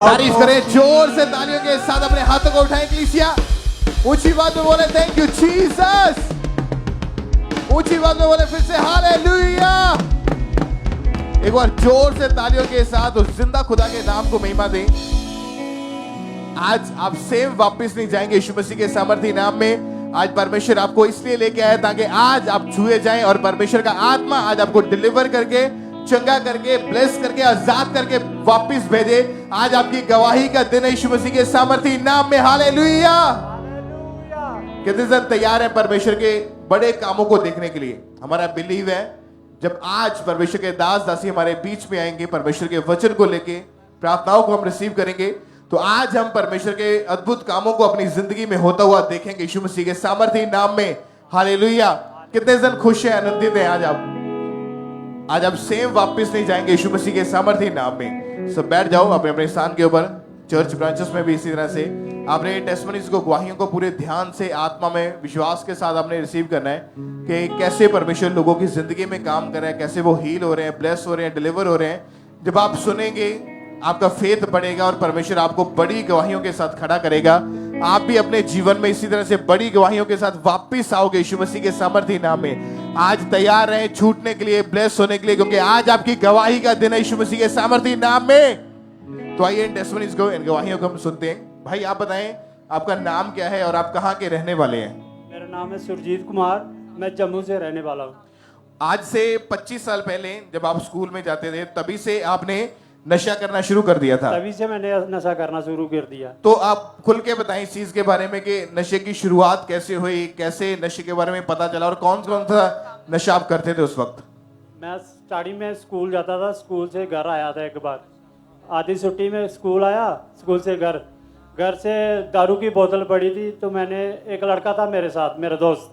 तारीफ करें जोर से तालियों के साथ, अपने हाथों को उठाएं कलीसिया, ऊंची बात में बोले थैंक यू जीसस, ऊंची बात में बोले फिर से हालेलुया। एक बार जोर से तालियों के साथ उस जिंदा खुदा के नाम को महिमा दें। आज आप सेम वापस नहीं जाएंगे यीशु मसीह के सामर्थी नाम में। आज परमेश्वर आपको इसलिए लेके आया ताकि आज आप छुए जाएं और परमेश्वर का आत्मा आज आपको डिलीवर करके, चंगा करके, ब्लेस करके, आजाद करके वापस भेजे। आज आपकी गवाही का दिन है यीशु मसीह के सामर्थी नाम में। हालेलुया। कितने जन तैयार हैं परमेश्वर के बड़े कामों को देखने के लिए? हमारा बिलीव है जब आज परमेश्वर के दास दासी हमारे बीच में आएंगे, परमेश्वर के वचन को लेके प्रार्थनाओं को हम रिसीव करेंगे, तो आज हम परमेश्वर के अद्भुत कामों को अपनी जिंदगी में होता हुआ देखेंगे यीशु मसीह के सामर्थी नाम में। हालेलुया। कितने जन खुश हैं, आनंदित हैं? आज आप सेम वापस नहीं जाएंगे यीशु मसीह के सामर्थी नाम में। सब बैठ जाओ अपने अपने स्थान के ऊपर। चर्च ब्रांचेस में भी इसी तरह से आपने टेस्टिमनीज को, गवाहियों को पूरे ध्यान से, आत्मा में, विश्वास के साथ आपने रिसीव करना है कि कैसे परमेश्वर लोगों की जिंदगी में काम कर रहा है, कैसे वो हील हो रहे हैं, ब्लेस हो रहे हैं, डिलीवर हो रहे हैं। जब आप सुनेंगे आपका फेथ बढ़ेगा और परमेश्वर आपको बड़ी गवाहियों के साथ खड़ा करेगा। आप भी अपने जीवन में इसी तरह से बड़ी गवाहियों के साथ वापस आओगे यीशु मसीह के सामर्थी नाम में। आज तैयार रहें छूटने के लिए, ब्लेस होने के लिए, क्योंकि आज आपकी गवाही का दिन है यीशु मसीह के सामर्थी नाम में। तो आइए इन टेस्टिमनीज को, इन गवाहियों को हम सुनते हैं। भाई आप बताएं आपका नाम क्या है और आप कहाँ के रहने वाले हैं? मेरा नाम है सुरजीत कुमार, मैं जम्मू से रहने वाला हूँ। आज से 25 साल पहले जब आप स्कूल में जाते थे तभी से आपने नशा करना शुरू कर दिया था? तभी से मैंने नशा करना शुरू कर दिया। तो आप खुल के बताएं इस चीज के बारे में कि नशे की शुरुआत कैसे हुई, कैसे नशे के बारे में पता चला और कौन कौन सा नशा आप करते थे उस वक्त? मैं स्टार्टिंग में स्कूल जाता था, स्कूल से घर आया था एक बार, आधी छुट्टी में स्कूल आया, स्कूल से घर से दारू की बोतल पड़ी थी, तो मैंने, एक लड़का था मेरे साथ, मेरा दोस्त,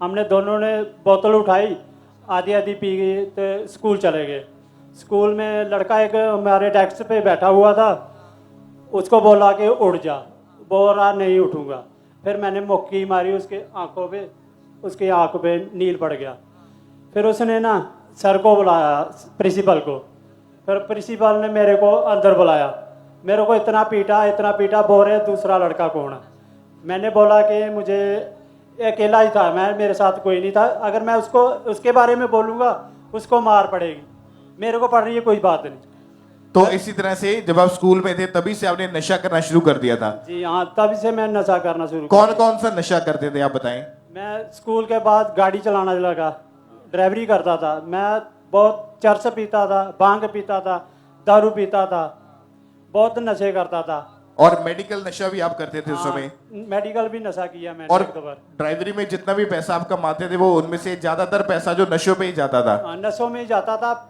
हमने दोनों ने बोतल उठाई, आधी आधी पी गई तो स्कूल चले गए। स्कूल में लड़का एक हमारे डेस्क पे बैठा हुआ था, उसको बोला कि उठ जा, बोल रहा नहीं उठूंगा। फिर मैंने मुक्की मारी उसके आंखों पे, उसकी आंख पे नील पड़ गया। फिर उसने ना सर को बुलाया, प्रिंसिपल को। फिर प्रिंसिपल ने मेरे को अंदर बुलाया, मेरे को इतना पीटा, बोल रहे दूसरा लड़का कौन है? मैंने बोला कि मुझे अकेला ही था, मेरे साथ कोई नहीं था, अगर मैं उसको उसके बारे में बोलूँगा उसको मार पड़ेगी, मेरे को पड़ रही है कोई बात नहीं। तो इसी तरह से जब आप स्कूल में थे तभी से आपने नशा करना शुरू कर दिया था? जी हाँ, तभी से मैं नशा करना शुरू। कौन कौन सा नशा करते थे आप बताएं? मैं स्कूल के बाद गाड़ी चलाना लगा, ड्राइवरी करता था, मैं बहुत चरस पीता था, भांग पीता था, दारू पीता था, बहुत नशे करता था। और मेडिकल नशा भी आप करते थे उस समय? मेडिकल भी नशा किया मैंने। और ड्राइवरी में जितना भी पैसा आप कमाते थे वो उनमें से ज्यादातर पैसा जो नशों पे ही जाता था? नशों में ही जाता था।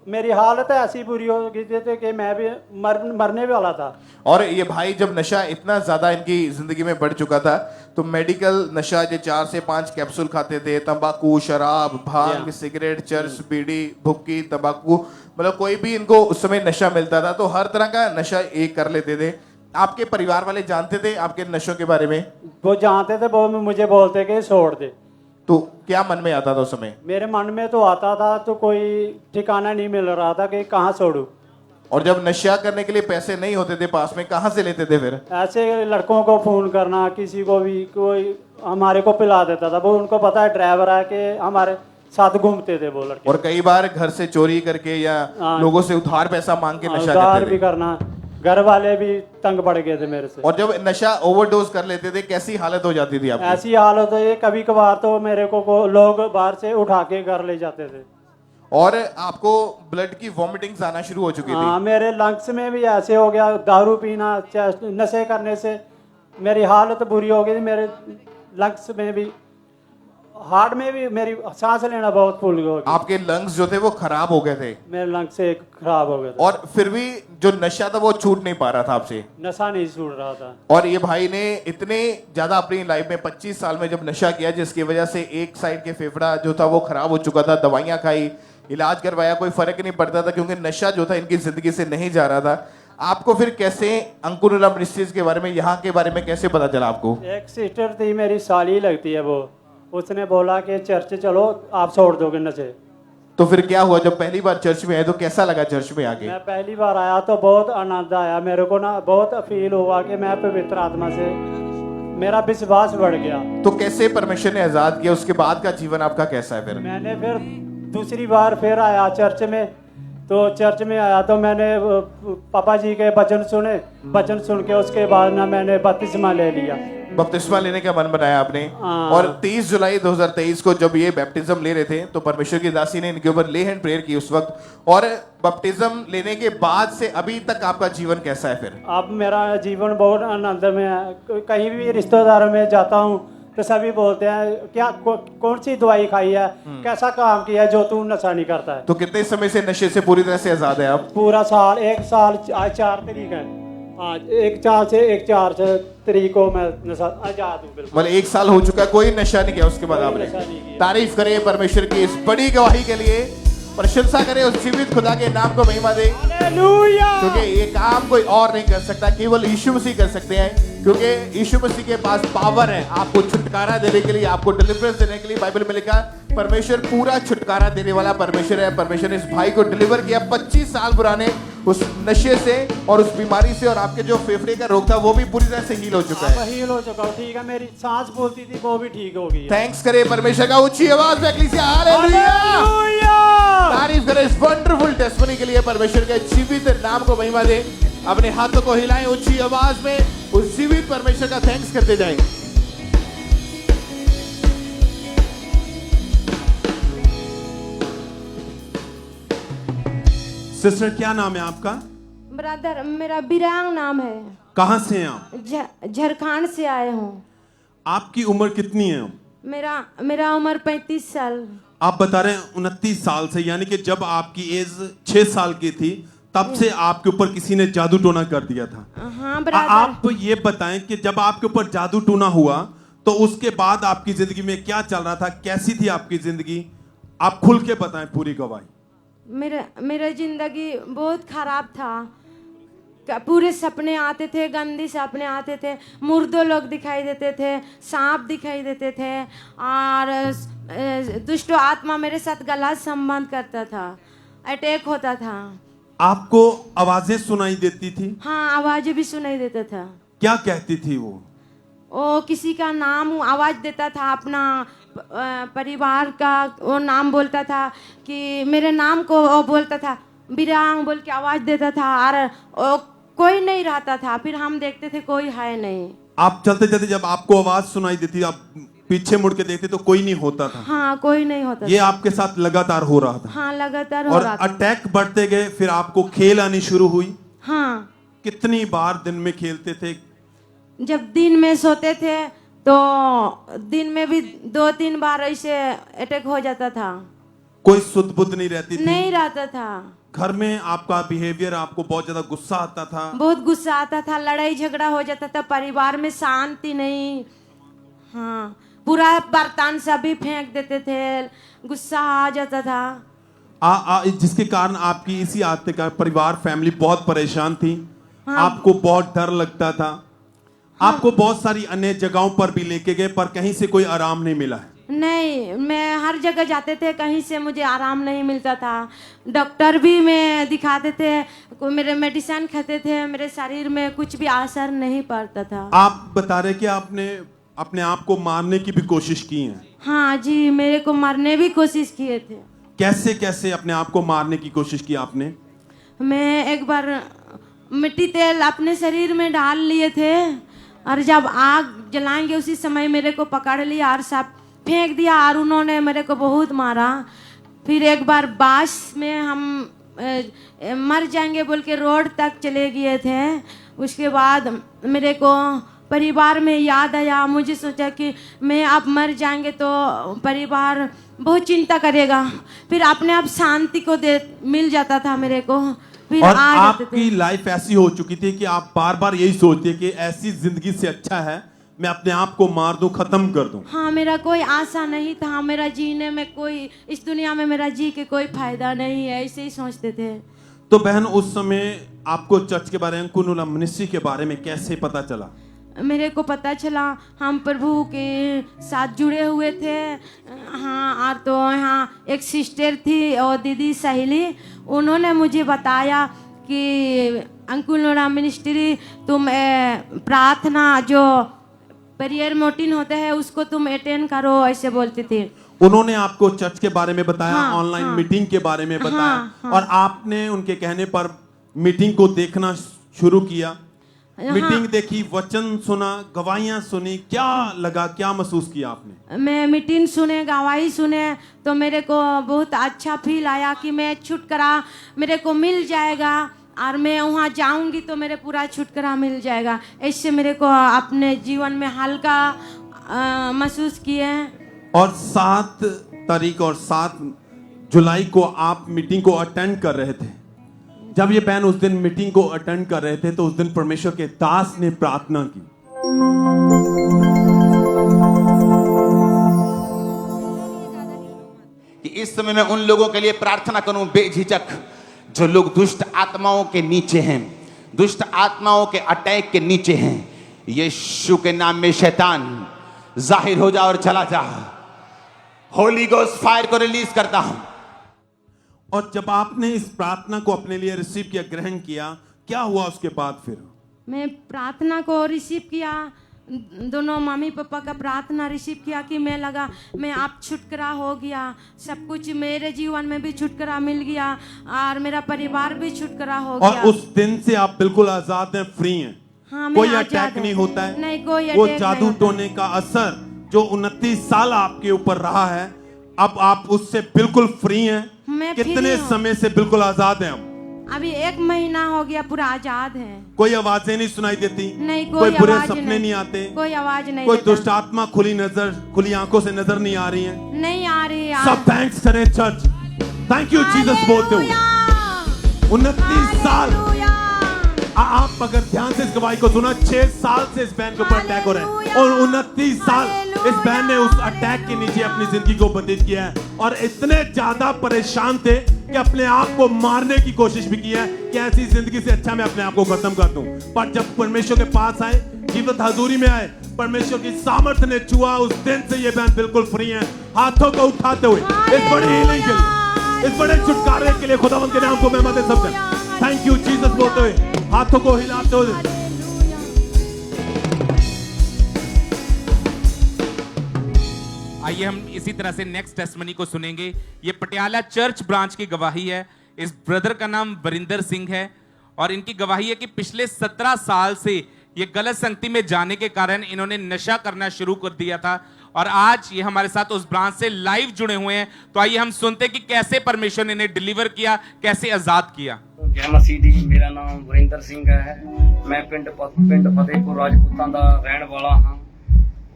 मेरी हालत ऐसी बुरी हो गई थी कि मैं भी मरने वाला था। और ये भाई जब नशा इतना ज्यादा इनकी जिंदगी में बढ़ चुका था तो मेडिकल नशा जो 4 से 5 कैप्सूल खाते थे, तंबाकू, शराब, भांग, सिगरेट, चर्स, बीड़ी, भुक्की, तंबाकू, मतलब कोई भी इनको उस समय नशा मिलता था तो हर तरह का नशा एक कर लेते थे। आपके परिवार वाले जानते थे आपके नशों के बारे में? वो जानते थे, वो मुझे बोलते कि छोड़ दे। तो क्या मन में आता था उस समय? मेरे मन में तो आता था, तो कोई ठिकाना नहीं मिल रहा था कि कहाँ छोड़ूं। और जब नशा करने के लिए पैसे नहीं होते थे पास में, कहाँ से लेते थे फिर? ऐसे लड़कों को फोन करना, किसी को भी, कोई हमारे को पिला देता था, वो उनको पता है ड्राइवर है कि हमारे साथ घूमते थे वो लड़के। और कई बार घर से चोरी करके या लोगों से उधार पैसा मांग के नशा करते थे। भी करना, घर वाले भी तंग पड़ गए थे मेरे से। और जब नशा ओवरडोज कर लेते थे कैसी हालत हो जाती थी आपकी? ऐसी हालत है, कभी कभार तो मेरे को लोग बाहर से उठा के घर ले जाते थे। और आपको ब्लड की वॉमिटिंग्स आना शुरू हो चुकी थी? मेरे लंग्स में भी ऐसे हो गया, दारू पीना, नशे करने से मेरी हालत बुरी हो गई थी। मेरे लंग्स में भी, हार्ट में भी मेरी सांस लेना बहुत फूल गया। आपके लंग्स जो थे वो खराब हो गए थे? मेरे लंग्स से खराब हो गए थे। और फिर भी जो नशा था वो छूट नहीं पा रहा था आपसे? नशा नहीं छूट रहा था। और ये भाई ने इतने ज्यादा अपनी लाइफ में 25 साल में जब नशा किया जिसकी वजह से एक साइड के फेफड़ा जो था वो खराब हो चुका था, दवाइयां खाई, इलाज करवाया, कोई फर्क नहीं पड़ता था क्योंकि नशा जो था इनकी जिंदगी से नहीं जा रहा था। आपको फिर कैसे अंकुर मिनिस्ट्रीज के बारे में, यहाँ के बारे में कैसे पता चला आपको? एक सिस्टर थी, मेरी साली लगती है वो, उसने बोला कि चर्च चलो आप छोड़ दोगे नशे। तो फिर क्या हुआ जब पहली बार चर्च में आए, तो कैसा लगा चर्च में आके? मैं पहली बार आया तो बहुत आनंद आया मेरे को ना, बहुत फील हुआ कि मैं पवित्र आत्मा से मेरा विश्वास बढ़ गया। तो कैसे परमेश्वर ने आजाद किया, उसके बाद का जीवन आपका कैसा है फिर? मैंने फिर दूसरी बार फिर आया चर्च में, तो चर्च में आया तो मैंने पापा जी के वचन सुने, वचन सुन के उसके बाद ना मैंने बपतिस्मा ले लिया। बपतिस्मा लेने का मन बनाया आपने। हाँ। और 30 जुलाई 2023 को जब ये बैप्टिज्म ले रहे थे तो परमेश्वर की दासी ने इनके ऊपर ले हैंड प्रेयर की उस वक्त, और बपटिज्म लेने के बाद से अभी तक आपका जीवन कैसा है फिर? अब मेरा जीवन बहुत आनंद में है। कहीं भी रिश्तेदारों में जाता हूँ तो सभी बोलते हैं क्या कौन सी दवाई खाई है, कैसा काम किया है जो तू नशा नहीं करता है। तो कितने समय से नशे से पूरी तरह से आजाद है आप? पूरा साल, एक साल, आज 4 तारीख है, आज 1 तारीख को मैं नशा आजाद हूँ बिल्कुल। मतलब 1 साल हो चुका है, कोई नशा नहीं किया उसके बाद कोई आपने? नशा नहीं किया। तारीफ करें परमेश्वर की इस बड़ी गवाही के लिए, प्रशंसा करें उस जीवित खुदा के नाम को महिमा दे, हालेलुया। क्योंकि ये काम कोई और नहीं कर सकता, केवल यीशु मसीह कर सकते हैं, क्योंकि यीशु मसीह के पास पावर है आपको छुटकारा देने के लिए, आपको डिलीवरेंस देने के लिए। बाइबल में लिखा परमेश्वर पूरा छुटकारा देने वाला परमेश्वर है। परमेश्वर ने इस भाई को डिलीवर किया 25 साल पुराने उस नशे से और उस बीमारी से, और आपके जो फेफड़े का रोग था वो भी पूरी तरह से हील हो चुका है। हील हो चुका हूँ, ठीक है। मेरी सांस बोलती थी वो भी ठीक हो गई है। थैंक्स करें परमेश्वर का ऊंची आवाज में एक्लीसिया, हालेलुया। हालेलुया। तारीफ करें इस वंडरफुल टेस्टमनी के लिए, परमेश्वर के जीवित नाम को महिमा दे। अपने हाथों को हिलाएं ऊंची आवाज में, उस जीवित परमेश्वर का थैंक्स करते जाएं। सिस्टर क्या नाम है आपका? ब्रदर, मेरा बिरांग नाम है। कहाँ से हैं आप? झारखंड से आए हूँ। आपकी उम्र कितनी है? मेरा उम्र 35 साल। आप बता रहे हैं 29 साल से, यानी कि जब आपकी एज 6 साल की थी तब से आपके ऊपर किसी ने जादू टोना कर दिया था। हाँ ब्रदर। आप ये बताएं कि जब आपके ऊपर जादू टोना हुआ तो उसके बाद आपकी जिंदगी में क्या चल रहा था, कैसी थी आपकी जिंदगी? आप खुल के बताएं पूरी गवाही। मेरा जिंदगी बहुत खराब था। पूरे सपने आते थे, गंदे सपने आते थे, मुर्दों लोग दिखाई देते थे, सांप दिखाई देते थे, और दुष्ट आत्मा मेरे साथ गलत संबंध करता था, अटैक होता था। आपको आवाजें सुनाई देती थी? हाँ, आवाजें भी सुनाई देता था। क्या कहती थी वो? किसी का नाम आवाज देता था, अपना परिवार का वो नाम बोलता था, कि मेरे नाम को वो बोलता था, बिरांग बोल के आवाज देता था, और कोई नहीं रहता था। फिर हम देखते थे कोई है नहीं। आप चलते चलते जब आपको आवाज सुनाई देती, आप पीछे मुड़ के देखते तो कोई नहीं होता था? हाँ, कोई नहीं होता ये था। आपके साथ लगातार हो रहा था? हाँ, लगातार हो और रहा था। अटैक बढ़ते गए, फिर आपको खेल आनी शुरू हुई? हाँ। कितनी बार दिन में खेलते थे? जब दिन में सोते थे तो दिन में भी 2-3 बार ऐसे अटैक हो जाता था। कोई सुध बुध नहीं रहती थी? नहीं रहता था। घर में आपका बिहेवियर, आपको बहुत ज्यादा गुस्सा आता था? बहुत गुस्सा आता था, लड़ाई झगड़ा हो जाता था, परिवार में शांति नहीं। हाँ, पूरा बर्तन सभी फेंक देते थे, गुस्सा आ जाता था। जिसके कारण आपकी इसी आदत का परिवार, फैमिली बहुत परेशान थी। हाँ। आपको बहुत डर लगता था। हाँ। आपको बहुत सारी अन्य जगहों पर भी लेके गए, पर कहीं से कोई आराम नहीं मिला है? नहीं, मैं हर जगह जाते थे, कहीं से मुझे आराम नहीं मिलता था। डॉक्टर भी मैं दिखाते थे, मेरे मेडिसिन खाते थे, मेरे शरीर में कुछ भी असर नहीं पड़ता था। आप बता रहे कि आपने अपने आप को मारने की भी कोशिश की है? हाँ जी, मेरे को मारने भी कोशिश किए थे। कैसे कैसे अपने आप को मारने की कोशिश की आपने? मैं एक बार मिट्टी तेल अपने शरीर में डाल लिए थे, और जब आग जलाएंगे उसी समय मेरे को पकड़ लिया और सब फेंक दिया, और उन्होंने मेरे को बहुत मारा। फिर एक बार बास में हम मर जाएंगे बोल के रोड तक चले गए थे। उसके बाद मेरे को परिवार में याद आया, मुझे सोचा कि मैं अब मर जाएंगे तो परिवार बहुत चिंता करेगा। फिर अपने आप शांति को मिल जाता था मेरे को। फिर और आपकी लाइफ ऐसी हो चुकी थी कि आप बार बार यही सोचते कि ऐसी जिंदगी से अच्छा है मैं अपने आप को मार दूं, खत्म कर दूं। हाँ, मेरा कोई आशा नहीं था, मेरा जीने में कोई, इस दुनिया में मेरा जी के कोई फायदा नहीं है, ऐसे ही सोचते थे। तो बहन, उस समय आपको चर्च के बारे में, कुनुला मिनिस्ट्री के बारे में कैसे पता चला? मेरे को पता चला हम प्रभु के साथ जुड़े हुए थे। हाँ, और तो यहाँ एक सिस्टर थी और दीदी सहेली, उन्होंने मुझे बताया कि अंकुल नोरा मिनिस्ट्री तुम प्रार्थना जो प्रेयर मोटिन होते हैं उसको तुम अटेंड करो, ऐसे बोलती थी। उन्होंने आपको चर्च के बारे में बताया, हाँ, ऑनलाइन हाँ, मीटिंग के बारे में बताया, हाँ, और आपने उनके कहने पर मीटिंग को देखना शुरू किया। मीटिंग देखी, वचन सुना, गवाहियां सुनी, क्या लगा, क्या महसूस किया आपने? मैं मीटिंग सुने, गवाही सुने तो मेरे को बहुत अच्छा फील आया कि मैं छुटकारा मेरे को मिल जाएगा और मैं वहाँ जाऊंगी तो मेरे पूरा छुटकारा मिल जाएगा। ऐसे मेरे को अपने जीवन में हल्का महसूस किए। और 7 तारीख और 7 जुलाई को आप मीटिंग को अटेंड कर रहे थे। जब ये बहन उस दिन मीटिंग को अटेंड कर रहे थे तो उस दिन परमेश्वर के दास ने प्रार्थना की। कि इस समय मैं उन लोगों के लिए प्रार्थना करूं बेझिझक, जो लोग दुष्ट आत्माओं के नीचे हैं, दुष्ट आत्माओं के अटैक के नीचे हैं। यीशु के नाम में शैतान जाहिर हो जा और चला जा। होली गोस्ट फायर को रिलीज करता हूं। और जब आपने इस प्रार्थना को अपने लिए रिसीव किया, ग्रहण किया, क्या हुआ उसके बाद? फिर मैं प्रार्थना को रिसीव किया, दोनों मम्मी पापा का प्रार्थना रिसीव किया कि मैं लगा मैं आप छुटकारा हो गया, सब कुछ मेरे जीवन में भी छुटकारा मिल गया और मेरा परिवार भी छुटकारा हो गया। और उस दिन से आप बिल्कुल आजाद हैं, फ्री हैं। हाँ, कोई अटैक नहीं होता है, नहीं कोई वो अटैक जादू नहीं होता। टोने का असर जो 29 साल आपके ऊपर रहा है, अब आप उससे बिल्कुल फ्री हैं। मैं कितने फ्री हूँ। समय से बिल्कुल आजाद हैं? अभी 1 महीना हो गया, पूरा आजाद है। कोई आवाजें नहीं सुनाई देती, नहीं कोई बुरे आवाज सपने नहीं आते, कोई आवाज नहीं कोई देता। दुष्ट आत्मा खुली आंखों से नजर नहीं आ रही है। नहीं आ रही यार। सब थैंक्स करें चर्च, थैंक यू जीसस बोलते हुए। 29 साल आप अगर ध्यान से इस गवाही को सुना, 6 साल से इस बहन के ऊपर अटैक हो रहे हैं और 29 साल इस बहन ने उस अटैक के नीचे अपनी जिंदगी को व्यतीत किया है। और इतने ज्यादा परेशान थे कि अपने आप को मारने की कोशिश भी की है कि ऐसी जिंदगी से अच्छा मैं अपने आप को खत्म कर दूं। पर जब परमेश्वर के पास आए, जीवित हजूरी में आए, परमेश्वर की सामर्थ्य ने छुआ, उस दिन से ये बहन बिल्कुल फ्री है। हाथों को उठाते हुए इस बड़ी हीलिंग के लिए, इस बड़े छुटकारे के लिए खुदावंद के नाम को मैं मदद सबसे थैंक यू जीसस बोलते हुए हाथों को हिलाते हुए। आइए हम इसी तरह से नेक्स्ट टेस्टमनी को सुनेंगे। ये पटियाला चर्च ब्रांच की गवाही है। इस ब्रदर का नाम वरिंदर सिंह है और इनकी गवाही है कि पिछले 17 साल से ये गलत संगति में जाने के कारण इन्होंने नशा करना शुरू कर दिया था और आज ये हमारे साथ उस ब्रांच से लाइव जुड़े हुए हैं। तो आइए हम सुनते हैं कि कैसे परमेश्वर ने इन्हें डिलीवर किया, कैसे आजाद किया। जय मसीह दी। मेरा नाम वरिंदर सिंह है। मैं पिंड फतेहपुर राजपूतां दा रहण वाला हाँ।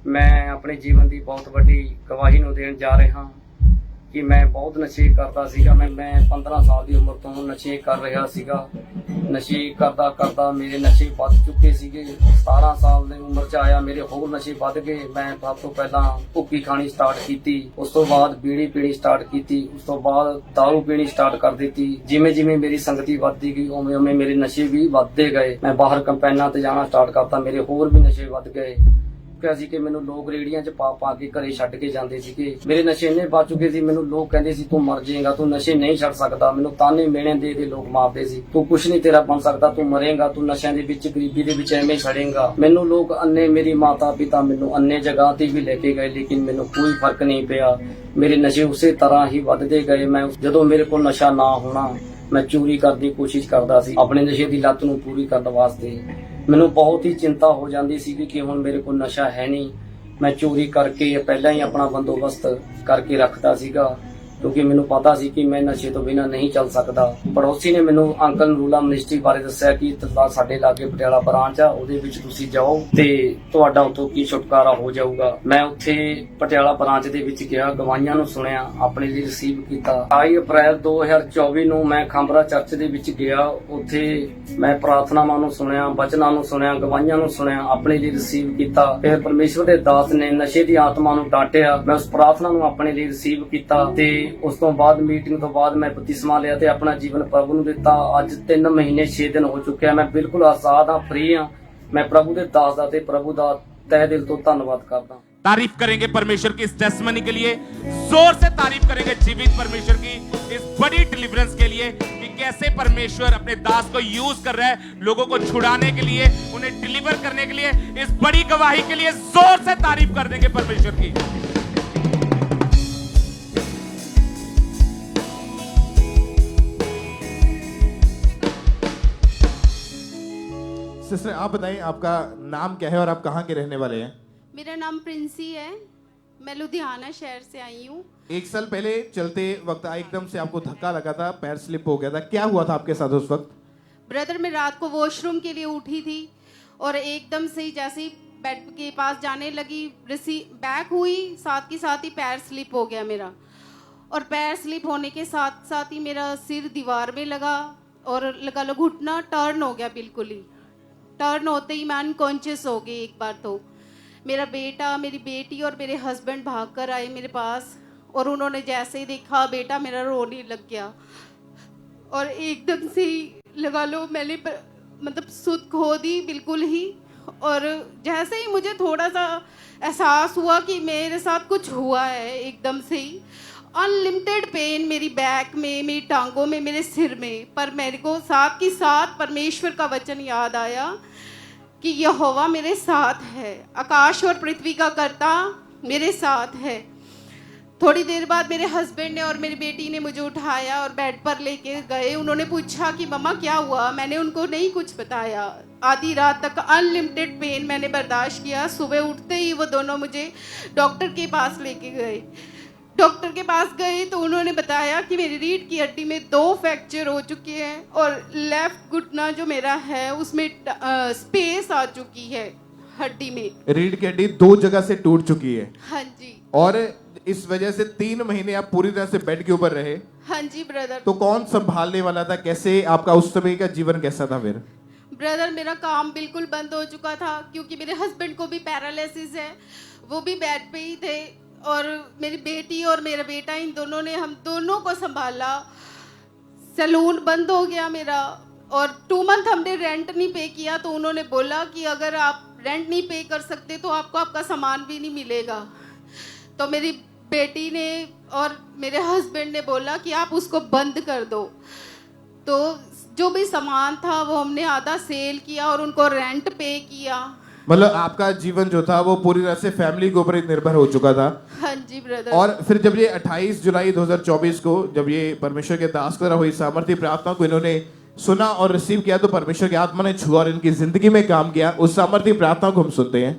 मैं अपने जीवन की बहुत बड़ी गवाही नूं देण जा रहा हाँ कि मैं बहुत नशे करता सीगा। मैं 15 साल की उम्र तो नशे कर रहा सीगा। नशे करदा करदा मेरे नशे बढ़ चुके सीगे। 17 साल की उम्र च आया मेरे होर नशे बढ़ गए। मैं सब तो पहला भुक्की खानी स्टार्ट की, उस तो बाद बीड़ी पीनी स्टार्ट की, उस तो बाद दारू पीनी स्टार्ट कर दी। जिमें जिमें मेरी संगति बढ़ती गई उवें उवें मेरे नशे भी बढ़ते गए। मैं बाहर कंपेनां ते जाना स्टार्ट करता, मेरे होर भी नशे बढ़ गए। ਸੀ ਕਿ ਮੈਨੂੰ ਲੋਕ ਰੇੜੀਆਂ 'ਚ ਪਾ ਕੇ ਘਰੇ ਛੱਡ ਕੇ ਜਾਂਦੇ ਸੀਗੇ। ਮੇਰੇ ਨਸ਼ੇ ਇੰਨੇ ਵੱਧ ਚੁੱਕੇ ਸੀ, ਮੈਨੂੰ ਲੋਕ ਕਹਿੰਦੇ ਸੀ ਤੂੰ ਮਰ ਜਾਏਗਾ, ਤੂੰ ਨਸ਼ੇ ਨਹੀਂ ਛੱਡ ਸਕਦਾ। ਮੈਨੂੰ ਤਾਨੇ ਮਿਹਣੇ ਦੇ ਕੇ ਲੋਕ ਮਾਰਦੇ ਸੀ, ਤੂੰ ਕੁਛ ਨਹੀਂ ਤੇਰਾ ਬਣ ਸਕਦਾ, ਤੂੰ ਮਰੇਗਾ, ਤੂੰ ਨਸ਼ਿਆਂ ਦੇ ਵਿੱਚ ਗਰੀਬੀ ਦੇ ਵਿੱਚ ਐਵੇਂ ਛੜੇਗਾ। ਮੈਨੂੰ ਲੋਕ ਅੰਨੇ, ਮੇਰੀ ਮਾਤਾ ਪਿਤਾ ਮੈਨੂੰ ਅੰਨੇ ਜਗ੍ਹਾ ਤੇ ਵੀ ਲੈ ਕੇ ਗਏ, ਲੇਕਿਨ ਮੈਨੂੰ ਕੋਈ ਫਰਕ ਨਹੀਂ ਪਿਆ। ਮੇਰੇ ਨਸ਼ੇ ਉਸੇ ਤਰ੍ਹਾਂ ਹੀ ਵੱਧਦੇ ਗਏ। ਮੈਂ ਜਦੋਂ ਮੇਰੇ ਕੋਲ ਨਸ਼ਾ ਨਾ ਹੋਣਾ, ਮੈਂ ਚੋਰੀ ਕਰਨ ਦੀ ਕੋਸ਼ਿਸ਼ ਕਰਦਾ ਸੀ ਆਪਣੇ ਨਸ਼ੇ ਦੀ ਲੱਤ ਨੂੰ ਪੂਰੀ ਕਰਨ ਵਾਸਤੇ। ਮੈਨੂੰ ਬਹੁਤ ਹੀ ਚਿੰਤਾ ਹੋ ਜਾਂਦੀ ਸੀ ਕਿ ਹੁਣ ਮੇਰੇ ਕੋਲ ਨਸ਼ਾ ਹੈ ਨਹੀਂ। ਮੈਂ ਚੋਰੀ ਕਰਕੇ ਪਹਿਲਾਂ ਹੀ ਆਪਣਾ ਬੰਦੋਬਸਤ ਕਰਕੇ ਰੱਖਦਾ ਸੀਗਾ ਕਿਉਂਕਿ ਮੈਨੂੰ ਪਤਾ ਸੀ ਕਿ ਮੈਂ ਨਸ਼ੇ ਤੋਂ ਬਿਨਾਂ ਨਹੀਂ ਚੱਲ ਸਕਦਾ। ਪੜੋਸੀ ਨੇ ਮੈਨੂੰ ਅੰਕਲ ਨੂਰੂਲਾ ਮਿਨਿਸਟਰੀ ਬਾਰੇ ਦੱਸਿਆ ਕਿ ਸਾਡੇ ਲਾਗੇ ਪਟਿਆਲਾ ਬ੍ਰਾਂਚ ਆ, ਉਹਦੇ ਵਿੱਚ ਤੁਸੀਂ ਜਾਓ ਤੇ ਤੁਹਾਡਾ ਉੱਥੋਂ ਕੀ ਛੁਟਕਾਰਾ ਹੋ ਜਾਊਗਾ। ਮੈਂ ਉੱਥੇ ਪਟਿਆਲਾ ਬ੍ਰਾਂਚ ਦੇ ਵਿੱਚ ਗਿਆ, ਗਵਾਹੀਆਂ ਨੂੰ ਸੁਣਿਆ, ਆਪਣੇ ਲਈ ਰਿਸੀਵ ਕੀਤਾ। 28 ਅਪ੍ਰੈਲ 2024 ਨੂੰ ਮੈਂ ਖਾਂਬਰਾ ਚਰਚ ਦੇ ਵਿੱਚ ਗਿਆ। ਉੱਥੇ ਮੈਂ ਪ੍ਰਾਰਥਨਾਵਾਂ ਨੂੰ ਸੁਣਿਆ, ਬਚਨਾਂ ਨੂੰ ਸੁਣਿਆ, ਗਵਾਹੀਆਂ ਨੂੰ ਸੁਣਿਆ, ਆਪਣੇ ਲਈ ਰਿਸੀਵ ਕੀਤਾ। ਫਿਰ ਪਰਮੇਸ਼ਵਰ ਦੇ ਦਾਸ ਨੇ ਨਸ਼ੇ ਦੀ ਆਤਮਾ ਨੂੰ ਡਾਂਟਿਆ। ਮੈਂ ਉਸ ਪ੍ਰਾਰਥਨਾ ਨੂੰ ਆਪਣੇ ਲਈ ਰਿਸੀਵ ਕੀਤਾ ਤੇ ਉਸ ਤੋਂ ਬਾਅਦ ਮੀਟਿੰਗ ਤੋਂ ਬਾਅਦ ਮੈਂ ਬਪਤਿਸਮਾ ਲਿਆ ਤੇ ਆਪਣਾ ਜੀਵਨ ਪ੍ਰਭੂ ਨੂੰ ਦਿੱਤਾ। ਅੱਜ 3 ਮਹੀਨੇ 6 ਦਿਨ ਹੋ ਚੁੱਕੇ ਆ। ਮੈਂ ਬਿਲਕੁਲ ਆਜ਼ਾਦ ਹਾਂ, ਫ੍ਰੀ ਹਾਂ। ਮੈਂ ਪ੍ਰਭੂ ਦੇ ਦਾਸ ਦਾ ਤੇ ਪ੍ਰਭੂ ਦਾ ਤਹਿ ਦਿਲ ਤੋਂ ਧੰਨਵਾਦ ਕਰਦਾ। तारीफ करेंगे परमेश्वर की इस टेस्टमनी के लिए, जोर से तारीफ करेंगे जीवित परमेश्वर की इस बड़ी डिलीवरेंस के लिए कि कैसे परमेश्वर अपने दास को यूज कर रहा है लोगों को छुड़ाने के लिए, उन्हें डिलीवर करने के लिए। इस बड़ी गवाही के लिए जोर से तारीफ कर देंगे परमेश्वर की। सिस्टर आप बताइए आपका नाम क्या है और आप कहाँ के रहने वाले हैं? मेरा नाम प्रिंसी है, मैं लुधियाना शहर से आई हूँ। 1 साल पहले चलते वक्त एकदम से आपको धक्का लगा था, पैर स्लिप हो गया था, क्या हुआ था आपके साथ उस वक्त? ब्रदर मैं रात को वॉशरूम के लिए उठी थी और एकदम से ही जैसे ही बेड के पास जाने लगी बैक हुई, साथ के साथ ही पैर स्लिप हो गया मेरा। और पैर स्लिप होने के साथ साथ ही मेरा सिर दीवार में लगा और लगा लो घुटना टर्न हो गया, बिल्कुल ही टर्न होते ही मैं अनकॉन्शियस हो गई। एक बार तो मेरा बेटा, मेरी बेटी और मेरे हस्बैंड भाग कर आए मेरे पास और उन्होंने जैसे ही देखा बेटा मेरा रोने लग गया और एकदम से ही लगा लो मैंने मतलब सुध खो दी बिल्कुल ही। और जैसे ही मुझे थोड़ा सा एहसास हुआ कि मेरे साथ कुछ हुआ है, एकदम से ही अनलिमिटेड पेन मेरी बैक में, मेरी टांगों में, मेरे सिर में। पर मेरे को साथ ही साथ परमेश्वर का वचन याद आया कि यहोवा मेरे साथ है, आकाश और पृथ्वी का कर्ता मेरे साथ है। थोड़ी देर बाद मेरे हस्बैंड ने और मेरी बेटी ने मुझे उठाया और बेड पर लेके गए। उन्होंने पूछा कि मम्मा क्या हुआ, मैंने उनको नहीं कुछ बताया। आधी रात तक अनलिमिटेड पेन मैंने बर्दाश्त किया। सुबह उठते ही वो दोनों मुझे डॉक्टर के पास लेके गए। डॉक्टर के पास गए तो उन्होंने बताया कि मेरी रीढ़ की हड्डी में 2 फ्रैक्चर हो चुके हैं और लेफ्ट घुटना जो मेरा है उसमें स्पेस आ चुकी है हड्डी में। रीढ़ की हड्डी 2 जगह से टूट चुकी है। हाँ जी। और इस वजह से 3 महीने आप पूरी तरह से बेड के ऊपर रहे। हाँ जी ब्रदर। तो कौन संभालने वाला था, कैसे आपका उस समय का जीवन कैसा था फिर? ब्रदर मेरा काम बिल्कुल बंद हो चुका था क्योंकि मेरे हस्बैंड को भी पैरालिसिस है, वो भी बेड पे ही थे और मेरी बेटी और मेरा बेटा, इन दोनों ने हम दोनों को संभाला। सैलून बंद हो गया मेरा और 2 मंथ हमने रेंट नहीं पे किया तो उन्होंने बोला कि अगर आप रेंट नहीं पे कर सकते तो आपको आपका सामान भी नहीं मिलेगा। तो मेरी बेटी ने और मेरे हस्बैंड ने बोला कि आप उसको बंद कर दो। तो जो भी सामान था वो हमने आधा सेल किया और उनको रेंट पे किया। मतलब आपका जीवन जो था वो पूरी तरह से फैमिली के ऊपर ही निर्भर हो चुका था। हाँ जी ब्रदर। और फिर जब ये 28 जुलाई 2024 को जब ये परमेश्वर के दास द्वारा हुई सामर्थ्य प्रार्थना को इन्होंने सुना और रिसीव किया तो परमेश्वर की आत्मा ने छुआ और इनकी जिंदगी में काम किया। उस सामर्थ्य प्रार्थना को हम सुनते हैं।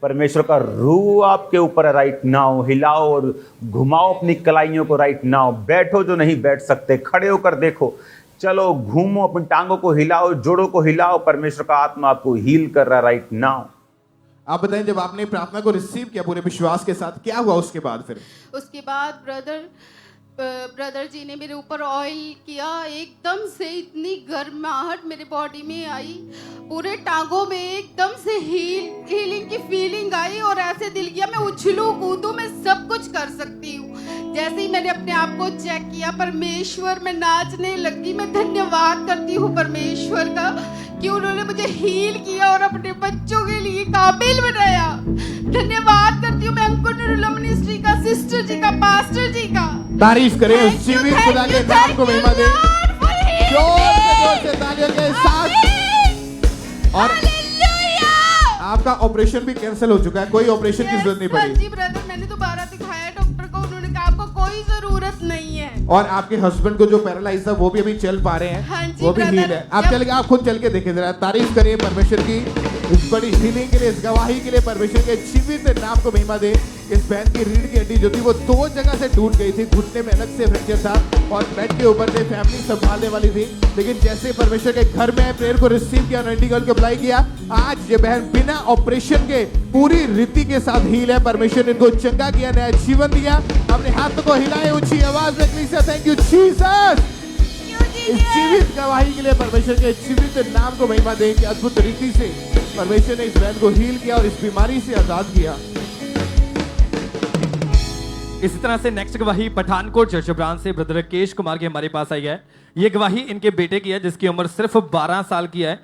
परमेश्वर का रूह आपके ऊपर है राइट नाउ। हिलाओ और घुमाओ अपनी कलाइयों को राइट नाउ। बैठो जो नहीं बैठ सकते, खड़े होकर देखो, चलो घूमो, अपनी टांगों को हिलाओ, जोड़ों को हिलाओ। परमेश्वर का आत्मा आपको हील कर रहा है राइट नाउ। आप बताएं जब आपने प्रार्थना को रिसीव किया पूरे विश्वास के साथ, क्या हुआ उसके बाद फिर? उसके बाद ब्रदर जी ने मेरे ऊपर ऑयल किया। एकदम से इतनी गर्माहट मेरे बॉडी में आई, पूरे टांगों में एकदम से हीलिंग की फीलिंग आई और ऐसे दिल किया मैं उछलूं कूदूं, मैं सब कुछ कर सकती हूँ। जैसे ही मैंने अपने आप को चेक किया, परमेश्वर, मैं नाचने लगी। मैं धन्यवाद करती हूँ परमेश्वर का कि उन्होंने मुझे हील किया और अपने बच्चों के लिए काबिल बनाया। धन्यवाद करती हूँ मैं अंकुर मिनिस्ट्री का, सिस्टर जी का, पास्टर जी का। तारीफ करें उस जीवित खुदा के नाम को महिमा दें। जोर से तालियों के साथ। और आपका ऑपरेशन भी कैंसिल हो चुका है, कोई ऑपरेशन की जरूरत नहीं पड़ी। जी ब्रदर, मैंने दोबारा दिखाया डॉक्टर को, उन्होंने कहा आपको कोई जरूरत नहीं है। और आपके हस्बैंड को जो पैरालाइज था वो भी अभी चल पा रहे हैं। हाँ जी, वो भी हील है। आप खुद चल के देखें जरा। तारीफ करिए परमेश्वर की इस बड़ी हीलिंग के लिए, इस गवाही के लिए। परमेश्वर के जीवित नाम को महिमा दे। इस बहन की रीढ़ की हड्डी जो थी वो 2 जगह से टूट गई थी, घुटने में अलग से फ्रैक्चर था और बेड के ऊपर से फैमिली संभालने वाली थी। लेकिन जैसे परमेश्वर के घर में प्रेयर को रिसीव किया, अनॉइंटिंग ऑयल को अप्लाई किया, आज ये बहन बिना ऑपरेशन के पूरी रीति के साथ हील है। परमेश्वर ने इनको चंगा किया, नया जीवन दिया। अपने हाथ को हिलाए ऊंची आवाज में प्लीज थैंक यू जीसस। इस जीवित गवाही के लिए परमेश्वर के जीवित नाम को महिमा दें कि अद्भुत रीति से परमेश्वर ने इस बहन को हील किया और इस बीमारी से आजाद किया। इसी तरह से नेक्स्ट गवाही पठानकोट चर्च ब्रांच से ब्रदर केश कुमार की हमारे पास आई है। ये गवाही इनके बेटे की है जिसकी उम्र सिर्फ 12 साल की है।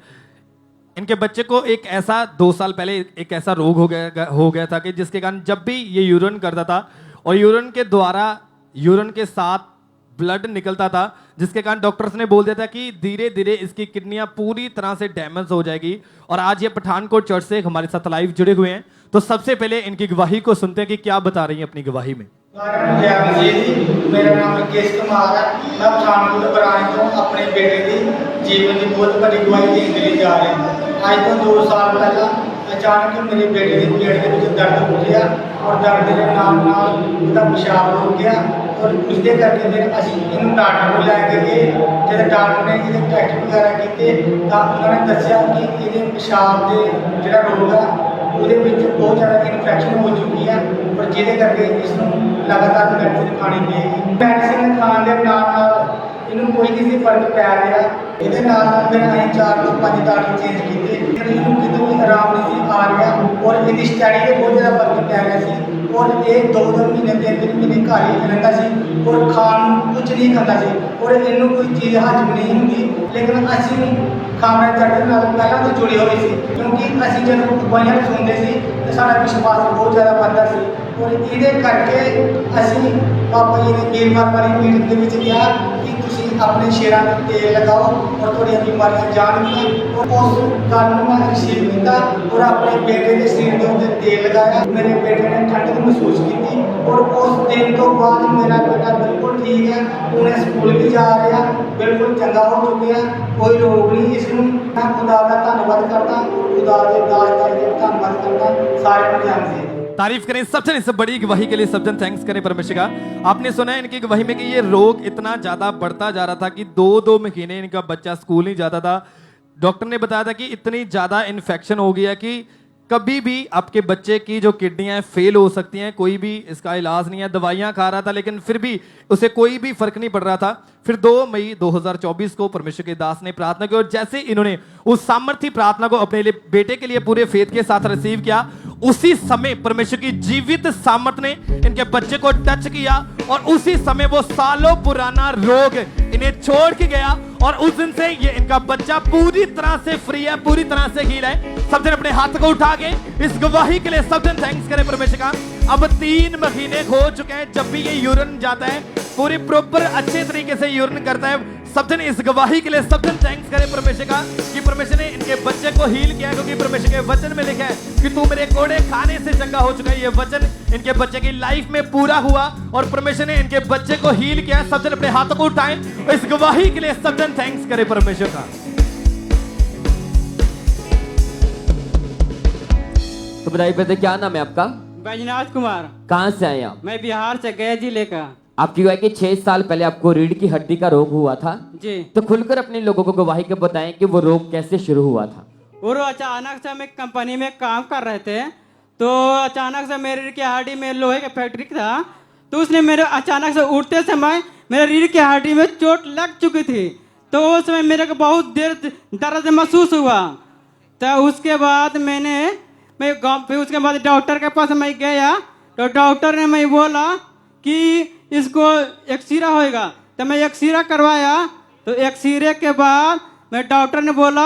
इनके बच्चे को एक ऐसा 2 साल पहले एक ऐसा रोग हो गया था कि जिसके कारण जब भी ये यूरिन करता था और यूरिन के साथ ब्लड निकलता था, जिसके कारण डॉक्टर्स ने बोल दिया था कि धीरे धीरे इसकी किडनियां पूरी तरह से डैमेज हो जाएगी। और आज ये पठानकोट चर्च से हमारे साथ लाइव जुड़े हुए हैं, तो सबसे पहले इनकी गवाही को सुनते हैं कि क्या बता रही हैं अपनी गवाही में। मेरा नाम केश कुमार है। मैं पठानकोट ब्रांच तो अपने बेटे की जीवन की बहुत बड़ी गवाही देने के लिए जा रहे हैं। आज तो 2 साल पहला अचानक मेरे बेटे के पेट के दर्द हो गया और दर्द के नाल उसका पेशाब रुक गया और उसके करके फिर असं इन डॉक्टर को लैके गए। जब डॉक्टर ने ये टेस्ट वगैरह किए तो उन्होंने दसिया कि ये पेशाब के जो रोग है ਉਹਦੇ ਵਿੱਚ बहुत ज़्यादा इन्फेक्शन हो चुकी है और ਜਿਹਦੇ ਕਰਕੇ ਇਸ ਨੂੰ लगातार मेडिसिन खानी पड़ेगी। मेडिसिन खाने के नाल इन्हों कोई किसी फर्क पै रहा। ये फिर अं 4 ਤੋਂ 5 डॉक्टर चेंज किए, फिर इन्हों कितों भी आराम नहीं सी आ रहा और इसकी स्टडी में बहुत ज़्यादा फर्क पै रहा सी और ये 2-2 महीने 3-3 महीने घर ही रहता सी और खान कुछ नहीं खाता सी और इन्हों कोई चीज़ हजम नहीं होंगी। लेकिन असी खाने चढ़ने नाल पहला तो जुड़े हुए सी क्योंकि असी जब दवाइयां सुनते सी तो साਡਾ विश्वास बहुत ज़्यादा बढ़ता सी और ये करके असी पापा जी ने वीरवार वाली मीटिंग के विच कहा कि तुसी अपने शेरां दे तेल लगाओ और थोड़ी बीमारियां जाणगियां और उस गल नूं मैं रिसीव किया और अपने बेटे के सिर के उत्ते तेल लगाया। मेरे बेटे ने ठंड महसूस की और उस दिन तो बाद मेरा बेटा बिल्कुल ठीक है, उन्हें स्कूल भी जा रहा, बिल्कुल चंगा हो चुका, कोई रोग नहीं। इसनूं मैं खुदा का धन्यवाद करता, खुदा के दास का धन्यवाद करता सारे ध्यान से। तारीफ करें सबसे इस बड़ी गवाही के लिए, सबजन थैंक्स करें परमेश्वर का। आपने सुना है इनकी गवाही में कि ये रोग इतना ज्यादा बढ़ता जा रहा था कि 2-2 महीने इनका बच्चा स्कूल नहीं जाता था। डॉक्टर ने बताया था कि इतनी ज्यादा इन्फेक्शन हो गया कि कभी भी आपके बच्चे की जो किडनियां फेल हो सकती हैं, कोई भी इसका इलाज नहीं है। दवाइयां खा रहा था लेकिन फिर भी उसे कोई भी फर्क नहीं पड़ रहा था। फिर 2 मई 2024 को परमेश्वर के दास ने प्रार्थना की और जैसे इन्होंने उस सामर्थी प्रार्थना को अपने लिए बेटे के लिए पूरे फेथ के साथ रिसीव किया, उसी समय परमेश्वर की जीवित सामर्थ ने इनके बच्चे को टच किया और उसी समय वो सालों पुराना रोग इन्हें छोड़ के गया और उस दिन से ये इनका बच्चा पूरी तरह से फ्री है, पूरी तरह से हील है। सब जन अपने हाथ को उठा के इस गवाही के लिए सब जन थैंक्स करें परमेश्वर का। अब 3 महीने हो चुके हैं, जब भी ये यूरिन जाता है पूरी प्रॉपर अच्छे तरीके से यूरिन करता है। सब जन इस गवाही के लिए सब जन थैंक्स करें परमेश्वर का कि परमेश्वर ने इनके बच्चे को हील किया, क्योंकि परमेश्वर के वचन में लिखा है कि तू मेरे कोड़े खाने से चंगा हो चुका है। ये वचन इनके बच्चे की लाइफ में पूरा हुआ और परमेश्वर ने इनके बच्चे को हील किया। सब जन अपने हाथों को उठाएं और इस गवाही के लिए सब जन थैंक्स करें परमेश्वर का। तो बताइए बेटे, क्या नाम है आपका? बैजनाथ कुमार। कहाँ से आए आप? मैं बिहार से गया जिले का। आपकी गवाही कि 6 साल पहले आपको रीढ़ की हड्डी का रोग हुआ था जी। तो खुलकर अपने लोगों को गवाही के बताएं कि वो रोग कैसे शुरू हुआ था। और अचानक से हम एक कंपनी में काम कर रहे थे तो अचानक से मेरे रीढ़ की हड्डी में लोहे का फैक्ट्री था तो उसने मेरे अचानक से उठते समय मेरे रीढ़ की हड्डी में चोट लग चुकी थी। तो उस समय मेरे को बहुत देर दर्द महसूस हुआ। तो उसके बाद फिर उसके बाद डॉक्टर के पास मैं गया तो डॉक्टर ने मैं बोला कि इसको एक्सरे होएगा। तो मैं एक्सरे करवाया तो एक्सरे के बाद मैं डॉक्टर ने बोला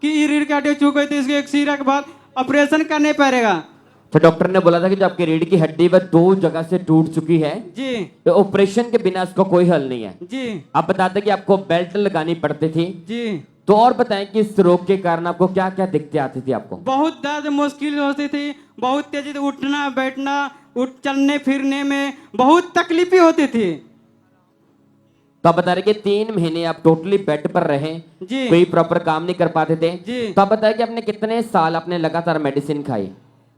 कि रीढ़ की हड्डी चूक गई थी, इसके एक्सरे के बाद ऑपरेशन करने पड़ेगा। तो डॉक्टर ने बोला था कि जो आपकी रीढ़ की हड्डी वह 2 जगह से टूट चुकी है जी, तो ऑपरेशन के बिना इसका कोई हल नहीं है जी। आप बताते कि आपको बेल्ट लगानी पड़ती थी जी। तो और बताएं कि इस रोग के कारण आपको क्या क्या दिक्कतें आती थी? आपको बहुत दर्द मुश्किल होती थी, बहुत तेजी से उठना बैठना, चलने फिरने में बहुत तकलीफें होती थी। तो आप बता रहे कि 3 महीने आप टोटली बेड पर रहे जी, कोई प्रॉपर काम नहीं कर पाते थे जी। तो आप बताया कि आपने कितने साल आपने लगातार मेडिसिन खाई?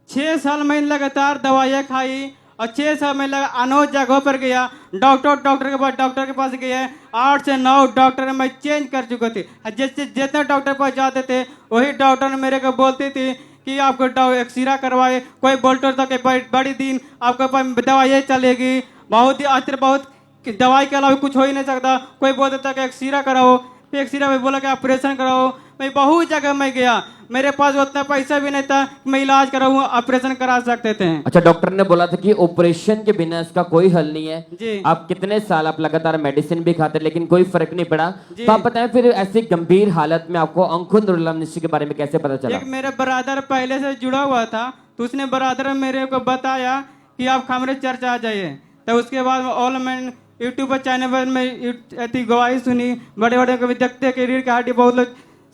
6 साल मैं लगातार दवाइयाँ खाई और 6 साल में अनोज जगहों पर गया। डॉक्टर के पास गया 8 से 9 डॉक्टर मैं चेंज कर चुके थे। जैसे जितने डॉक्टर पास जाते थे वही डॉक्टर मेरे को बोलते थे कि आपको एक्सरे करवाए, कोई बोलते था कि बड़ी दिन आपके पास दवाइयाँ चलेगी, बहुत ही बहुत दवाई के अलावा कुछ हो ही नहीं सकता। कोई बोलता था कि एक्सरे कराओ। एक सिरा में बोला कि ऑपरेशन कराओ। मैं बहुत जगह में गया, मेरे पास उतना पैसा भी नहीं था कि मैं इलाज कराऊँ, ऑपरेशन करा सकते थे। अच्छा, डॉक्टर ने बोला था कि ऑपरेशन के बिना इसका कोई हल नहीं है जी। आप कितने साल आप लगातार मेडिसिन भी खाते लेकिन कोई फर्क नहीं पड़ा। तो आप बताएं फिर ऐसी गंभीर हालत में आपको अंकुर निश्चय के बारे में कैसे पता चला? एक मेरा ब्रदर पहले से जुड़ा हुआ था, तो उसने ब्रदर मेरे को बताया कि आप खमरे चर्च आ जाइए। तो उसके बाद ऑल मैंने यूट्यूब चैनल पर मैं गवाही सुनी, बड़े बड़े को भी देखते हैं कि रीढ़ की हड्डी बहुत लोग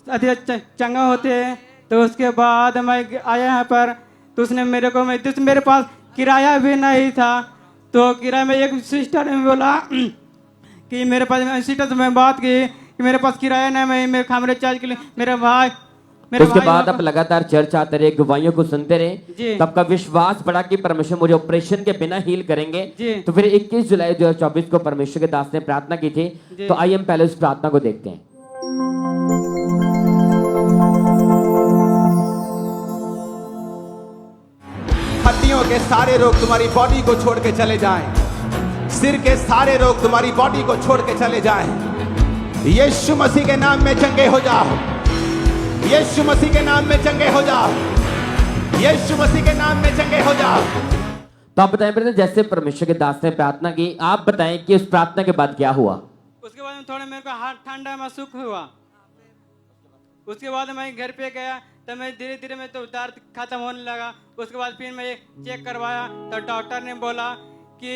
अति चंगा होते हैं। तो उसके बाद मैं आया यहाँ पर, तो उसने मेरे को मेरे पास किराया भी नहीं था, तो किराया में एक सिस्टर ने बोला कि मेरे पास सिस्टर से मैं बात की कि मेरे पास किराया नहीं, मैं मेरे खमरे चार्ज के लिए मेरे भाई उसके बाद आप लगातार चर्च आते रहे, गवाहियों को सुनते रहे, तब का विश्वास बढ़ा कि परमेश्वर मुझे ऑपरेशन के बिना हील करेंगे। तो फिर 21 जुलाई 2024 को परमेश्वर के दास ने प्रार्थना की थी। तो आइए हम पहले उस प्रार्थना को देखते हैं। हड्डियों के सारे रोग तुम्हारी बॉडी को छोड़ के चले जाएं। सिर के सारे रोग तुम्हारी बॉडी को छोड़ के चले जाएं। यीशु मसीह के नाम में चंगे हो जाओ। यीशु मसीह के नाम में चंगे हो जाओ। यीशु मसीह के नाम में चंगे हो जाओ। तो आप बताएं ब्रदर, जैसे परमेश्वर के दास ने प्रार्थना की, आप बताएं कि उस प्रार्थना के बाद क्या हुआ? उसके बाद थोड़ा मेरे को हाथ ठंडा महसूस हुआ। उसके बाद मैं घर पे गया, तो मैं धीरे धीरे में तो दर्द खत्म होने लगा। उसके बाद फिर मैं चेक करवाया, तो डॉक्टर ने बोला कि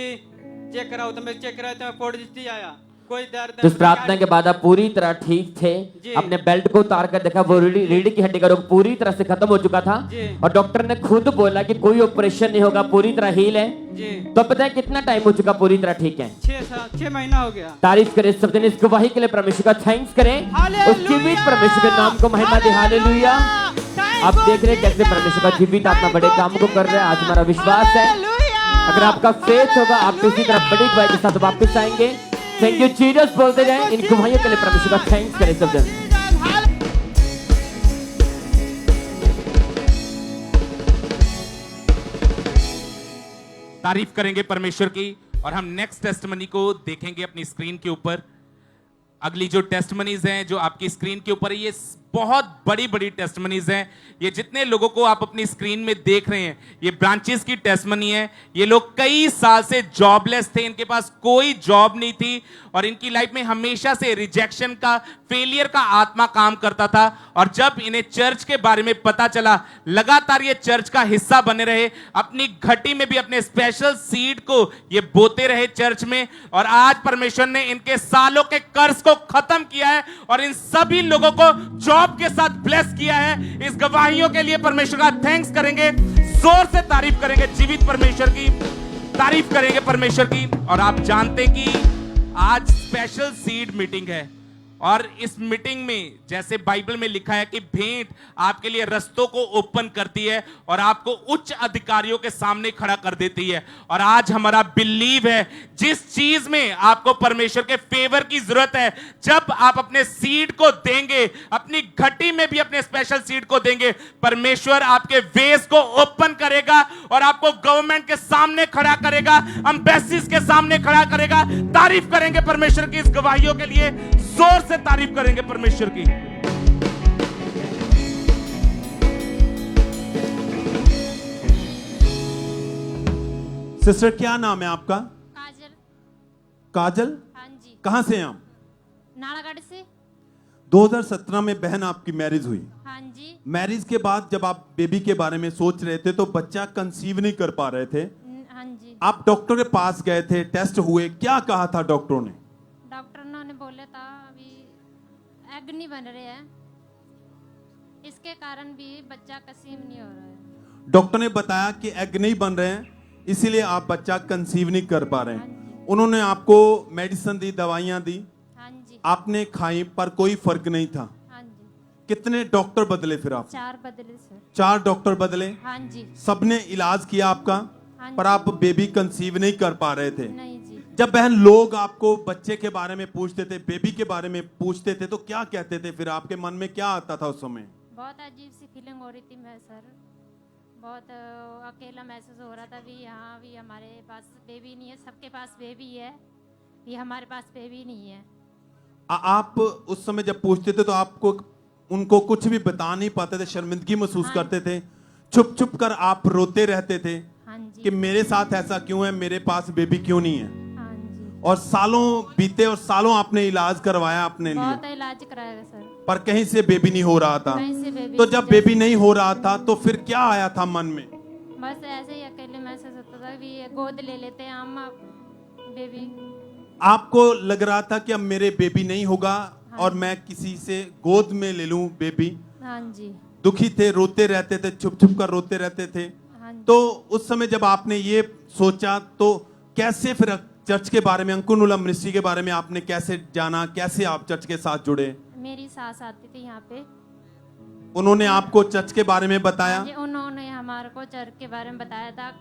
चेक कराओ। तो मैं चेक कराया, तो मैं पॉजिटिव आया, कोई दर्द तो इस प्रार्थना के बाद आप पूरी तरह ठीक थे। अपने बेल्ट को उतार कर देखा, वो रीढ़ की हड्डी का रोग पूरी तरह से खत्म हो चुका था और डॉक्टर ने खुद बोला कि कोई ऑपरेशन नहीं होगा, पूरी तरह हील है। तो पता है कितना टाइम हो चुका पूरी तरह ठीक है? 6 महीना हो गया। तारीफ करें सब दिन, इस गवाही के लिए परमेश्वर का थैंक्स करें, उस जीवित परमेश्वर के नाम को महिमा दे। हालेलुया। आप देख रहे हैं कैसे परमेश्वर का जीवित आत्मा बड़े काम को कर रहे हैं। आज हमारा विश्वास है अगर आपका फेथ होगा आप इसी तरह बड़ी गवाही के साथ वापस आएंगे। थैंक यू जीसस बोलते जाएं, इन गवाहियों के लिए परमेश्वर का थैंक्स करें सब जन। तारीफ करेंगे परमेश्वर की। और हम नेक्स्ट टेस्टमनी को देखेंगे अपनी स्क्रीन के ऊपर। अगली जो टेस्टमनीज हैं जो आपकी स्क्रीन के ऊपर है, ये बहुत बड़ी बड़ी टेस्टमनीज हैं। ये जितने लोगों को आप अपनी स्क्रीन में देख रहे हैं, ये ब्रांचेस की टेस्टमनी है। ये लोग कई साल से जॉबलेस थे, इनके पास कोई जॉब नहीं थी और इनकी लाइफ में हमेशा से रिजेक्शन का, फेलियर का आत्मा काम करता था। और जब इन्हें चर्च के बारे में पता चला, लगातार ये चर्च का हिस्सा बने रहे, अपनी घटी में भी अपने स्पेशल सीड को ये बोते रहे चर्च में। और आज परमेश्वर ने इनके सालों के कर्ज को खत्म किया है और इन सभी लोगों को जॉब के साथ ब्लेस किया है। इस गवाहियों के लिए परमेश्वर का थैंक्स करेंगे, जोर से तारीफ करेंगे, जीवित परमेश्वर की तारीफ करेंगे परमेश्वर की। और आप जानते कि आज स्पेशल सीड मीटिंग है और इस मीटिंग में जैसे बाइबल में लिखा है कि भेंट आपके लिए रस्तों को ओपन करती है और आपको उच्च अधिकारियों के सामने खड़ा कर देती है। और आज हमारा बिलीव है जिस चीज में आपको परमेश्वर के फेवर की जरूरत है, जब आप अपने सीड को देंगे, अपनी घटी में भी अपने स्पेशल सीड को देंगे, परमेश्वर आपके वेज को ओपन करेगा और आपको गवर्नमेंट के सामने खड़ा करेगा, एम्बेसीज के सामने खड़ा करेगा। तारीफ करेंगे परमेश्वर की इस गवाहियों के लिए, जोर से तारीफ करेंगे परमेश्वर की। सिस्टर क्या नाम है आपका? काजल। काजल? हाँ जी। कहां से हैं आप? नालागढ़ से। 2017 में बहन आपकी मैरिज हुई। हाँ जी। मैरिज के बाद जब आप बेबी के बारे में सोच रहे थे तो बच्चा कंसीव नहीं कर पा रहे थे, हाँ जी। आप डॉक्टर के पास गए थे, टेस्ट हुए, क्या कहा था डॉक्टरों ने? डॉक्टर ने बोले था अभी एग नहीं बन रहे हैं, इसके कारण भी बच्चा कंसीव नहीं हो रहा है। डॉक्टर ने बताया कि एग नहीं बन रहे हैं इसीलिए आप बच्चा कंसीव नहीं कर पा रहे हैं। उन्होंने आपको मेडिसिन दी, दवाइयां दी, हाँ जी। आपने खाई पर कोई फर्क नहीं था। हाँ जी। कितने डॉक्टर बदले फिर आप? 4 बदले सर। 4 डॉक्टर बदले? हाँ जी। सबने इलाज किया आपका, हाँ पर आप बेबी कंसीव नहीं कर पा रहे थे। नहीं जी। जब बहन लोग आपको बच्चे के बारे में पूछते थे, बेबी के बारे में पूछते थे, तो क्या कहते थे फिर? आपके मन में क्या आता था उस समय? बहुत अजीब सी फीलिंग हो रही थी मैं सर, बहुत अकेला महसूस हो रहा था भी यहाँ भी हमारे पास बेबी नहीं है, सबके पास बेबी है, ये हमारे पास बेबी नहीं है। आप उस समय जब पूछते थे तो आपको उनको कुछ भी बता नहीं पाते थे, शर्मिंदगी महसूस करते थे, छुप छुप कर आप रोते रहते थे कि मेरे साथ ऐसा क्यों है, मेरे पास बेबी क्यों नहीं है। और सालों बीते और सालों आपने इलाज करवाया अपने लिए, बहुत इलाज कराया सर, पर कहीं से बेबी नहीं हो रहा था। कहीं से बेबी तो जब बेबी नहीं हो रहा था तो फिर क्या आया था मन में? बस ऐसे ही अकेले महसूस होता था कि ये गोद ले लेते हैं हम बेबी। आपको लग रहा था कि अब मेरे बेबी नहीं होगा और मैं किसी से गोद में ले लूं बेबी। हाँ जी। दुखी थे, रोते रहते थे, छुप छुप कर रोते रहते थे। तो उस समय जब आपने ये सोचा तो कैसे फिर चर्च के बारे में, अंकुर मिनिस्ट्री के बारे में आपने कैसे जाना, कैसे आप चर्च के साथ जुड़े? मेरी सास आती थी यहाँ पे, उन्होंने आपको चर्च के बारे में बताया? उन्होंने हमारे को चर्च के बारे में बताया था।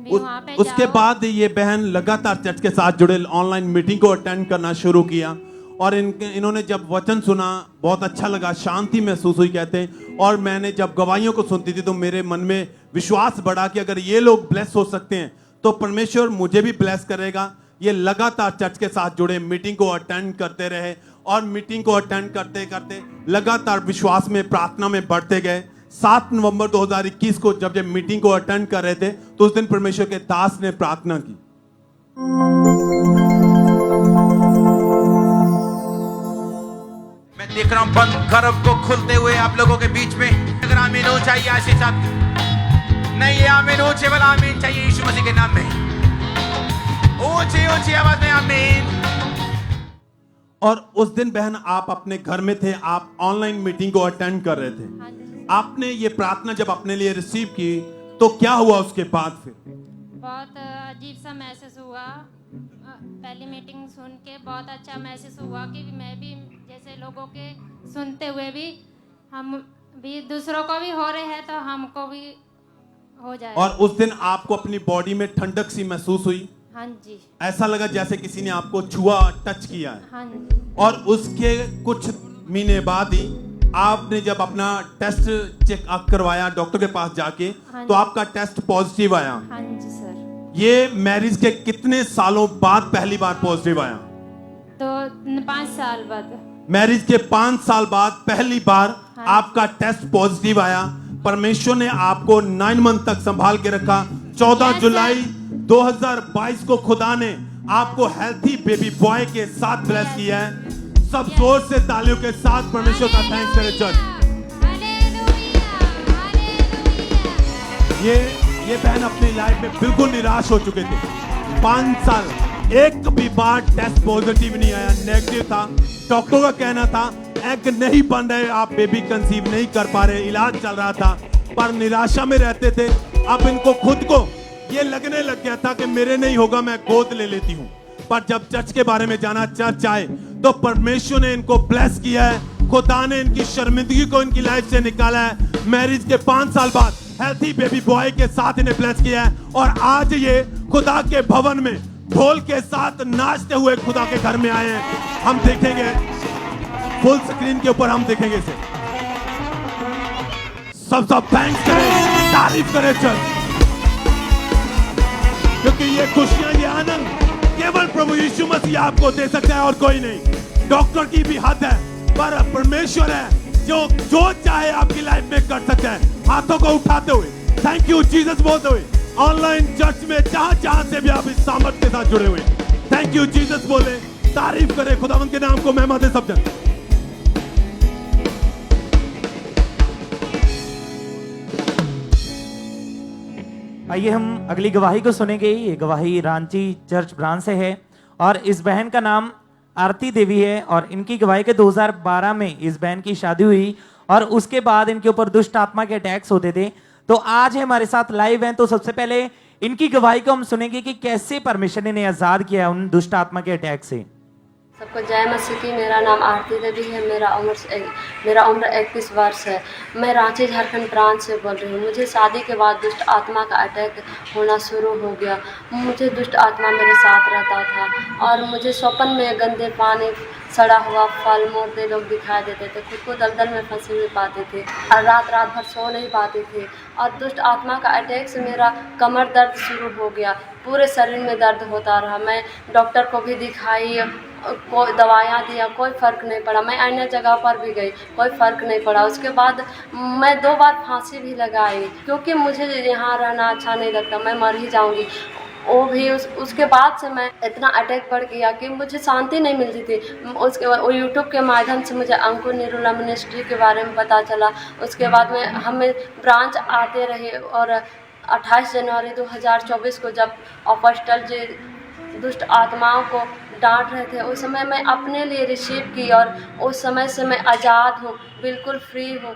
वहाँ पे उसके बाद ये बहन लगातार चर्च के साथ जुड़े, ऑनलाइन मीटिंग को अटेंड करना शुरू किया और इन्होंने जब वचन सुना बहुत अच्छा लगा, शांति महसूस हुई कहते हैं। और मैंने जब गवाहियों को सुनती थी तो मेरे मन में विश्वास बढ़ा कि अगर ये लोग ब्लेस हो सकते हैं तो परमेश्वर मुझे भी ब्लेस करेगा। ये लगातार चर्च के साथ जुड़े, मीटिंग को अटेंड करते रहे और मीटिंग को अटेंड करते करते लगातार विश्वास में, प्रार्थना में बढ़ते गए। 7 नवंबर 2021 को जब मीटिंग को अटेंड कर रहे थे तो उस दिन परमेश्वर के दास ने प्रार्थना की। मैं देख रहा हूं बंद गर्भ को खुलते हुए आप लोगों के बीच में। अगर आमीन हो चाहिए आशीष आपकी, नहीं ये आमीन ऊंचे वाला आमीन चाहिए यीशु मसीह के नाम में, ऊंची ऊंची आवाज में आमीन। और उस दिन बहन आप अपने घर में थे, आप ऑनलाइन मीटिंग को अटेंड कर रहे थे। आपने ये प्रार्थना जब अपने लिए रिसीव की तो क्या हुआ उसके बाद? फिर बहुत अजीब सा महसूस हुआ। पहली मीटिंग सुन के बहुत अच्छा महसूस हुआ कि मैं भी जैसे लोगों के सुनते हुए भी हम भी दूसरों को भी हो रहे हैं तो हमको भी हो जाए। और उस दिन आपको अपनी बॉडी में ठंडक सी महसूस हुई? हाँ जी। ऐसा लगा जैसे किसी ने आपको छुआ, टच किया है। हाँ जी। और उसके कुछ महीने बाद ही आपने जब अपना टेस्ट चेकअप करवाया डॉक्टर के पास जाके, तो आपका टेस्ट पॉजिटिव आया। हाँ जी सर। ये मैरिज के कितने सालों बाद पहली बार पॉजिटिव आया? तो 5 साल बाद। मैरिज के 5 साल बाद पहली बार आपका टेस्ट पॉजिटिव आया। परमेश्वर ने आपको 9 मंथ तक संभाल के रखा। 14 जुलाई 2022 को खुदा ने आपको हेल्थी बेबी बॉय के साथ ब्लेस किया है। सब जोर से तालियों के साथ परमेश्वर का थैंक्स करें चर्च। ये बहन अपनी लाइफ में बिल्कुल निराश हो चुके थे। 5 साल एक भी बार टेस्ट पॉजिटिव नहीं आया, नेगेटिव था। डॉक्टर का कहना था एग नहीं बन रहे, आप बेबी कंसीव नहीं कर पा रहे, इलाज चल रहा था, पर निराशा में रहते थे। अब इनको खुद को ये लगने लग गया था कि मेरे नहीं होगा, मैं गोद ले लेती हूँ। पर जब चर्च के बारे में जाना, चर्च आए तो परमेश्वर ने इनको ब्लेस किया है। खुदा ने इनकी शर्मिंदगी को इनकी लाइफ से निकाला है। मैरिज के 5 साल बाद हेल्थी बेबी बॉय के साथ इन्हें ब्लेस किया है और आज ये खुदा के भवन में ढोल के साथ नाचते हुए खुदा के घर में आए हैं। हम देखेंगे फुल स्क्रीन के ऊपर, हम देखेंगे इसे। सब थैंक्स करें, तारीफ करें चर्च, क्योंकि ये खुशियां, ये आनंद केवल प्रभु यीशु मसीह आपको दे सकता है और कोई नहीं। डॉक्टर की भी हद है, पर परमेश्वर है जो चाहे आपकी लाइफ में कर सकता है। हाथों को उठाते हुए थैंक यू जीसस बोलते हुए, ऑनलाइन चर्च में जहां से भी आप इस सामर्थ के साथ जुड़े हुए, थैंक यू जीसस बोले, तारीफ करें, खुदावंद के नाम को महिमा दे सब जन। आइए हम अगली गवाही को सुनेंगे। ये गवाही रांची चर्च ब्रांच से है और इस बहन का नाम आरती देवी है और इनकी गवाही के 2012 में इस बहन की शादी हुई और उसके बाद इनके ऊपर दुष्ट आत्मा के अटैक्स होते थे। तो आज है हमारे साथ लाइव हैं, तो सबसे पहले इनकी गवाही को हम सुनेंगे कि कैसे परमेश्वर ने इन्हें आजाद किया उन दुष्ट आत्मा के अटैक से। सबको जय मसीह की। मेरा नाम आरती देवी है। मेरा उम्र 21 वर्ष है। मैं रांची झारखंड प्रांत से बोल रही हूँ। मुझे शादी के बाद दुष्ट आत्मा का अटैक होना शुरू हो गया। मुझे दुष्ट आत्मा मेरे साथ रहता था और मुझे स्वप्न में गंदे पानी, सड़ा हुआ फल, मुर्दे लोग दिखाई देते थे। खुद को दलदल में फंसे हुए पाते थे और रात भर सो नहीं पाते थे। और दुष्ट आत्मा का अटैक से मेरा कमर दर्द शुरू हो गया, पूरे शरीर में दर्द होता रहा। मैं डॉक्टर को भी दिखाई कोई दवाइयाँ दिया, कोई फ़र्क नहीं पड़ा। मैं अन्य जगह पर भी गई, कोई फ़र्क नहीं पड़ा। उसके बाद मैं 2 बार फांसी भी लगाई, क्योंकि मुझे यहाँ रहना अच्छा नहीं लगता, मैं मर ही जाऊँगी। वो भी उसके बाद से मैं इतना अटैक बढ़ गया कि मुझे शांति नहीं मिलती थी। उसके बाद यूट्यूब के माध्यम से मुझे अंकुर निरुला मिनिस्ट्री के बारे में पता चला। उसके बाद में हमें ब्रांच आते रहे, और 28 जनवरी 2024 को जब अपोस्टल जी दुष्ट आत्माओं को डांट रहे थे, उस समय मैं अपने लिए रिसीव की, और उस समय से मैं आज़ाद हूँ, बिल्कुल फ्री हूँ।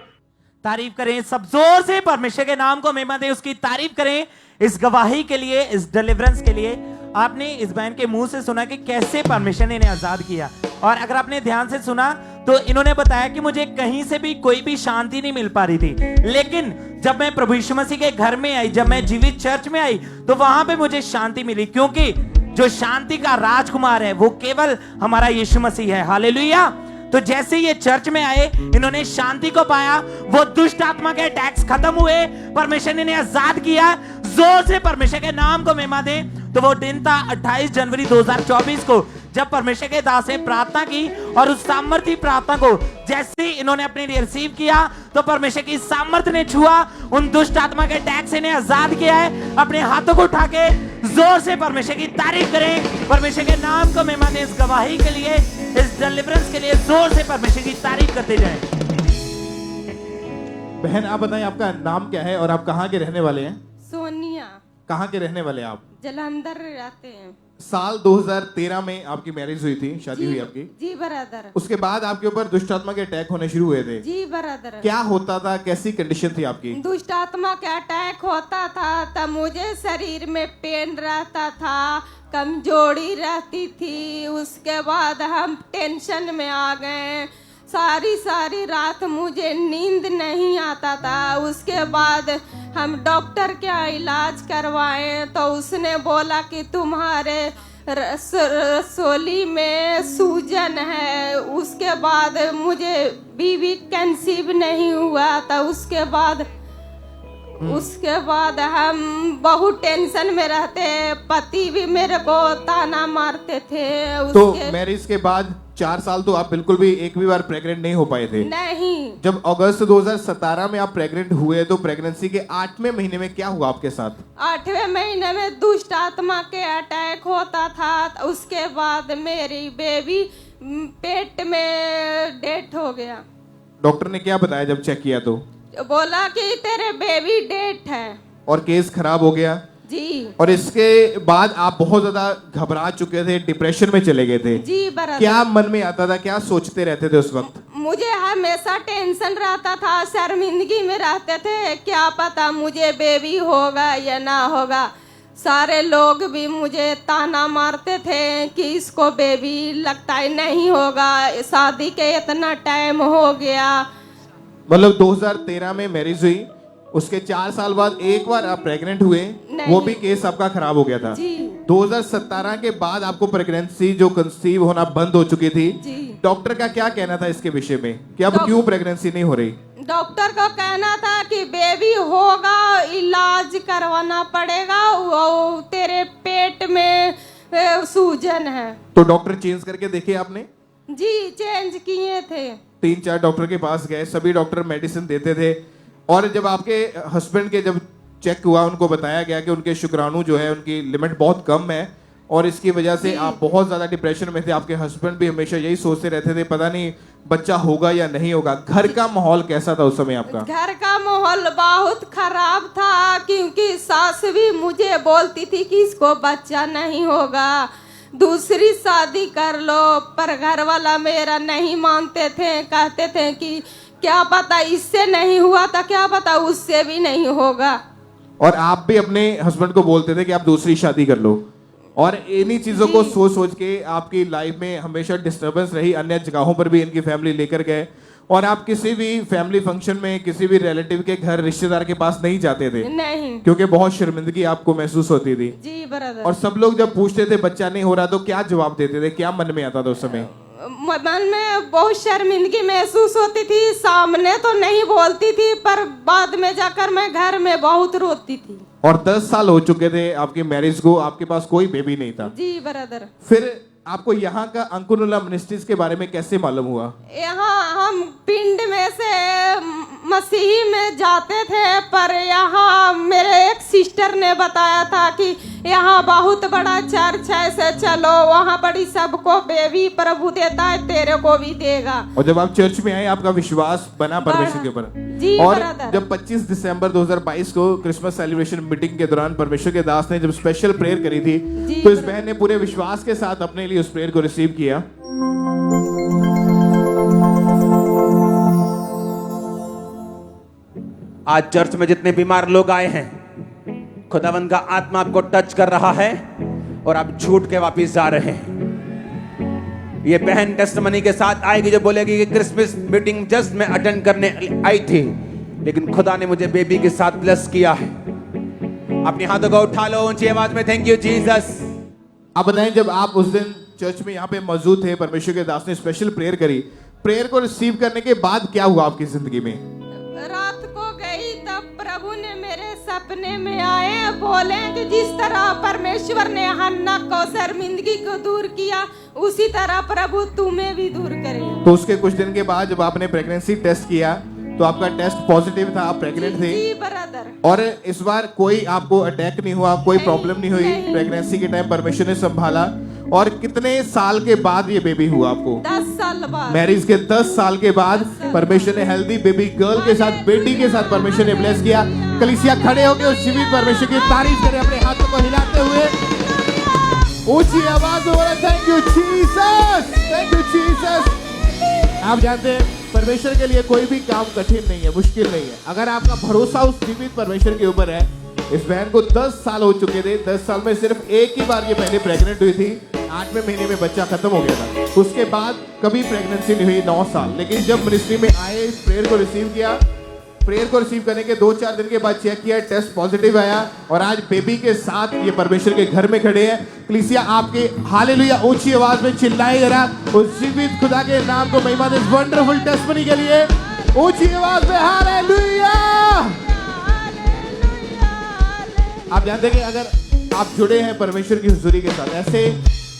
तारीफ करें सब जोर से, परमेश्वर के नाम को महिमा दें, उसकी तारीफ करें इस गवाही के लिए, इस डिलीवरेंस के लिए। आपने इस बहन के मुंह से सुना कि कैसे परमेश्वर ने इन्हें आजाद किया, और अगर आपने ध्यान से सुना तो इन्होंने बताया कि मुझे कहीं से भी कोई भी शांति नहीं मिल पा रही थी, लेकिन जब मैं प्रभु यीशु मसीह के घर में आई, जब मैं जीवित चर्च में आई, तो वहां पे मुझे शांति मिली, क्योंकि जो शांति का राजकुमार है वो केवल हमारा यीशु मसीह है। हालेलुया। तो जैसे ये चर्च में आए, इन्होंने शांति को पाया, वो दुष्ट आत्मा के अटैक्स खत्म हुए, परमेश्वर ने इन्हें आजाद किया। जोर से परमेश्वर के नाम को महिमा दें। तो वो दिन था 28 जनवरी 2024 को, जब परमेश्वर के दास ने प्रार्थना की, और उस सामर्थ्य प्रार्थना को जैसे इन्होंने अपने लिए रिसीव किया, तो परमेश्वर की सामर्थ्य ने छुआ, उन दुष्ट आत्मा के अटैक से इन्हें आजाद किया है। अपने हाथों को उठा के जोर से परमेश्वर की तारीफ करें, परमेश्वर के नाम को महिमा दें। इस गवाही के लिए, इस डिलीवरेंस के लिए जोर से परमेश्वर की तारीफ करते जाएं। बहन आप बताएं, आपका नाम क्या है और आप कहाँ के रहने वाले हैं? सोनिया। कहाँ के रहने वाले हैं आप? जलंधर रहते हैं। साल 2013 में आपकी मैरिज हुई थी, शादी हुई आपकी? जी बरादर। उसके बाद आपके ऊपर दुष्ट आत्मा के अटैक होने शुरू हुए थे? जी बरादर। क्या होता था, कैसी कंडीशन थी आपकी? दुष्ट आत्मा का अटैक होता था तब मुझे शरीर में पेन रहता था, कमजोरी रहती थी। उसके बाद हम टेंशन में आ गए, सारी रात मुझे नींद नहीं आता था। उसके बाद हम डॉक्टर के इलाज करवाए, तो उसने बोला कि तुम्हारे रसोली में सूजन है। उसके बाद मुझे बीवी कंसीव नहीं हुआ था। उसके बाद हम बहुत टेंशन में रहते, पति भी मेरे को ताना मारते थे। तो मैरिज के बाद 4 साल तो आप बिल्कुल भी एक भी बार प्रेग्नेंट नहीं हो पाए थे? नहीं। जब अगस्त 2017 में आप प्रेग्नेंट हुए, तो प्रेगनेंसी के 8वें महीने में क्या हुआ आपके साथ? 8वें महीने में दुष्ट आत्मा के अटैक होता था। उसके बाद मेरी बेबी पेट में डेथ हो गया। डॉक्टर ने क्या बताया जब चेक किया? तो बोला कि तेरे बेबी डेथ है, और केस खराब हो गया जी। और इसके बाद आप बहुत ज्यादा घबरा चुके थे, डिप्रेशन में चले गए थे जी बराबर। क्या मन में आता था, क्या सोचते रहते थे उस वक्त? मुझे हमेशा टेंशन रहता था, शर्मिंदगी में रहते थे, क्या पता मुझे बेबी होगा या ना होगा। सारे लोग भी मुझे ताना मारते थे कि इसको बेबी लगता है नहीं होगा, शादी के इतना टाइम हो गया। मतलब 2013 में मैरिज हुई, उसके 4 साल बाद एक बार आप प्रेग्नेंट हुए, वो भी केस आपका खराब हो गया था। 2017 के बाद आपको प्रेगनेंसी जो कंसीव होना बंद हो चुकी थी। डॉक्टर का क्या कहना था इसके विषय में कि अब क्यों प्रेगनेंसी नहीं हो रही? डॉक्टर का कहना था कि बेबी होगा, इलाज करवाना पड़ेगा, वो तेरे पेट में सूजन है। तो डॉक्टर चेंज करके देखे आपने? जी चेंज किए थे। 3-4 डॉक्टर के पास गए, सभी डॉक्टर मेडिसिन देते थे, और जब आपके हस्बैंड के जब चेक हुआ, उनको बताया गया कि उनके शुक्राणु जो है उनकी लिमिट बहुत कम है, और इसकी वजह से आप बहुत ज्यादा डिप्रेशन में थे। आपके हस्बैंड भी हमेशा यही सोचते रहते थे पता नहीं बच्चा होगा या नहीं होगा। घर का माहौल कैसा था उस समय आपका? घर का माहौल बहुत खराब था, क्योंकि सास भी मुझे बोलती थी कि इसको बच्चा नहीं होगा, दूसरी शादी कर लो, पर घर वाला मेरा नहीं मानते थे, कहते थे कि क्या पता इससे नहीं हुआ था, क्या पता उससे भी नहीं होगा। और आप भी अपने हस्बैंड को बोलते थे कि आप दूसरी शादी कर लो, और इन्हीं चीजों को सोच सोच के आपकी लाइफ में हमेशा डिस्टर्बेंस रही। अन्य जगहों पर भी इनकी फैमिली लेकर गए, और आप किसी भी फैमिली फंक्शन में किसी भी रिलेटिव के घर, रिश्तेदार के पास नहीं जाते थे? नहीं, क्योंकि बहुत शर्मिंदगी आपको महसूस होती थी। जी ब्रदर। और सब लोग जब पूछते थे बच्चा नहीं हो रहा, तो क्या जवाब देते थे, क्या मन में आता था उस समय? मन में बहुत शर्मिंदगी महसूस होती थी, सामने तो नहीं बोलती थी, पर बाद में जाकर मैं घर में बहुत रोती थी। और 10 साल हो चुके थे आपकी मैरिज को, आपके पास कोई बेबी नहीं था। जी ब्रदर। फिर आपको यहाँ का अंकुरुला मिनिस्ट्रीज के बारे में कैसे मालूम हुआ? यहाँ हम पिंड में से मसीही में जाते थे, पर यहाँ मेरे एक सिस्टर ने बताया था कि यहाँ बहुत बड़ा चर्च है, से चलो वहाँ बड़ी सबको बेबी प्रभु देता है, तेरे को भी देगा। और जब आप चर्च में आए आपका विश्वास बना परमेश्वर के ऊपर। जी और ब्रदर। जब 25 दिसंबर 2022 को क्रिसमस सेलिब्रेशन मीटिंग के दौरान परमेश्वर के दास ने जब स्पेशल प्रेयर करी थी, तो इस बहन ने पूरे विश्वास के साथ अपने लिए उस प्रेयर को रिसीव किया। आज चर्च में जितने बीमार लोग आए हैं, खुदावंद का आत्मा आपको टच कर रहा है और आप छूट के वापस जा रहे हैं। ये बहन टेस्टमनी के साथ आएगी जो बोलेगी कि क्रिसमस मीटिंग जस्ट मैं अटेंड करने आई थी, लेकिन खुदा ने मुझे बेबी के साथ ब्लेस किया है। अपने हाथों को उठा लो ऊंची आवाज में, थैंक यू जीसस। आप बताएं, जब आप उस दिन चर्च में यहाँ पे मौजूद थे, परमेश्वर के दास ने स्पेशल प्रेयर करी, प्रेयर को रिसीव करने के बाद क्या हुआ आपकी जिंदगी में? रात को गई तब प्रभु ने मेरे सपने में आए, बोले कि जिस तरह परमेश्वर ने हन्ना को शर्मिंदगी को दूर किया, उसी तरह प्रभु तुम्हें भी दूर करेगा। तो उसके कुछ दिन के बाद जब आपने प्रेगनेंसी टेस्ट किया तो आपका टेस्ट पॉजिटिव था, आप प्रेग्नेंट थे। जी ब्रदर। और इस बार कोई आपको अटैक नहीं हुआ, कोई प्रॉब्लम नहीं हुई, प्रेगनेंसी के टाइम परमेश्वर ने संभाला। और कितने साल के बाद ये बेबी हुआ आपको? 10 साल बाद। मैरिज के 10 साल के बाद परमेश्वर ने हेल्दी बेबी गर्ल के साथ, बेटी के साथ परमेश्वर ने ब्लेस किया। कलीसिया खड़े होकर उस जीवित परमेश्वर की तारीफ करें, अपने हाथों को हिलाते हुए ऊंची आवाज में बोले thank you Jesus, thank you Jesus. आप जानते हैं परमेश्वर के लिए कोई भी काम कठिन नहीं है, मुश्किल नहीं है, अगर आपका भरोसा उस जीवित परमेश्वर के ऊपर है। इस बहन को 10 साल हो चुके थे, 10 साल में सिर्फ एक ही बार ये पहले प्रेग्नेंट हुई थी, 8वें महीने में बच्चा खत्म हो गया था। उसके बाद कभी प्रेगनेंसी नहीं हुई 9 साल। लेकिन जब मिनिस्ट्री में आए, इस प्रेयर को रिसीव किया, प्रेयर को रिसीव करने के 2-4 दिन के बाद चेक किया, टेस्ट पॉजिटिव आया और आज बेबी के साथ ये परमेश्वर के घर में खड़े हैं। कलीसिया आपके हालेलुया ऊंची आवाज में चिल्लाए जरा उस जीवित खुदा के नाम को महिमा दे, इस वंडरफुल टेस्टमनी के लिए ऊंची आवाज में हालेलुया। आप जानते हैं कि अगर आप जुड़े हैं परमेश्वर की हुजूरी के साथ, ऐसे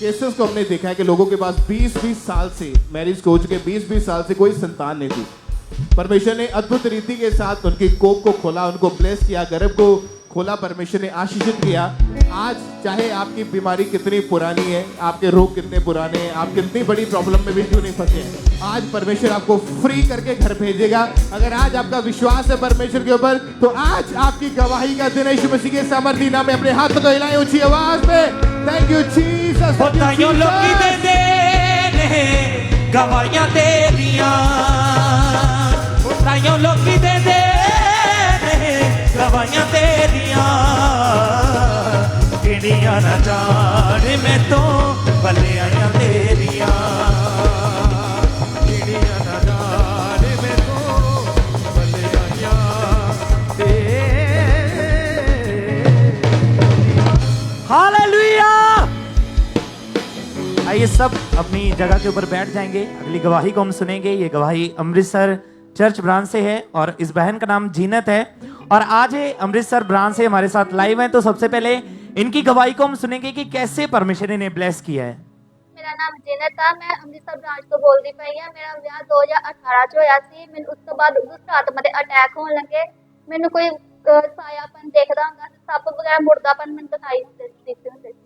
केसेस को हमने देखा है कि लोगों के पास 20-20 साल से मैरिज हो चुके, 20-20 साल से कोई संतान नहीं थी। परमेश्वर ने अद्भुत रीति के साथ उनकी कोख को खोला, उनको ब्लेस किया, गर्भ को खोला, परमेश्वर ने आशीषित किया। आज चाहे आपकी बीमारी कितनी पुरानी है, आपके रोग कितने पुराने हैं, आप कितनी बड़ी प्रॉब्लम में भी क्यों नहीं फंसे हैं, आज परमेश्वर आपको फ्री करके घर भेजेगा। अगर आज आपका विश्वास है परमेश्वर के ऊपर, तो आज आपकी गवाही का दिन है। यीशु मसीह के सामर्थी नाम में अपने हाथ को हिलाएं ऊंची आवाज में, थैंक यू जीसस। गवाहियां तेरियां ताइयों लोकी दे दे गवाहियां तेरियां किड़ियां ना जाने मैं तो भलियां तेरियां किड़ियां ना जाने मैं तो भलियां हालेलुया। आइए सब अपनी जगह के ऊपर बैठ जाएंगे। अगली गवाही को हम सुनेंगे। ये गवाही अमृतसर चर्च ब्रांच से है और इस बहन का नाम जीनत है और आज ये अमृतसर ब्रांच से हमारे साथ लाइव है। तो सबसे पहले इनकी गवाही को हम सुनेंगे कि कैसे परमेश्वर ने ब्लेस किया है। मेरा नाम जीनत है, मैं अमृतसर ब्रांच ਤੋਂ ਬੋਲਦੀ ਪਈ ਹਾਂ। ਮੇਰਾ ਵਿਆਹ 2018 ਚ ਹੋਇਆ ਸੀ। ਮੈਨੂੰ ਉਸ ਤੋਂ ਬਾਅਦ ਦੁਸ਼ਟ ਆਤਮਾ ਦੇ ਅਟੈਕ ਹੋਣ ਲੱਗੇ। ਮੈਨੂੰ ਕੋਈ ਸਾਇਆਪਨ ਦੇਖਦਾ ਹੁੰਦਾ ਸੀ, ਸੱਪ ਵਗੈਰਾ ਮੁਰਦਾਪਨ ਮੈਨੂੰ ਦਿਖਾਈ ਦਿੰਦੇ ਹੁੰਦੇ ਸੀ।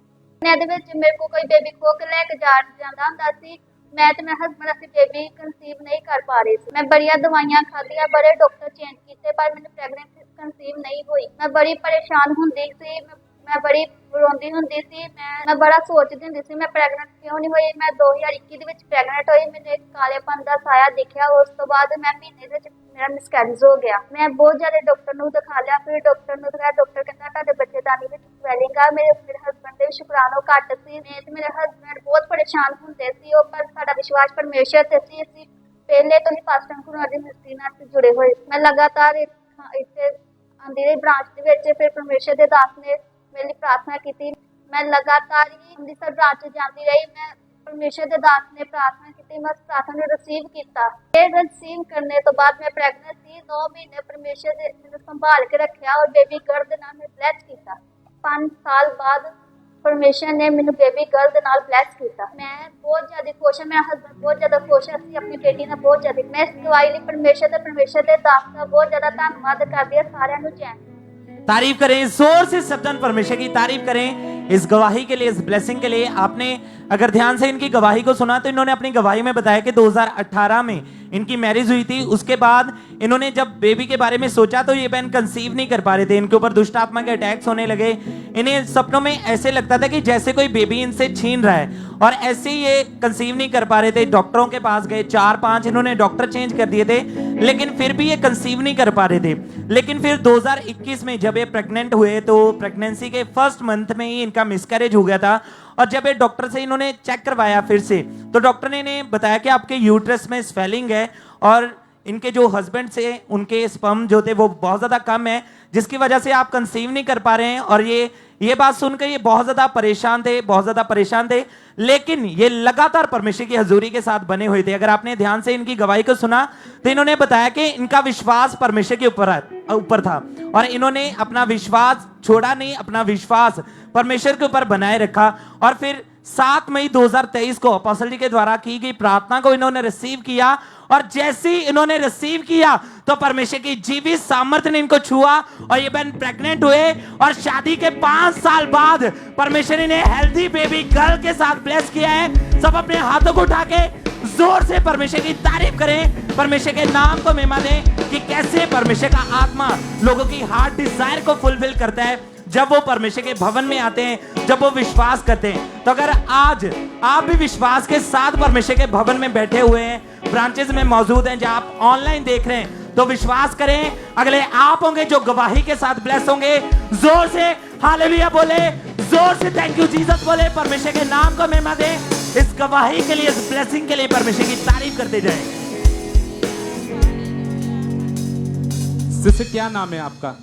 ਇਹਦੇ ਵਿੱਚ ਮੇਰੇ ਕੋਲ ਕੋਈ ਬੇਬੀ ਖੋ ਕੇ ਲੈ ਕੇ ਜਾਂਦਾ ਹੁੰਦਾ ਸੀ। मैं तो मेरा हस्बैंड असं बेबी कंसीव नहीं कर पा रही थी। मैं बड़िया दवाइयां खादियां, बड़े डॉक्टर चेंज किए, पर मैंने प्रेगनेंट कंसीव नहीं हुई। मैं बड़ी परेशान होंदी सी, मैं बड़ी रोंदी होंदी सी। मैं बड़ा सोचदी होंदी सी मैं प्रेगनेंट क्यों नहीं हुई। मैं 2021 ਦੇ ਵਿੱਚ प्रेगनेंट ਹੋਈ। मैंने कालेपन ਦਾ ਸਾਇਆ देखा। उस तो बाद मैं महीने ਦੇ ਵਿੱਚ मेरा मिसकैरेज हो गया। मैं बहुत ज़्यादा डॉक्टर ਨੂੰ दिखा लिया, फिर डॉक्टर ਨੂੰ दिखाया। डॉक्टर कहता ਤੁਹਾਡੇ ਬੱਚੇਦਾਨੀ ਵਿੱਚ ਸਵੈਲਿੰਗ ਆ। ਮੇਰੇ ਹਸਬੈਂਡ ਦੇ ਸ਼ੁਕਰਾਣੂ ਘੱਟ ਸੀ। ਮੈਂ ਤੇ ਮੇਰੇ ਹਸਬੈਂਡ ਬਹੁਤ ਪਰੇਸ਼ਾਨ ਹੁੰਦੇ ਸੀ। ਉਹ ਪਰ ਸਾਡਾ ਵਿਸ਼ਵਾਸ ਪਰਮੇਸ਼ਰ ਤੇ ਸੀ। ਅਸੀਂ ਪਹਿਲੇ ਤੋਂ ਹੀ ਪਾਸਟਰ ਗੁਰੂ ਦੀ ਮਿਸਟਰੀ ਨਾਲ ਜੁੜੇ ਹੋਏ। ਮੈਂ ਲਗਾਤਾਰ ਇੱਥੇ ਆਂਦੀ ਰਹੀ ब्रांच ਦੇ ਵਿੱਚ। ਫਿਰ ਪਰਮੇਸ਼ਰ ਦੇ ਦਾਸ ਨੇ मेरे लिए प्रार्थना की थी। मैं लगातार ही अमृतसर ब्रांच जाती रही। मैं परमेश्वर के दास ने प्रार्थना की, मैं उस प्रार्थना को रिसीव किया। रिसीव करने तो बाद मैं प्रेगनेंट थी। 9 महीने परमेश्वर ने मैंने संभाल के रखा और बेबी गर्ल के नाम में ब्लेस किया। 5 साल बाद परमेश्वर ने मैनू बेबी गर्ल दे नाल ब्लैस किया। मैं बहुत ज्यादा खुश हाँ, मेरा हस्बैंड बहुत ज्यादा खुश है, असं अपनी बेटी ने बहुत ज्यादा। मैं इस गवाही लिए परमेश्वर के दास का बहुत ज्यादा धन्यवाद करती हूँ। सारिਆਂ ਨੂੰ चैन तारीफ करें, जोर से शब्दन परमेश्वर की तारीफ करें इस गवाही के लिए, इस ब्लेसिंग के लिए। आपने अगर ध्यान से इनकी गवाही को सुना तो इन्होंने अपनी गवाही में बताया कि 2018 में इनकी मैरिज हुई थी। उसके बाद इन्होंने जब बेबी के बारे में सोचा तो ये बहन कंसीव नहीं कर पा रहे थे, इनके ऊपर दुष्ट आत्मा के अटैक्स होने लगे। इन्हें सपनों में ऐसे लगता था कि जैसे कोई बेबी इनसे छीन रहा है, और ऐसे ही ये कंसीव नहीं कर पा रहे थे। डॉक्टरों के पास गए, 4-5 इन्होंने डॉक्टर चेंज कर दिए थे, लेकिन फिर भी ये कंसीव नहीं कर पा रहे थे। लेकिन फिर 2021 में जब ये प्रेग्नेंट हुए तो प्रेगनेंसी के फर्स्ट मंथ में ही इनका मिसकैरेज हो गया था। और जब ये डॉक्टर से इन्होंने चेक करवाया फिर से, तो डॉक्टर ने इन्हें बताया कि आपके यूट्रस में स्वेलिंग है और इनके जो हस्बैंड से उनके स्पर्म जो थे वो बहुत ज्यादा कम है, जिसकी वजह से आप कंसीव नहीं कर पा रहे हैं। और ये बात सुनकर ये बहुत ज्यादा परेशान थे, लेकिन ये लगातार परमेश्वर की हजूरी के साथ बने हुए थे। अगर आपने ध्यान से इनकी गवाही को सुना तो इन्होंने बताया कि इनका विश्वास परमेश्वर के ऊपर था, और इन्होंने अपना विश्वास छोड़ा नहीं, अपना विश्वास परमेश्वर के ऊपर बनाए रखा। और फिर 7 मई 2023 को अपोस्टल जी के द्वारा की गई प्रार्थना को इन्होंने रिसीव किया, और जैसे ही इन्होंने रिसीव किया तो परमेश्वर की जीवित सामर्थ्य ने इनको छुआ और ये बहन प्रेग्नेंट हुए। और शादी के 5 साल बाद परमेश्वर ने हेल्दी बेबी गर्ल के साथ ब्लेस किया है। सब अपने हाथों को उठा के जोर से परमेश्वर की तारीफ करें, परमेश्वर के नाम को महिमा दें कि कैसे परमेश्वर का आत्मा लोगों की हार्ट डिजायर को फुलफिल करता है जब वो परमेश्वर के भवन में आते हैं, जब वो विश्वास करते हैं। तो अगर आज आप भी विश्वास के साथ परमेश्वर के भवन में बैठे हुए हैं, ब्रांचेस में मौजूद हैं, जहां आप ऑनलाइन देख रहे हैं, तो विश्वास करें अगले आप होंगे जो गवाही के साथ ब्लेस होंगे। जोर से हालेलुया बोले, जोर से थैंक यू जीसस बोले, परमेश्वर के नाम को महिमा दें। इस गवाही के लिए, इस ब्लेसिंग के लिए परमेश्वर की तारीफ करते जाएं। सिस्टर क्या नाम है आपका?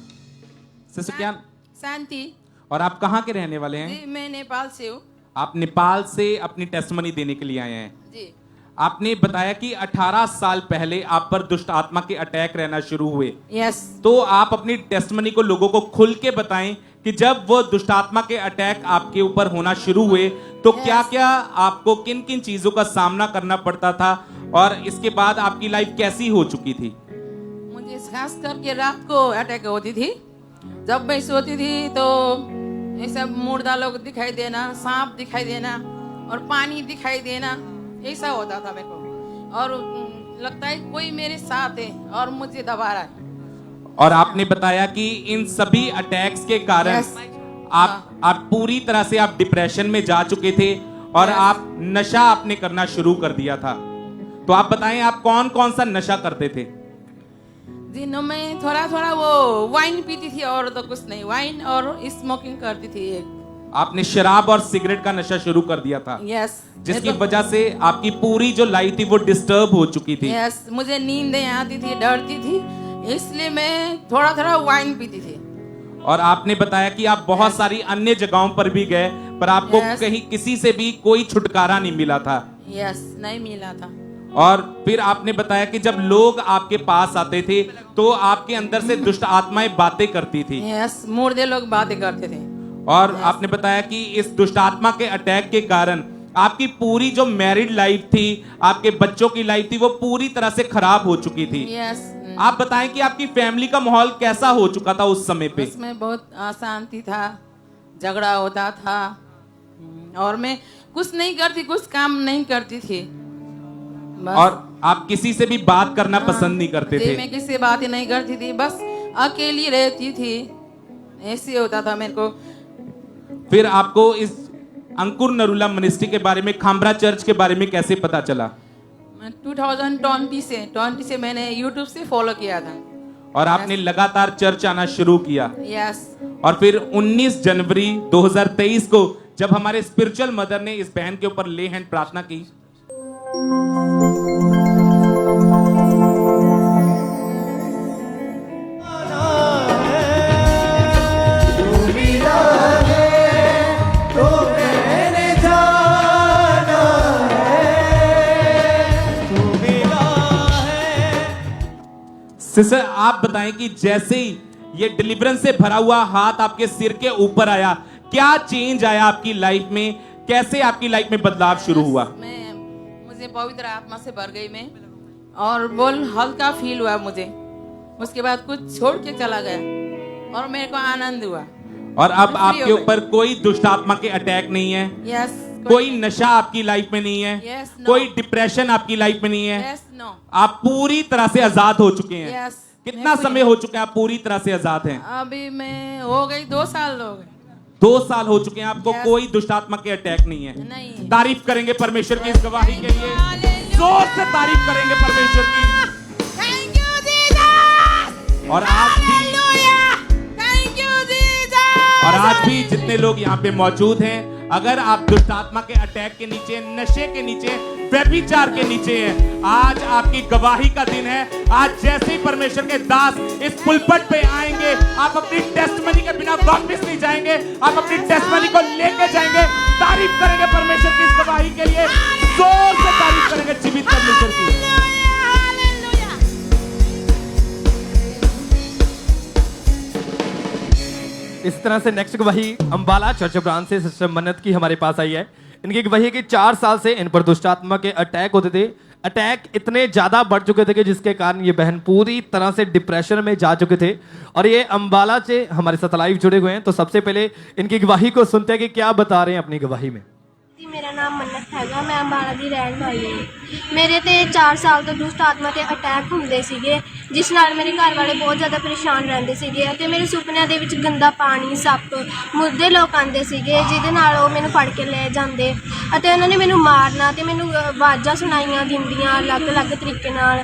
सिस्टर क्या? शांति। और आप कहाँ के रहने वाले हैं? जी, मैं नेपाल से हूँ। आप नेपाल से अपनी टेस्टमनी देने के लिए आए हैं। जी। आपने बताया कि 18 साल पहले आप पर दुष्ट आत्मा के अटैक रहना शुरू हुए। यस। तो आप अपनी टेस्टमनी को लोगों को खुल के बताएं कि जब वो दुष्ट आत्मा के अटैक आपके ऊपर होना शुरू हुए तो क्या क्या आपको किन किन चीजों का सामना करना पड़ता था, और इसके बाद आपकी लाइफ कैसी हो चुकी थी? मुझे खास करके रात को अटैक होती थी। जब मैं सोती थी तो ऐसा मुर्दा लोग दिखाई देना, सांप दिखाई देना और पानी दिखाई देना, ऐसा होता था मेरे को। और लगता है कोई मेरे साथ है और मुझे दबा रहा है। और आपने बताया कि इन सभी अटैक्स के कारण आप पूरी तरह से आप डिप्रेशन में जा चुके थे और आप नशा आपने करना शुरू कर दिया था। तो आप बताएं आप कौन कौन सा नशा करते थे? दिनों में थोड़ा थोड़ा वो वाइन पीती थी और तो कुछ नहीं, वाइन और स्मोकिंग करती थी। आपने शराब और सिगरेट का नशा शुरू कर दिया था। यस। जिसकी वजह से आपकी पूरी जो लाइफ थी वो डिस्टर्ब हो चुकी थी। यस। मुझे नींद नहीं आती थी, डरती थी, इसलिए मैं थोड़ा थोड़ा वाइन पीती थी। और आपने बताया कि आप बहुत सारी अन्य जगहों पर भी गए पर आपको कहीं किसी से भी कोई छुटकारा नहीं मिला था। यस, नहीं मिला था। और फिर आपने बताया कि जब लोग आपके पास आते थे तो आपके अंदर से दुष्ट आत्माएं बातें करती थी। यस, मुर्दे लोग बातें करते थे। और आपने बताया कि इस दुष्ट आत्मा के अटैक के कारण आपकी पूरी जो मैरिड लाइफ थी, आपके बच्चों की लाइफ थी, वो पूरी तरह से खराब हो चुकी थी। यस। आप बताएं कि आपकी फैमिली का माहौल कैसा हो चुका था उस समय पे? उसमें बहुत अशांति था, झगड़ा होता था और मैं कुछ नहीं करती, कुछ काम नहीं करती थी। और आप किसी से भी बात करना पसंद नहीं करते थे? मैं किसी से बात ही नहीं करती थी, बस अकेली रहती थी, ऐसे होता था मेरे को। फिर आपको इस अंकुर नरूला मिनिस्ट्री के बारे में, खामरा चर्च के बारे में कैसे पता चला? 2020 से मैंने YouTube से फॉलो किया था। और आपने लगातार चर्च आना शुरू किया। यस। और फिर 19 जनवरी 2023 को जब हमारे स्पिरिचुअल मदर ने इस बहन के ऊपर ले हैंड प्रार्थना की, सिस्टर आप बताएं कि जैसे ही ये डिलीवरेंस से भरा हुआ हाथ आपके सिर के ऊपर आया, क्या चेंज आया आपकी लाइफ में, कैसे आपकी लाइफ में बदलाव शुरू हुआ? मुझे पवित्र आत्मा से भर गई मैं, और बोल हल्का फील हुआ मुझे। उसके बाद कुछ छोड़ के चला गया और मेरे को आनंद हुआ। और अब आपके ऊपर कोई दुष्ट आत्मा के अटैक नहीं है? यस। कोई नशा आपकी लाइफ में नहीं है? यस। कोई डिप्रेशन आपकी लाइफ में नहीं है? यस। नो। आप पूरी तरह से आजाद हो चुके हैं? यस। कितना समय हो चुका है आप पूरी तरह से आजाद हैं? अभी मैं हो गई 2 साल हो गए। 2 साल हो चुके हैं आपको, कोई दुष्ट आत्मा के अटैक नहीं है? नहीं। तारीफ करेंगे परमेश्वर की इस गवाही के लिए, जोर से तारीफ करेंगे परमेश्वर की। और आज भी जितने लोग यहाँ पे मौजूद हैं, अगर आप दुष्ट आत्मा के अटैक के नीचे, नशे के नीचे, व्यभिचार के नीचे हैं, आज आपकी गवाही का दिन है। आज जैसे ही परमेश्वर के दास इस पुलपट पे आएंगे, आप अपनी टेस्टमनी के बिना वापस नहीं जाएंगे, आप अपनी टेस्टमनी को लेके जाएंगे। तारीफ करेंगे परमेश्वर की इस गवाही के लिए, जोर से तारीफ करेंगे जीवित परमेश्वर की। इस तरह से नेक्स्ट गवाही अंबाला चर्च ब्रांच से सिस्टर मन्नत की हमारे पास आई है। इनकी गवाही है कि 4 साल से इन पर दुष्ट आत्मा के अटैक होते थे। अटैक इतने ज्यादा बढ़ चुके थे कि जिसके कारण ये बहन पूरी तरह से डिप्रेशन में जा चुके थे। और ये अंबाला से हमारे साथ लाइव जुड़े हुए हैं। तो सबसे पहले इनकी गवाही को सुनते हैं कि क्या बता रहे हैं अपनी गवाही में। मेरा नाम मन्नत हैगा, मैं अंबाला ਦੀ ਰਹਿਣ ਵਾਲੀ ਹਾਂ। ਮੇਰੇ ਤੇ 4 ਸਾਲ ਤੋਂ ਦੁਸ਼ਟ ਆਤਮਾ ਤੇ ਅਟੈਕ ਹੁੰਦੇ ਸੀਗੇ, ਜਿਸ ਨਾਲ ਮੇਰੇ ਘਰ ਵਾਲੇ ਬਹੁਤ ਜ਼ਿਆਦਾ ਪਰੇਸ਼ਾਨ ਰਹਿੰਦੇ ਸੀਗੇ ਅਤੇ ਮੇਰੇ ਸੁਪਨਿਆਂ ਦੇ ਵਿੱਚ ਗੰਦਾ ਪਾਣੀ, ਸੱਪ, ਮੁਰਦੇ ਲੋਕ ਆਉਂਦੇ ਸੀਗੇ, ਜਿਹਦੇ ਨਾਲ ਉਹ ਮੈਨੂੰ ਫੜ ਕੇ ਲੈ ਜਾਂਦੇ ਅਤੇ ਉਹਨਾਂ ਨੇ ਮੈਨੂੰ ਮਾਰਨਾ ਤੇ ਮੈਨੂੰ ਆਵਾਜ਼ਾਂ ਸੁਣਾਈਆਂ ਦਿੰਦੀਆਂ ਅਲੱਗ-ਅਲੱਗ ਤਰੀਕੇ ਨਾਲ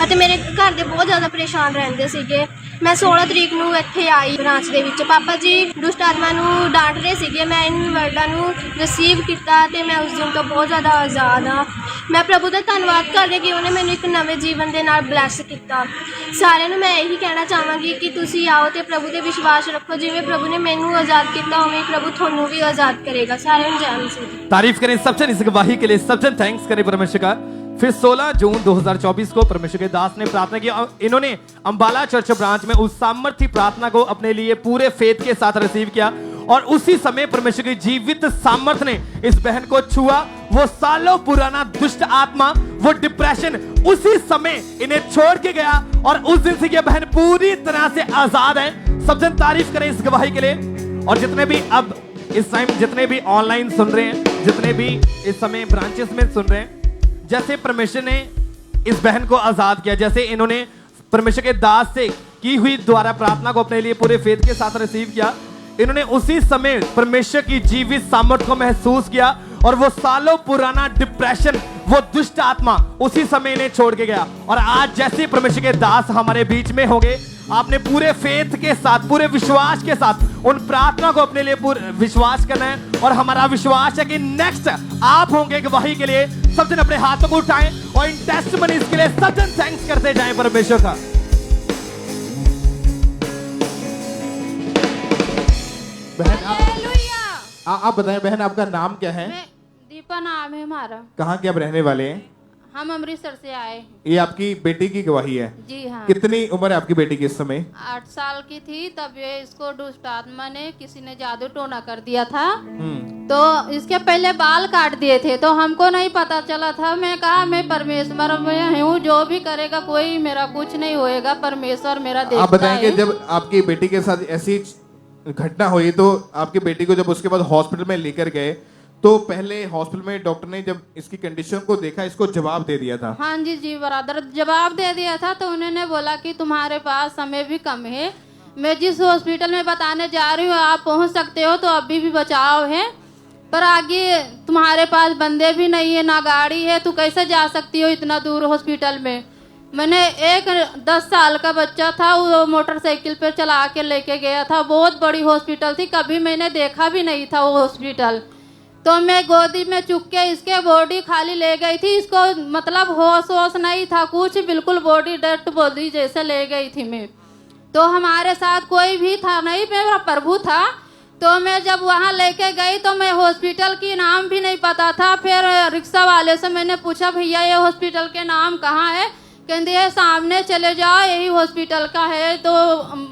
ਅਤੇ ਮੇਰੇ ਘਰ ਦੇ ਬਹੁਤ ਜ਼ਿਆਦਾ ਪਰੇਸ਼ਾਨ ਰਹਿੰਦੇ ਸੀਗੇ। मैं 16 ਤਰੀਕ ਨੂੰ ਇੱਥੇ ਆਈ ਬ੍ਰਾਂਚ ਦੇ ਵਿੱਚ। ਪਾਪਾ ਜੀ ਦੁਸ਼ਟ ਆਤਮਾ ਨੂੰ ਡਾਂਟ ਰਹੇ ਸੀਗੇ, ਮੈਂ ਇਹਨਾਂ ਵਰਡਾਂ ਨੂੰ ਰਿਸੀਵ ਕੀਤਾ ਤੇ ਮੈਂ ਉਸ ਦਿਨ ਤੋਂ ਬਹੁਤ ਜ਼ਿਆਦਾ ਆਜ਼ਾਦ ਹਾਂ। ਮੈਂ ਪ੍ਰਭੂ ਦਾ ਧੰਨਵਾਦ ਕਰਦੀ ਕਿ ਉਹਨੇ ਮੈਨੂੰ ਇੱਕ ਨਵੇਂ ਜੀਵਨ ਦੇ ਨਾਲ ਬਲੈਸ ਕੀਤਾ। ਸਾਰਿਆਂ ਨੂੰ ਮੈਂ ਇਹੀ ਕਹਿਣਾ ਚਾਹਾਂਗੀ ਕਿ ਤੁਸੀਂ ਆਓ ਤੇ ਪ੍ਰਭੂ ਤੇ ਵਿਸ਼ਵਾਸ ਰੱਖੋ। ਜਿਵੇਂ ਪ੍ਰਭੂ ਨੇ ਮੈਨੂੰ ਆਜ਼ਾਦ ਕੀਤਾ, ਉਵੇਂ ਪ੍ਰਭੂ ਤੁਹਾਨੂੰ ਵੀ ਆਜ਼ਾਦ ਕਰੇਗਾ। ਸਾਰਿਆਂ ਨੂੰ ਜੈ ਮਸੀह। तारीफ करें सबसे इस गवाही के लिए, सबसे थैंक्स करें परमेश्वर का। फिर 16 जून 2024 को परमेश्वर के दास ने प्रार्थना की। इन्होंने अंबाला चर्च ब्रांच में उस सामर्थ्य प्रार्थना को अपने लिए पूरे फेथ के साथ रिसीव किया और उसी समय परमेश्वर की जीवित सामर्थ्य ने इस बहन को छुआ। वो सालों पुराना दुष्ट आत्मा, वो डिप्रेशन उसी समय इन्हें छोड़ के गया और उस दिन से ये बहन पूरी तरह से आजाद है। सब जन तारीफ करें इस गवाही के लिए। और जितने भी अब इस टाइम जितने भी ऑनलाइन सुन रहे हैं, जितने भी इस समय ब्रांचेस में सुन रहे हैं, जैसे परमेश्वर ने इस बहन को आजाद किया, जैसे इन्होंने परमेश्वर के दास से की हुई द्वारा प्रार्थना को अपने लिए पूरे फेथ के साथ रिसीव किया, इन्होंने उसी समय परमेश्वर की जीवित सामर्थ्य को महसूस किया और वो सालों पुराना डिप्रेशन, वो दुष्ट आत्मा उसी समय इन्हें छोड़ के गया। और आज जैसे परमेश्वर के दास हमारे बीच में होंगे, आपने पूरे फेथ के साथ, पूरे विश्वास के साथ उन प्रार्थना को अपने लिए पूरे विश्वास करना है। और हमारा विश्वास है कि नेक्स्ट आप होंगे गवाही के लिए। सब जन अपने हाथों को उठाएं और इन टेस्टमनीज के लिए सब जन थैंक्स करते जाएं परमेश्वर का। बहन आप बताएं, बहन आपका नाम क्या है? दीपा नाम है हमारा। कहाँ के आप रहने वाले हैं? हम अमृतसर से आए। ये आपकी बेटी की गवाही है? जी हाँ। कितनी उम्र है आपकी बेटी की इस समय? 8 साल की थी तब ये इसको दुष्ट आत्मा ने, किसी ने जादू टोना कर दिया था। तो इसके पहले बाल काट दिए थे, तो हमको नहीं पता चला था। मैं कहा मैं परमेश्वर में हूँ, जो भी करेगा कोई मेरा कुछ नहीं होएगा, परमेश्वर मेरा देखता है। आप बताएंगे जब आपकी बेटी के साथ ऐसी घटना हुई तो आपकी बेटी को जब उसके बाद हॉस्पिटल में लेकर गए तो पहले हॉस्पिटल में डॉक्टर ने जब इसकी कंडीशन को देखा, इसको जवाब दे दिया था? हाँ जी बराबर जवाब दे दिया था। तो उन्होंने बोला कि तुम्हारे पास समय भी कम है, मैं जिस हॉस्पिटल में बताने जा रही हूँ आप पहुँच सकते हो, तो अभी भी बचाव है, पर आगे तुम्हारे पास बंदे भी नहीं है, ना गाड़ी है, तो कैसे जा सकती हो इतना दूर हॉस्पिटल में। मैंने एक 10 साल का बच्चा था, वो मोटरसाइकिल पे चला के लेके गया था। बहुत बड़ी हॉस्पिटल थी, कभी मैंने देखा भी नहीं था वो हॉस्पिटल। तो मैं गोदी में चुक के इसके बॉडी खाली ले गई थी, इसको मतलब होश नहीं था कुछ, बिल्कुल बॉडी डेड बॉडी जैसे ले गई थी मैं। तो हमारे साथ कोई भी था नहीं, मेरा प्रभु था। तो मैं जब वहाँ लेके गई तो मैं हॉस्पिटल की नाम भी नहीं पता था। फिर रिक्शा वाले से मैंने पूछा भैया ये हॉस्पिटल के नाम कहाँ है? कहते हैं सामने चले जाओ, यही हॉस्पिटल का है, तो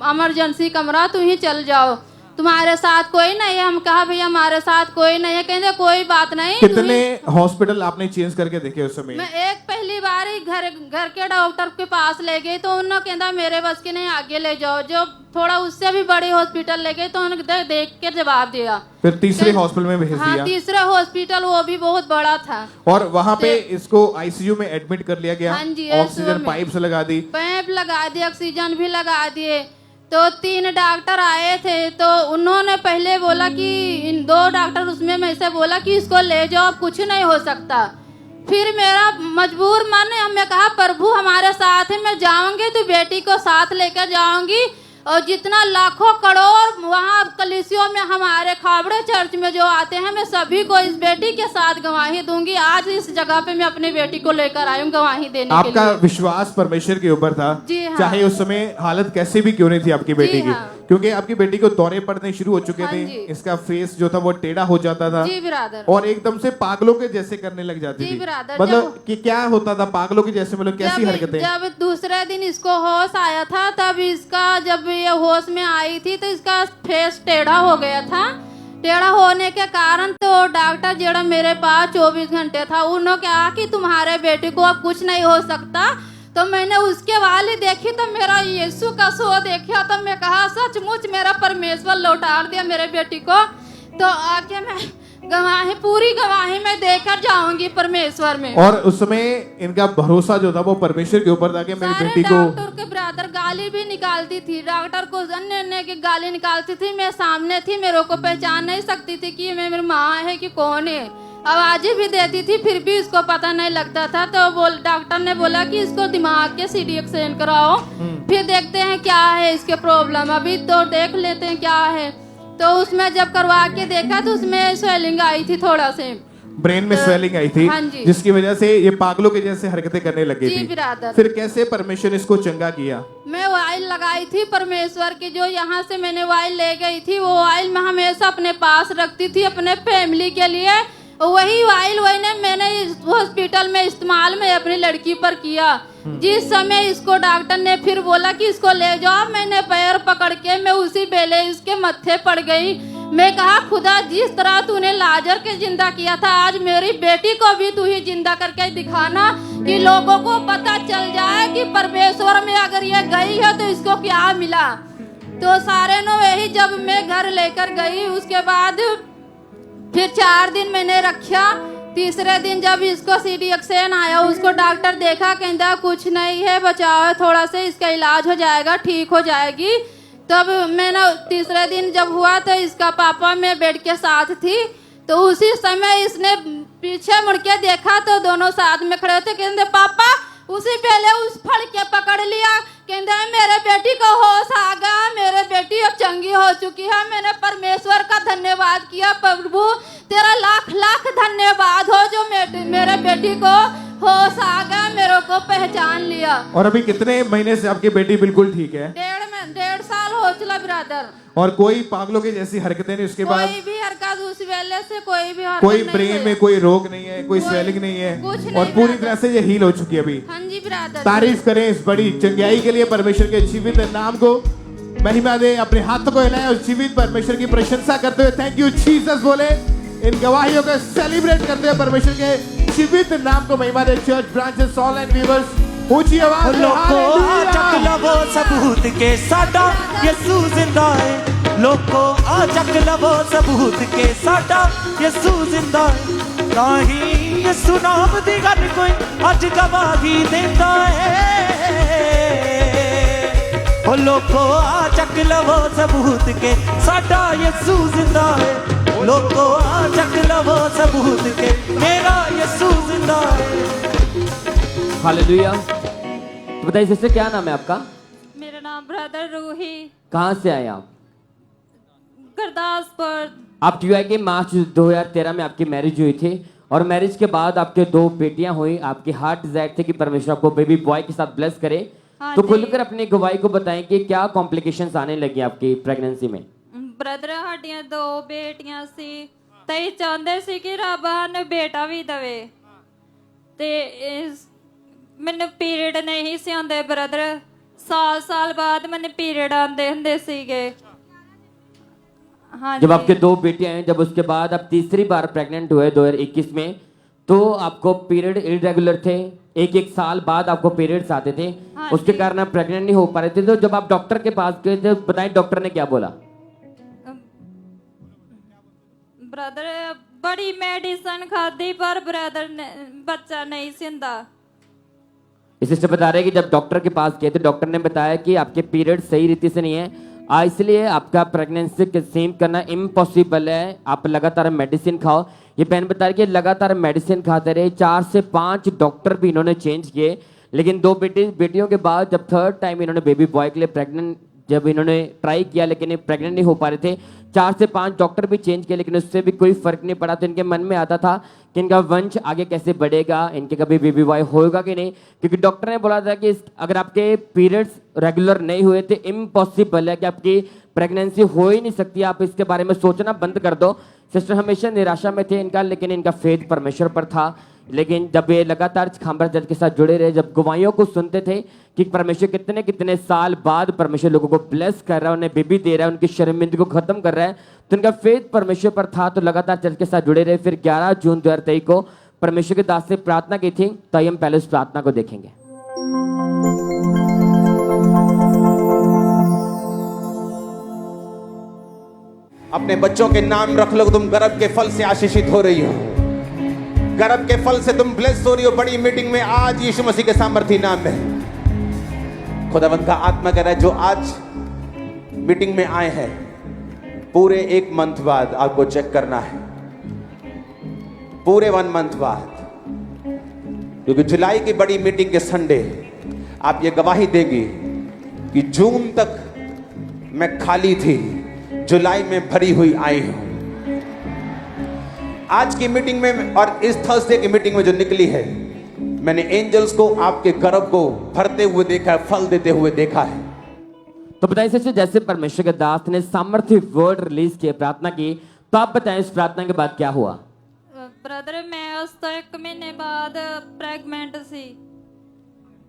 इमरजेंसी कमरा, तू ही चल जाओ। तुम्हारे साथ कोई नहीं है। हम कहा भैया हमारे साथ कोई नहीं है। कहते कोई बात नहीं। कितने हॉस्पिटल आपने चेंज करके देखे उस समय? मैं एक पहली बार ही घर के डॉक्टर के पास ले गई तो उन्होंने कहता मेरे बस के नहीं, आगे ले जाओ। जो थोड़ा उससे भी बड़ी हॉस्पिटल ले गए तो उन्होंने देख के जवाब दिया। फिर तीसरे हॉस्पिटल में भेज हाँ, दिया। तीसरा हॉस्पिटल वो भी बहुत बड़ा था और वहाँ पे इसको आईसीयू में एडमिट कर लिया गया। हाँ जी, ऑक्सीजन पाइप लगा दी, पाइप लगा दी, ऑक्सीजन भी लगा दिए। तो 3 डॉक्टर आए थे तो उन्होंने पहले बोला कि इन 2 डॉक्टर उसमें में से बोला कि इसको ले जाओ, कुछ नहीं हो सकता। फिर मेरा मजबूर मन है, मैं कहा प्रभु हमारे साथ है, मैं जाऊंगी तो बेटी को साथ लेकर जाऊंगी और जितना लाखों करोड़ वहाँ कलीसियों में हमारे खाबड़े चर्च में जो आते हैं मैं सभी को इस बेटी के साथ गवाही दूंगी। आज इस जगह पे मैं अपनी बेटी को लेकर आई हूँ गवाही देने के लिए। आपका विश्वास परमेश्वर के ऊपर था। जी हाँ। चाहे उस समय हालत कैसे भी क्यों नहीं थी आपकी बेटी की, क्योंकि आपकी बेटी को दौरे पड़ने शुरू हो चुके थे। इसका फेस जो था वो टेढ़ा हो जाता था जी बिरादर, और एकदम से पागलों के जैसे करने लग जाती जी थी। बिरादर, मतलब कि क्या होता था पागलों के जैसे, मतलब कैसी हरकतें? जब दूसरे दिन इसको होश आया था तब इसका जब ये होश में आई थी तो इसका फेस टेढ़ा हो गया था। टेढ़ा होने के कारण तो डॉक्टर जेड़ा मेरे पास 24 घंटे था, उन्होंने कहा कि तुम्हारे बेटे को अब कुछ नहीं हो सकता। तो मैंने उसके वाली देखी तो मेरा यीशु का शो देखा तो मैं कहा सचमुच मेरा परमेश्वर लौटा दिया मेरे बेटी को। तो आके मैं गवाही, पूरी गवाही मैं देकर जाऊंगी परमेश्वर में। और उस समय इनका भरोसा जो था वो परमेश्वर के ऊपर था कि मेरी बेटी को। डॉक्टर के ब्रदर गाली भी निकालती थी, डॉक्टर को अन्य की गाली निकालती थी। मैं सामने थी, मेरे को पहचान नहीं सकती थी कि मैं मेरी माँ है कि कौन है। आवाजें भी देती थी फिर भी इसको पता नहीं लगता था। तो डॉक्टर ने बोला कि इसको दिमाग के सीडी एक्सरे कराओ, फिर देखते हैं क्या है इसके प्रॉब्लम, अभी तो देख लेते हैं क्या है। तो उसमें जब करवा के देखा तो उसमें स्वेलिंग आई थी, थोड़ा से ब्रेन में स्वेलिंग आई थी, हाँ जी। जिसकी वजह से ये पागलों के जैसे हरकतें करने लगी जी थी। बिरादर। फिर कैसे परमेश्वर ने इसको चंगा किया? मैं ऑयल लगाई थी परमेश्वर की, जो यहाँ से मैंने ऑयल ले गई थी वो ऑयल मैं हमेशा अपने पास रखती थी अपने फैमिली के लिए। वही ऑयल मैंने इस हॉस्पिटल में इस्तेमाल में अपनी लड़की पर किया। जिस समय इसको डॉक्टर ने फिर बोला कि इसको ले जाओ, मैंने पैर पकड़ के मैं उसी बेले इसके मत्थे पड़ गई। मैं कहा खुदा जिस तरह तूने लाजर के जिंदा किया था आज मेरी बेटी को भी तू ही जिंदा करके दिखाना कि लोगों को पता चल जाए कि परमेश्वर में अगर ये गई है तो इसको क्या मिला। तो सारे नो वही जब मैं घर लेकर गई उसके बाद फिर 4 दिन मैंने रखा। तीसरे दिन जब इसको सीडी एक्सरे आया उसको डॉक्टर देखा, कहता कुछ नहीं है, बचाओ थोड़ा से, इसका इलाज हो जाएगा, ठीक हो जाएगी। तब मैंने तीसरे दिन जब हुआ तो इसका पापा मैं बेड के साथ थी तो उसी समय इसने पीछे मुड़ के देखा तो दोनों साथ में खड़े थे। कहते पापा, उसी पहले उस फड़ के पकड़ लिया। कहते मेरे बेटी को होश आ गया, मेरे बेटी अब चंगी हो चुकी है। मैंने परमेश्वर का धन्यवाद किया, प्रभु तेरा लाख लाख धन्यवाद हो जो मेरे बेटी को होश आ गया, मेरे को पहचान लिया। और अभी कितने महीने से आपकी बेटी बिल्कुल ठीक है? 1.5 साल हो चला ब्रदर। और कोई पागलों की जैसी हरकतें नहीं उसके बाद? कोई भी हरकत उस वेले से कोई भी हरकत कोई नहीं ब्रेन हुई। में कोई रोग नहीं है, कोई स्वेलिंग नहीं है, कुछ नहीं और पूरी तरह से ये हील हो चुकी है अभी। हाँ जी ब्रदर। तारीफ करें इस बड़ी चंगाई के लिए, परमेश्वर के जीवित नाम को महिमा दे, अपने हाथों को हिलाएं और जीवित परमेश्वर की प्रशंसा करते हुए थैंक यू जीसस बोले। इन गवाहियों को सेलिब्रेट करते हुए परमेश्वर के जीवित नाम को महिमा दे। Church branches all and viewers ऊंची आवाज में लोगों चक लवो सबूत के साडा यीशु जिंदा है। लोगों आ चक लवो सबूत के साडा यीशु जिंदा है। ताही यीशु नाम दी गल कोई अज गवाही देंदा है। ओ लोगों आ चक लवो सबूत के साडा यीशु जिंदा है। लोगों आ चक लवो सबूत के मेरा यीशु जिंदा है। हालेलुया। तो बताइए सिस्टर क्या नाम है आपका? मेरा नाम ब्रदर रूही, कहाँ से आए आप? गुरदासपुर। आप टीवाई के मार्च 2013 में आपकी मैरिज हुई थी और मैरिज के बाद आपके 2 बेटियां हुई। आपकी हार्ट डिजायर थे कि परमेश्वर आपको बेबी बॉय के साथ ब्लेस करे। हाँ तो जी। खुलकर अपनी गवाही को बताएं कि क्या कॉम्प्लिकेशंस आने लगी आपकी प्रेगनेंसी में? ब्रदर ਸਾਡੀਆਂ 2 ਬੇਟੀਆਂ ਸੀ ਤੇ ਅਸੀਂ ਚਾਹੁੰਦੇ ਸੀ ਕਿ ਰੱਬ ਸਾਨੂੰ ਬੇਟਾ ਵੀ ਦੇਵੇ ਤੇ ਮੈਨੂੰ ਪੀਰੀਅਡ ਨਹੀਂ ਸੀ ਆਉਂਦੇ ਬ੍ਰਦਰ। ਸਾਲ ਬਾਅਦ ਮੈਨੂੰ ਪੀਰੀਅਡ ਆਉਂਦੇ ਹੁੰਦੇ ਸੀਗੇ हाँ जब जी। आपके 2 बेटियां हैं, जब उसके बाद आप तीसरी बार प्रेग्नेंट हुए 2021 में, तो आपको पीरियड इरेगुलर थे, एक साल बाद आपको पीरियड्स आते थे, हाँ उसके जी। कारण आप प्रेग्नेंट नहीं हो पा रहे थे। तो जब आप डॉक्टर के पास गए थे, बताएं डॉक्टर ने क्या बोला? ब्रदर बड़ी मेडिसिन खादी पर ब्रदर ने बच्चा नहीं सिंदा। इस सिस्टर बता रहे हैं कि जब डॉक्टर के पास गए थे, डॉक्टर ने बताया कि आपके पीरियड सही रीति से नहीं है, इसलिए आपका प्रेगनेंसी कंसीव करना इम्पॉसिबल है, आप लगातार मेडिसिन खाओ। ये बहन बता रही कि लगातार मेडिसिन खाते रहे, 4 से 5 डॉक्टर भी इन्होंने चेंज किए, लेकिन 2 बेटियों के बाद जब थर्ड टाइम इन्होंने बेबी बॉय के लिए प्रेग्नेंट जब इन्होंने ट्राई किया, लेकिन ये प्रेग्नेंट नहीं हो पा रहे थे। 4 से 5 डॉक्टर भी चेंज किए, लेकिन उससे भी कोई फर्क नहीं पड़ा। तो इनके मन में आता था कि इनका वंश आगे कैसे बढ़ेगा, इनके कभी बेबी बॉय होगा कि नहीं, क्योंकि डॉक्टर ने बोला था कि अगर आपके पीरियड्स रेगुलर नहीं हुए तो इम्पॉसिबल है कि आपकी प्रेगनेंसी हो ही नहीं सकती, आप इसके बारे में सोचना बंद कर दो। सिस्टर हमेशा निराशा में थे इनका, लेकिन इनका फेथ परमेश्वर पर था। लेकिन जब ये लगातार खांबर चर्च के साथ जुड़े रहे, जब गवाहियों को सुनते थे कि परमेश्वर कितने कितने साल बाद परमेश्वर लोगों को ब्लेस कर रहा है, उन्हें बेबी दे रहा है, उनकी शर्मिंदगी को खत्म कर रहा है, तो इनका फेथ परमेश्वर पर था, तो लगातार चर्च के साथ जुड़े रहे। फिर 11 जून 2023 को परमेश्वर के दास से प्रार्थना की थी, तो आइए हम पहले उस प्रार्थना को देखेंगे। अपने बच्चों के नाम रख लो, तुम गर्भ के फल से आशीषित हो रही हो, गर्भ के फल से तुम ब्लेस हो रही हो। बड़ी मीटिंग में आज यीशु मसीह के सामर्थी नाम में खुदावंद का आत्मा कह रहा है, जो आज मीटिंग में आए हैं, पूरे 1 मंथ बाद आपको चेक करना है, पूरे 1 मंथ बाद, क्योंकि जुलाई की बड़ी मीटिंग के संडे आप ये गवाही देंगी कि जून तक मैं खाली थी, जुलाई में भरी हुई आई हूं। आज की मीटिंग में और इस थर्सडे की मीटिंग में जो निकली है, मैंने एंजल्स को आपके गर्भ को भरते हुए देखा है, फल देते हुए देखा है। तो बताइए सिस्टर, जैसे परमेश्वर के दास ने सामर्थ्य वर्ड रिलीज किए, प्रार्थना की, तो आप बताएं इस प्रार्थना के बाद क्या हुआ? ब्रदर मैं उस तो 1 महीने बाद प्रेग्नेंट सी।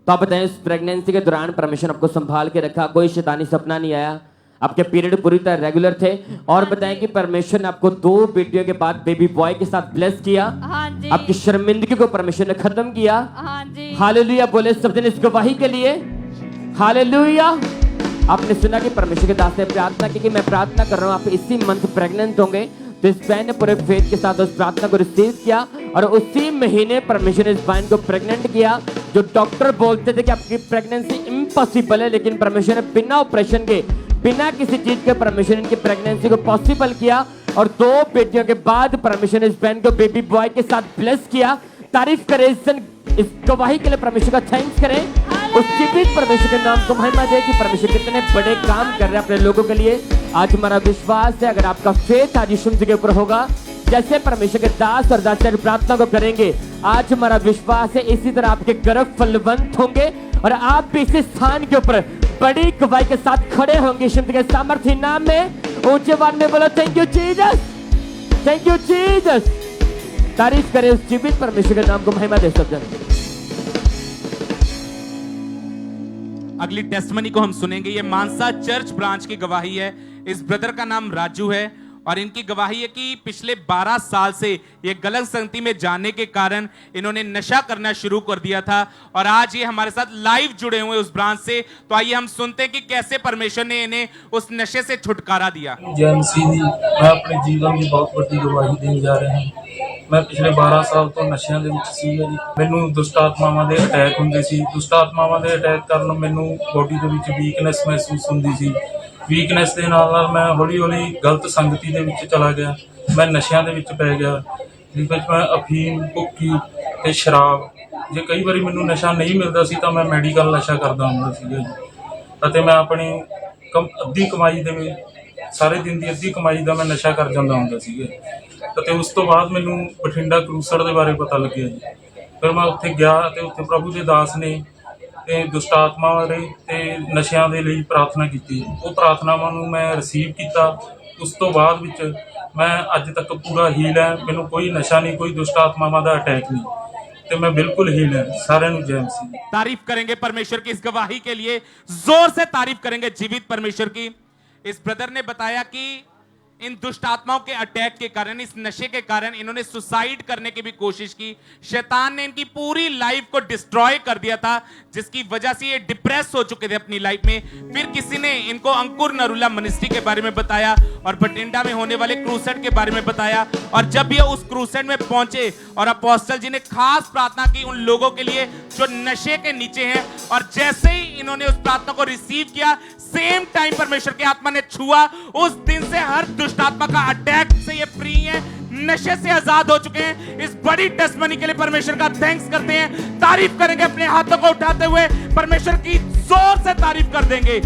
तो आप बताएं इस प्रेगनेंसी के दौरान परमेश्वर आपको संभाल के रखा, कोई शैतानी सपना नहीं आया, आपके पीरियड पूरी तरह रेगुलर थे, और बताएं कि परमेश्वर ने आपको 2 बेटियों के बाद बेबी बॉय के साथ ब्लेस किया, हाँ जी। आपकी शर्मिंदगी को परमेश्वर ने खत्म किया। हाँ जी। हालेलुया बोले सब जन इस गवाही के लिए। हालेलुया। आपने सुना कि परमेश्वर के दास ने प्रार्थना की कि मैं प्रार्थना कर रहा हूं आप इसी मंथ प्रेग्नेंट होंगे, तो इस बहन ने पूरे फेथ के साथ उस प्रार्थना को रिसीव किया, और उसी महीने परमेश्वर ने इस बहन को प्रेग्नेंट किया। जो डॉक्टर बोलते थे कि आपकी प्रेगनेंसी इम्पॉसिबल है, लेकिन परमेश्वर ने बिना ऑपरेशन के, बिना किसी चीज के परमेश्वर ने इनकी प्रेगनेंसी को पॉसिबल किया, और 2 बेटियों के बाद परमेश्वर ने इस बहन को बेबी बॉय के साथ ब्लेस किया। तारीफ करें इस गवाही के लिए, परमेश्वर का थैंक्स करें, उस जीवित परमेश्वर के नाम को महिमा दे कि परमेश्वर कितने बड़े काम कर रहे हैं अपने लोगों के लिए। आज हमारा विश्वास है, अगर आपका फेथ आज यीशु मसीह के ऊपर होगा, जैसे परमेश्वर के दास और दासियां प्रार्थना को करेंगे, आज हमारा विश्वास है इसी तरह आपके गर्भ फलवंत होंगे, और आप भी इसी स्थान के ऊपर बड़ी गवाही के साथ खड़े होंगे यीशु मसीह के सामर्थ्य नाम में। ऊंचे आवाज में बोलो thank you Jesus, thank you Jesus. तारीफ करें उस जीवित परमेश्वर के नाम को, महिमा दे सब जन। अगली टेस्टमनी को हम सुनेंगे, ये मानसा चर्च ब्रांच की गवाही है। इस ब्रदर का नाम राजू है, और इनकी गवाही है कि पिछले 12 साल से ये गलत संगति में जाने के कारण इन्होंने नशा करना शुरू कर दिया था, और आज ये हमारे साथ लाइव जुड़े हुए उस ब्रांच से। तो आइए हम सुनते हैं कि कैसे परमेश्वर ने इन्हें उस नशे से छुटकारा दिया। जय मसीह जी, मैं अपने जीवन की बहुत बड़ी गवाही देने जा रहा हूँ। मैं ਪਿਛਲੇ 12 ਸਾਲ ਤੋਂ ਨਸ਼ਿਆਂ ਦੇ ਵਿੱਚ ਸੀ ਜੀ। ਮੈਨੂੰ ਦੁਸ਼ਟ ਆਤਮਾਵਾਂ ਦੇ ਅਟੈਕ ਹੁੰਦੇ ਸੀ। ਦੁਸ਼ਟ ਆਤਮਾਵਾਂ ਦੇ ਅਟੈਕ ਕਾਰਨ ਮੈਨੂੰ ਬੋਡੀ ਦੇ ਵਿੱਚ ਵੀਕਨੈਸ ਮਹਿਸੂਸ ਹੁੰਦੀ ਸੀ। ਵੀਕਨੈਸ ਦੇ ਨਾਲ ਮੈਂ ਹੌਲੀ-ਹੌਲੀ ਗਲਤ ਸੰਗਤੀ ਦੇ ਵਿੱਚ ਚਲਾ ਗਿਆ। ਮੈਂ ਨਸ਼ਿਆਂ ਦੇ ਵਿੱਚ ਪੈ ਗਿਆ, ਜਿਸ ਵਿੱਚ ਮੈਂ ਅਫੀਮ, ਭੁੱਕੀ ਤੇ ਸ਼ਰਾਬ, ਜੇ ਕਈ ਵਾਰੀ ਮੈਨੂੰ ਨਸ਼ਾ ਨਹੀਂ ਮਿਲਦਾ ਸੀ ਤਾਂ ਮੈਂ ਮੈਡੀਕਲ ਨਸ਼ਾ ਕਰਦਾ ਹੁੰਦਾ ਸੀਗਾ ਜੀ। ਅਤੇ ਮੈਂ ਆਪਣੀ ਅੱਧੀ ਕਮਾਈ ਦੇ ਸਾਰੇ ਦਿਨ ਦੀ ਅੱਧੀ ਕਮਾਈ ਦਾ ਮੈਂ ਨਸ਼ਾ ਕਰ ਜਾਂਦਾ ਹੁੰਦਾ ਸੀਗਾ। ਅਤੇ ਉਸ ਤੋਂ ਬਾਅਦ ਮੈਨੂੰ ਬਠਿੰਡਾ ਕਰੂਸਰ ਦੇ ਬਾਰੇ ਪਤਾ ਲੱਗਿਆ ਜੀ। ਫਿਰ ਮੈਂ ਉੱਥੇ ਗਿਆ ਅਤੇ ਉੱਥੇ ਪ੍ਰਭੂ ਦੇ ਦਾਸ ਨੇ ਤੇ ਦੁਸ਼ਟ ਆਤਮਾ ਬਾਰੇ ਤੇ ਨਸ਼ਿਆਂ ਦੇ ਲਈ ਪ੍ਰਾਰਥਨਾ ਕੀਤੀ। ਉਹ ਪ੍ਰਾਰਥਨਾਵਾਂ ਨੂੰ ਮੈਂ ਰਿਸੀਵ ਕੀਤਾ। ਉਸ ਤੋਂ ਬਾਅਦ ਵਿੱਚ ਮੈਂ ਅੱਜ ਤੱਕ ਪੂਰਾ ਹੀਲ ਹੈ। ਮੈਨੂੰ ਕੋਈ ਨਸ਼ਾ ਨਹੀਂ, ਕੋਈ ਦੁਸ਼ਟ आत्मावां ਦਾ अटैक नहीं, तो मैं बिल्कुल हील है। सारे जय मसीह। तारीफ करेंगे परमेश्वर की इस गवाही के लिए, जोर से तारीफ करेंगे जीवित परमेश्वर की। इस ब्रदर ने बताया कि इन दुष्ट आत्माओं के अटैक के कारण, इस नशे के कारण इन्होंने सुसाइड करने की भी कोशिश की। शैतान ने इनकी पूरी लाइफ को डिस्ट्रॉय कर दिया था, जिसकी वजह से ये डिप्रेस हो चुके थे अपनी लाइफ में। फिर किसी ने इनको अंकुर नरूला मिनिस्ट्री के बारे में बताया और बठिंडा में होने वाले क्रूसेड के बारे में बताया। और जब ये उस क्रूसेड में पहुंचे और अपोस्टल जी ने खास प्रार्थना की उन लोगों के लिए जो नशे के नीचे हैं, और जैसे ही इन्होंने उस प्रार्थना को रिसीव किया, सेम टाइम परमेश्वर की आत्मा ने छुआ। उस दिन से हर दुष्ट आत्मा का अटैक से ये फ्री है, नशे से आजाद हो चुके हैं। इस बड़ी टेस्टमनी के लिए परमेश्वर का थैंक्स करते हैं, तारीफ करेंगे, अपने हाथों को उठाते हुए परमेश्वर की जोर से तारीफ कर देंगे।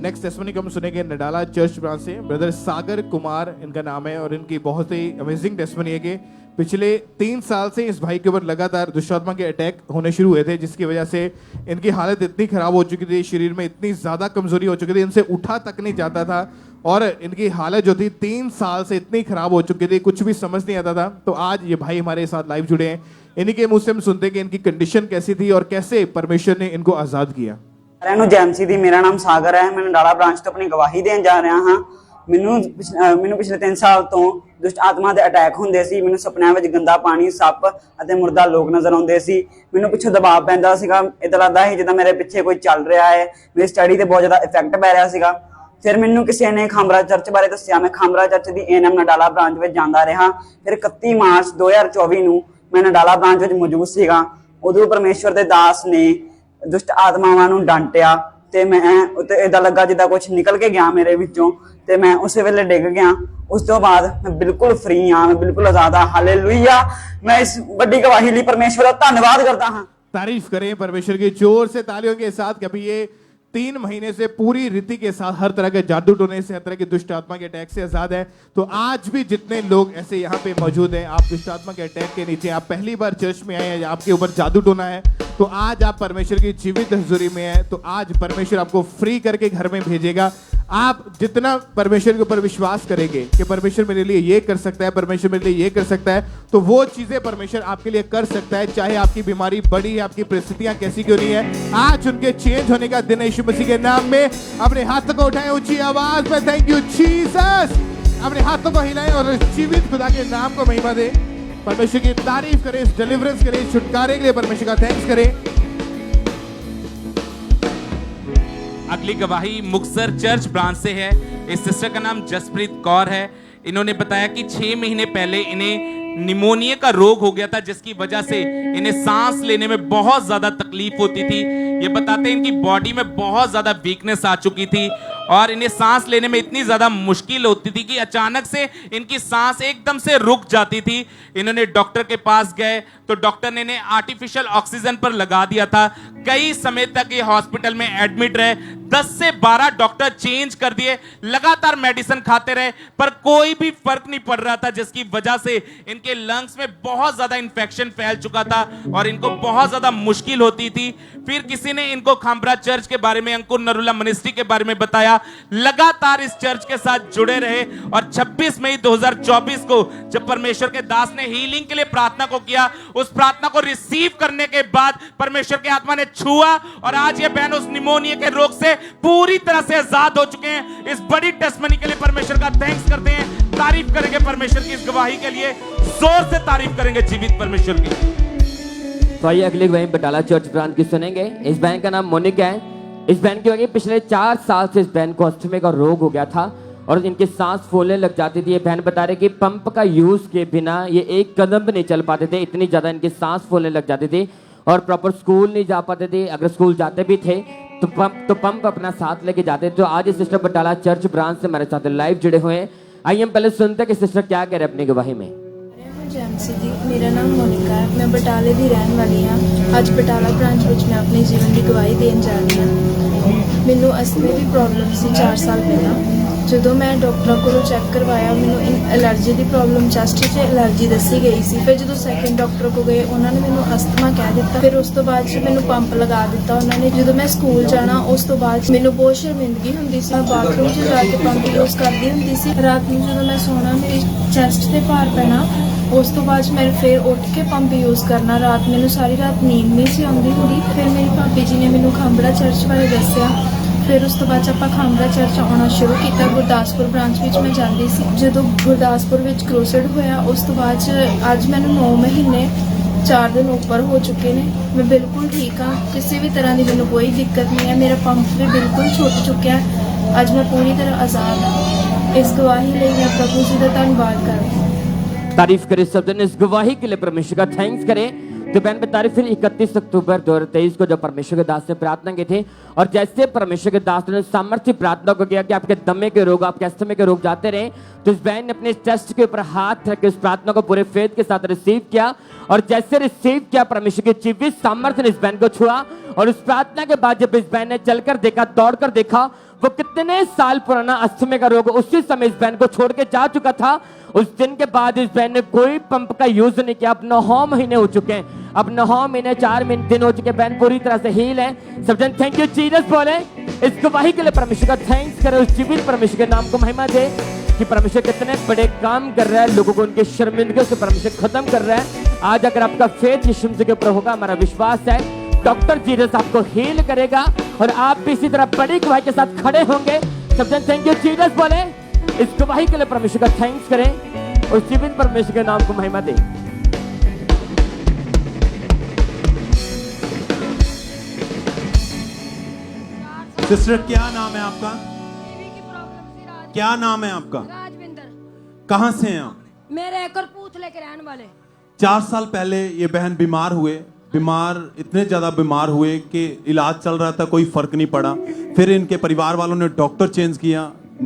नेक्स्ट टेस्टिमनी को हम सुनेंगे नडाला चर्च ब्रांच से। ब्रदर सागर कुमार इनका नाम है और इनकी बहुत ही अमेजिंग टेस्टिमनी है कि पिछले 3 साल से इस भाई के ऊपर लगातार दुष्टात्मा के अटैक होने शुरू हुए थे, जिसकी वजह से इनकी हालत इतनी खराब हो चुकी थी, शरीर में इतनी ज़्यादा कमजोरी हो चुकी थी, इनसे उठा तक नहीं जाता था और इनकी हालत जो थी 3 साल से इतनी खराब हो चुकी थी, कुछ भी समझ नहीं आता था। तो आज ये भाई हमारे साथ लाइव जुड़े हैं। इन्हीं के मुंह से हम सुनते हैं कि इनकी कंडीशन कैसी थी और कैसे परमेश्वर ने इनको आज़ाद किया। जैमसी दी, मेरा नाम सागर है। मैं नडाला ब्रांच ਤੋਂ ਆਪਣੀ ਗਵਾਹੀ ਦੇਣ ਜਾ ਰਿਹਾ ਹਾਂ। ਮੈਨੂੰ ਪਿਛਲੇ 3 ਸਾਲ ਤੋਂ ਦੁਸ਼ਟ ਆਤਮਾ ਦੇ ਅਟੈਕ ਹੁੰਦੇ ਸੀ। ਮੈਨੂੰ ਸੁਪਨਿਆਂ ਵਿੱਚ ਗੰਦਾ ਪਾਣੀ, ਸੱਪ ਅਤੇ ਮੁਰਦਾ ਲੋਕ ਨਜ਼ਰ ਆਉਂਦੇ ਸੀ। ਮੈਨੂੰ ਪਿੱਛੇ ਦਬਾਅ ਪੈਂਦਾ ਸੀਗਾ, ਇਦਾਂ ਲੱਗਦਾ ਸੀ ਜਿੱਦਾਂ ਮੇਰੇ ਪਿੱਛੇ ਕੋਈ ਚੱਲ ਰਿਹਾ ਹੈ। ਮੇਰੀ ਸਟੱਡੀ ਤੇ ਬਹੁਤ ਜ਼ਿਆਦਾ ਇਫੈਕਟ ਪੈ ਰਿਹਾ ਸੀਗਾ। ਫਿਰ ਮੈਨੂੰ ਕਿਸੇ ਨੇ ਖਾਮਰਾ ਚਰਚ ਬਾਰੇ ਦੱਸਿਆ। ਮੈਂ ਖਾਮਰਾ ਚਰਚ ਦੀ ਏਐਨਐਮ ਨਡਾਲਾ ਬ੍ਰਾਂਚ ਵਿੱਚ ਜਾਂਦਾ ਰਿਹਾ। ਫਿਰ 31 ਮਾਰਚ 2024 ਨੂੰ ਮੈਂ ਨਡਾਲਾ ਬ੍ਰਾਂਚ ਵਿੱਚ ਮੌਜੂਦ ਸੀਗਾ। ਉਦੋਂ ਪਰਮੇਸ਼ਵਰ ਦੇ ਦਾਸ ਨੇ ਦੁਸ਼ਟ ਆਤਮਾਵਾਂ ਨੂੰ ਡਾਂਟਿਆ ਤੇ ਮੈਂ ਇਦਾਂ ਲੱਗਾ ਜਿੱਦਾਂ ਕੁਝ ਨਿਕਲ ਕੇ ਗਿਆ ਮੇਰੇ ਵਿੱਚੋਂ ਤੇ ਮੈਂ ਉਸੇ ਵੇਲੇ ਡਿੱਗ ਗਿਆ। ਉਸ ਤੋਂ ਬਾਅਦ मैं बिल्कुल फ्री हाँ, मैं बिल्कुल आजाद हाँ। हालेलुया। मैं इस बड़ी गवाही लिए परमेश्वर का धन्यवाद करता हाँ। तारीफ करें परमेश्वर की जोर से तालियों के साथ। कभी ये 3 महीने से पूरी रीति के साथ हर तरह के जादू टोने से, हर तरह की दुष्ट आत्मा के अटैक से आजाद है। तो आज भी जितने लोग ऐसे यहाँ पे मौजूद हैं, आप दुष्ट आत्मा के अटैक के नीचे, आप पहली बार चर्च में आए हैं, आपके ऊपर जादू टोना है, तो आज आप परमेश्वर की जीवित हजूरी में है, तो आज परमेश्वर आपको फ्री करके घर में भेजेगा। आप जितना परमेश्वर के ऊपर विश्वास करेंगे कि परमेश्वर मेरे लिए ये कर सकता है, परमेश्वर मेरे लिए ये कर सकता है, तो वो चीजें परमेश्वर आपके लिए कर सकता है, चाहे आपकी बीमारी बड़ी है, आपकी परिस्थितियां कैसी क्यों नहीं है। आज उनके चेंज होने का दिन है। यीशु मसीह के नाम में अपने हाथों को उठाएं ऊंची आवाज में, थैंक यू जीसस। अपने हाथों को हिलाएं और जीवित खुदा के नाम को महिमा दें। परमेश्वर की तारीफ करें, डिलीवरेंस करें, छुटकारे के लिए परमेश्वर का थैंक्स करें। अगली गवाही मुक्तसर चर्च ब्रांच से है। इस सिस्टर का नाम जसप्रीत कौर है। इन्होंने बताया कि 6 महीने पहले इन्हें निमोनिया का रोग हो गया था, जिसकी वजह से इन्हें सांस लेने में बहुत ज्यादा तकलीफ होती थी। ये बताते हैं इनकी बॉडी में बहुत ज्यादा वीकनेस आ चुकी थी और इन्हें सांस लेने में इतनी ज्यादा मुश्किल होती थी कि अचानक से इनकी सांस एकदम से रुक जाती थी। इन्होंने डॉक्टर के पास गए तो डॉक्टर ने इन्हें आर्टिफिशियल ऑक्सीजन पर लगा दिया था। कई समय तक ये हॉस्पिटल में एडमिट रहे, 10 से 12 डॉक्टर चेंज कर दिए, लगातार मेडिसिन खाते रहे, पर कोई भी फर्क नहीं पड़ रहा था, जिसकी वजह से इनके लंग्स में बहुत ज्यादा इंफेक्शन फैल चुका था और इनको बहुत ज्यादा मुश्किल होती थी। फिर किसी ने इनको खामरा चर्च के बारे में, अंकुर नरूला मिनिस्ट्री के बारे में बताया। लगातार इस चर्च के साथ जुड़े रहे और 26 मई 2024 को जब परमेश्वर के दास ने हीलिंग के लिए प्रार्थना को किया, उस प्रार्थना को रिसीव करने के बाद परमेश्वर की आत्मा ने छुआ और आज ये बहन उस निमोनिया के रोग से पूरी तरह से आजाद हो चुके हैं। इस बड़ी टेस्टमनी के लिए परमेश्वर का थैंक्स करते हैं, तारीफ करेंगे परमेश्वर की इस गवाही के लिए, जोर से तारीफ करेंगे जीवित परमेश्वर की। तो आइए अगली गवाही बटाला चर्च ब्रांच की सुनेंगे। इस बहन का नाम मोनिका है। इस बहन की वजह पिछले 4 साल से इस बहन को अस्थमा का रोग हो गया था और इनकी सांस फूलने लग जाती थी। ये बहन बता रहे कि पंप का यूज के बिना ये एक कदम भी नहीं चल पाते थे, इतनी ज्यादा इनकी सांस फूलने लग जाती थी और प्रॉपर स्कूल नहीं जा पाते थे। अगर स्कूल जाते भी थे तो पंप अपना साथ लेके जाते थे। तो आज इस सिस्टर बटाला चर्च ब्रांच से हमारे साथ लाइव जुड़े हुए हैं। आइए हम पहले सुनते हैं कि सिस्टर क्या कह रहे हैं अपनी गवाही में। जैमसी दी, मेरा नाम मोनिका है। मैं बटाले की रहने वाली हाँ। आज बटाला ब्रांच में मैं अपने जीवन की गवाही देने जा रही हूँ। मैनू अस्थमे की प्रॉब्लम सी 4 साल पहला। जो मैं डॉक्टर को चैक करवाया, मैनू एलर्जी की प्रॉब्लम, चेस्ट से एलर्जी दसी गई सी। फिर जो सैकेंड डॉक्टर को गए, उन्होंने मैनू अस्थमा कह दिता। फिर उस तो बाद मैनू पंप लगा दिता उन्होंने। जो मैं स्कूल जाना, उस तो बाद मैनू बहुत शर्मिंदगी होंदी सी। मैं बाथरूम च जाके पंप यूज करती होंदी सी। रात में जो मैं सोना, मेरी चेस्ट से भार पैना ਉਸ ਤੋਂ ਬਾਅਦ 'ਚ ਮੈਂ ਫਿਰ ਉੱਠ ਕੇ ਪੰਪ ਯੂਜ਼ ਕਰਨਾ। ਰਾਤ ਮੈਨੂੰ ਸਾਰੀ ਰਾਤ ਨੀਂਦ ਨਹੀਂ ਸੀ ਆਉਂਦੀ ਹੁੰਦੀ। ਫਿਰ ਮੇਰੀ ਭਾਬੀ ਜੀ ਨੇ ਮੈਨੂੰ ਖਾਂਬੜਾ ਚਰਚ ਬਾਰੇ ਦੱਸਿਆ। ਫਿਰ ਉਸ ਤੋਂ ਬਾਅਦ 'ਚ ਆਪਾਂ ਖਾਂਬੜਾ ਚਰਚ ਆਉਣਾ ਸ਼ੁਰੂ ਕੀਤਾ। ਗੁਰਦਾਸਪੁਰ ਬ੍ਰਾਂਚ ਵਿੱਚ ਮੈਂ ਜਾਂਦੀ ਸੀ। ਜਦੋਂ ਗੁਰਦਾਸਪੁਰ ਵਿੱਚ ਕਰੋਸਡ ਹੋਇਆ ਉਸ ਤੋਂ ਬਾਅਦ 'ਚ ਅੱਜ ਮੈਨੂੰ 9 ਮਹੀਨੇ 4 ਦਿਨ ਉੱਪਰ ਹੋ ਚੁੱਕੇ ਨੇ। ਮੈਂ ਬਿਲਕੁਲ ਠੀਕ ਹਾਂ, ਕਿਸੇ ਵੀ ਤਰ੍ਹਾਂ ਦੀ ਮੈਨੂੰ ਕੋਈ ਦਿੱਕਤ ਨਹੀਂ ਹੈ। ਮੇਰਾ ਪੰਪ ਵੀ ਬਿਲकुल छूट चुका है। ਅੱਜ ਮੈਂ ਪੂਰੀ ਤਰ੍ਹਾਂ ਆਜ਼ਾਦ ਹਾਂ। ਇਸ ਗਵਾਹੀ ਲਈ मैं प्रभु जी का धन्यवाद करती हूँ। तारीफ करें सब जन इस गवाही के लिए परमेश्वर का थैंक्स करें। तो बहन बता रही फिर 31 अक्टूबर 2023 को जब परमेश्वर के दास से प्रार्थना की थी और जैसे परमेश्वर के दास ने सामर्थ्य प्रार्थना को किया कि आपके दमे के रोग, आपके अस्थमे के रोग जाते रहे, तो इस बहन ने अपने टेस्ट के ऊपर हाथ रख के उस प्रार्थना को पूरे फेथ के साथ रिसीव किया और जैसे रिसीव किया परमेश्वर की जीवित सामर्थ्य ने इस बहन को छुआ और उस प्रार्थना के बाद जब इस बहन ने चलकर देखा, दौड़कर देखा, वो कितने साल पुराना अस्थमे का रोग उसी समय इस बहन को छोड़ के जा चुका था। उस दिन के बाद इस बहन ने कोई पंप का यूज नहीं किया। अब 9 महीने हो चुके हैं, अब 9 महीने 4 दिन हो चुके। बहन पूरी तरह से हील है। सब जन थैंक यू जीसस बोले। इस गवाही के लिए परमेश्वर का थैंक्स करें। उस जीवित परमेश्वर के नाम को महिमा दे कि परमेश्वर कितने बड़े काम कर रहा है, लोगों को उनके शर्मिंदगी से परमेश्वर खत्म कर रहा है। आज अगर आपका फेथ यीशु मसीह के ऊपर होगा, हमारा विश्वास है डॉक्टर जीसस आपको हील करेगा और आप भी इसी तरह बड़ी गवाही के साथ खड़े होंगे। सब जन थैंक यू जीसस बोले। इस गवाही के लिए परमेश्वर का थैंक्स करें। उस जीवित परमेश्वर के नाम को महिमा दे। सिस्टर क्या नाम है आपका? क्या नाम है आपका? राजविंदर। कहां से हैं आप? मेरे करपूथले के रहने वाले। 4 साल पहले ये बहन बीमार हुए, इतने ज्यादा बीमार हुए कि इलाज चल रहा था, कोई फर्क नहीं पड़ा। फिर इनके परिवार वालों ने डॉक्टर चेंज किया,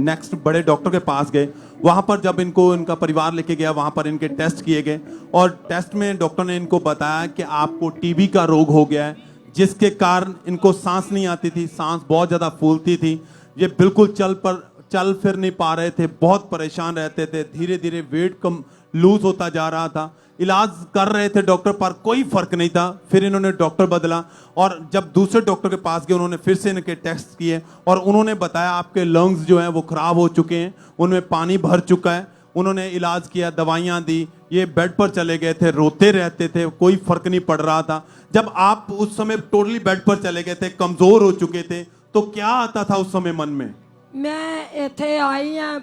नेक्स्ट बड़े डॉक्टर के पास गए। वहां पर जब इनको इनका परिवार लेके गया, वहां पर इनके टेस्ट किए गए और टेस्ट में डॉक्टर ने इनको बताया कि आपको टीबी का रोग हो गया है, जिसके कारण इनको सांस नहीं आती थी, सांस बहुत ज्यादा फूलती थी। ये बिल्कुल चल फिर नहीं पा रहे थे, बहुत परेशान रहते थे। धीरे धीरे वेट कम लूज होता जा रहा था। इलाज कर रहे थे डॉक्टर पर, कोई फर्क नहीं था। फिर इन्होंने डॉक्टर बदला और जब दूसरे डॉक्टर के पास गए, उन्होंने फिर से इनके टेस्ट किए और उन्होंने बताया आपके लंग्स जो हैं वो खराब हो चुके हैं, उनमें पानी भर चुका है। उन्होंने इलाज किया, दवाइयां दी, ये बेड पर चले गए थे, रोते रहते थे, कोई फर्क नहीं पड़ रहा था। जब आप उस समय टोटली बेड पर चले गए थे, कमजोर हो चुके थे, तो क्या आता था उस समय मन में? मैं इथे आई हाँ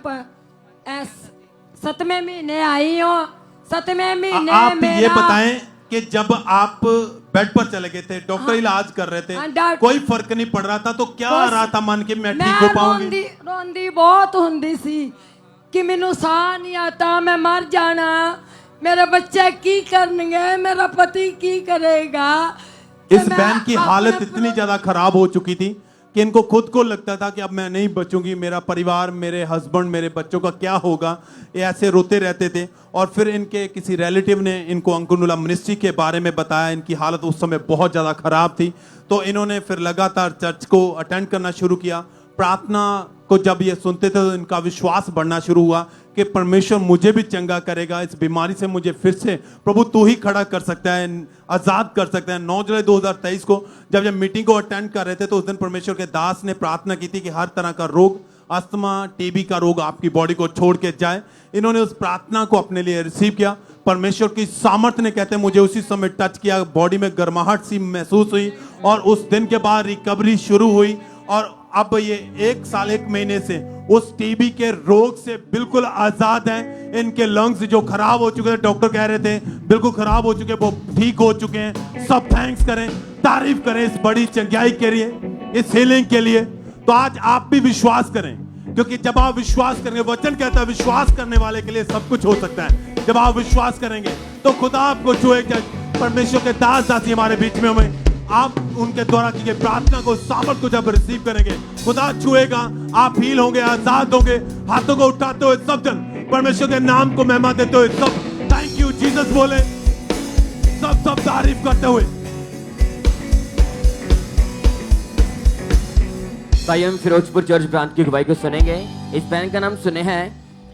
7वें महीने आई हूँ। 7वें महीने आप मेरा ये बताएं कि जब आप बेड पर चले गए थे, डॉक्टर इलाज कर रहे थे, कोई फर्क नहीं पड़ रहा था, तो क्या आ रहा था मन के मैं ठीक हो पाऊंगी? रोंदी बहुत होंदी सी कि मैनू साह नहीं आता, मैं मर जाना, मेरे बच्चे की करनगे, मेरा पति की करेगा। इस बहन की हालत इतनी ज्यादा खराब हो चुकी थी कि इनको खुद को लगता था कि अब मैं नहीं बचूंगी, मेरा परिवार, मेरे हस्बैंड, मेरे बच्चों का क्या होगा। ये ऐसे रोते रहते थे और फिर इनके किसी रिलेटिव ने इनको अंकुनुला मिनिस्ट्री के बारे में बताया। इनकी हालत उस समय बहुत ज़्यादा खराब थी, तो इन्होंने फिर लगातार चर्च को अटेंड करना शुरू किया। प्रार्थना को जब ये सुनते थे तो इनका विश्वास बढ़ना शुरू हुआ कि परमेश्वर मुझे भी चंगा करेगा, इस बीमारी से मुझे फिर से प्रभु तू ही खड़ा कर सकता है, आज़ाद कर सकता है। 9 जुलाई 2023 को जब मीटिंग को अटेंड कर रहे थे तो उस दिन परमेश्वर के दास ने प्रार्थना की थी कि हर तरह का रोग, अस्थमा, टीबी का रोग आपकी बॉडी को छोड़ के जाए। इन्होंने उस प्रार्थना को अपने लिए रिसीव किया। परमेश्वर की सामर्थ्य ने कहते हैं मुझे उसी समय टच किया, बॉडी में गर्माहट सी महसूस हुई और उस दिन के बाद रिकवरी शुरू हुई और अब ये 1 साल 1 महीने से उस टीबी के रोग से बिल्कुल आजाद हैं। इनके लंग्स जो खराब हो चुके थे, डॉक्टर कह रहे थे बिल्कुल खराब हो चुके, वो ठीक हो चुके हैं। सब थैंक्स करें, तारीफ करें इस बड़ी चंगाई के लिए, इस हीलिंग के लिए। तो आज आप भी विश्वास करें, क्योंकि जब आप विश्वास करेंगे, वचन कहता है विश्वास करने वाले के लिए सब कुछ हो सकता है। जब आप विश्वास करेंगे तो खुदा आपको छुएगा। परमेश्वर के दास दासी हमारे बीच में हमें आप उनके द्वारा की गई प्रार्थना को, सामर्थ को जब रिसीव करेंगे, खुदा छुएगा, आप हील होंगे, आजाद होंगे। हाथों को उठाते हुए सब जन परमेश्वर के नाम को महिमा देते हुए सब थैंक यू जीसस बोले, सब तारीफ करते हुए। भाई हम फिरोजपुर चर्च ब्रांच की गवाही को सुनेंगे। इस बहन का नाम सुने हैं।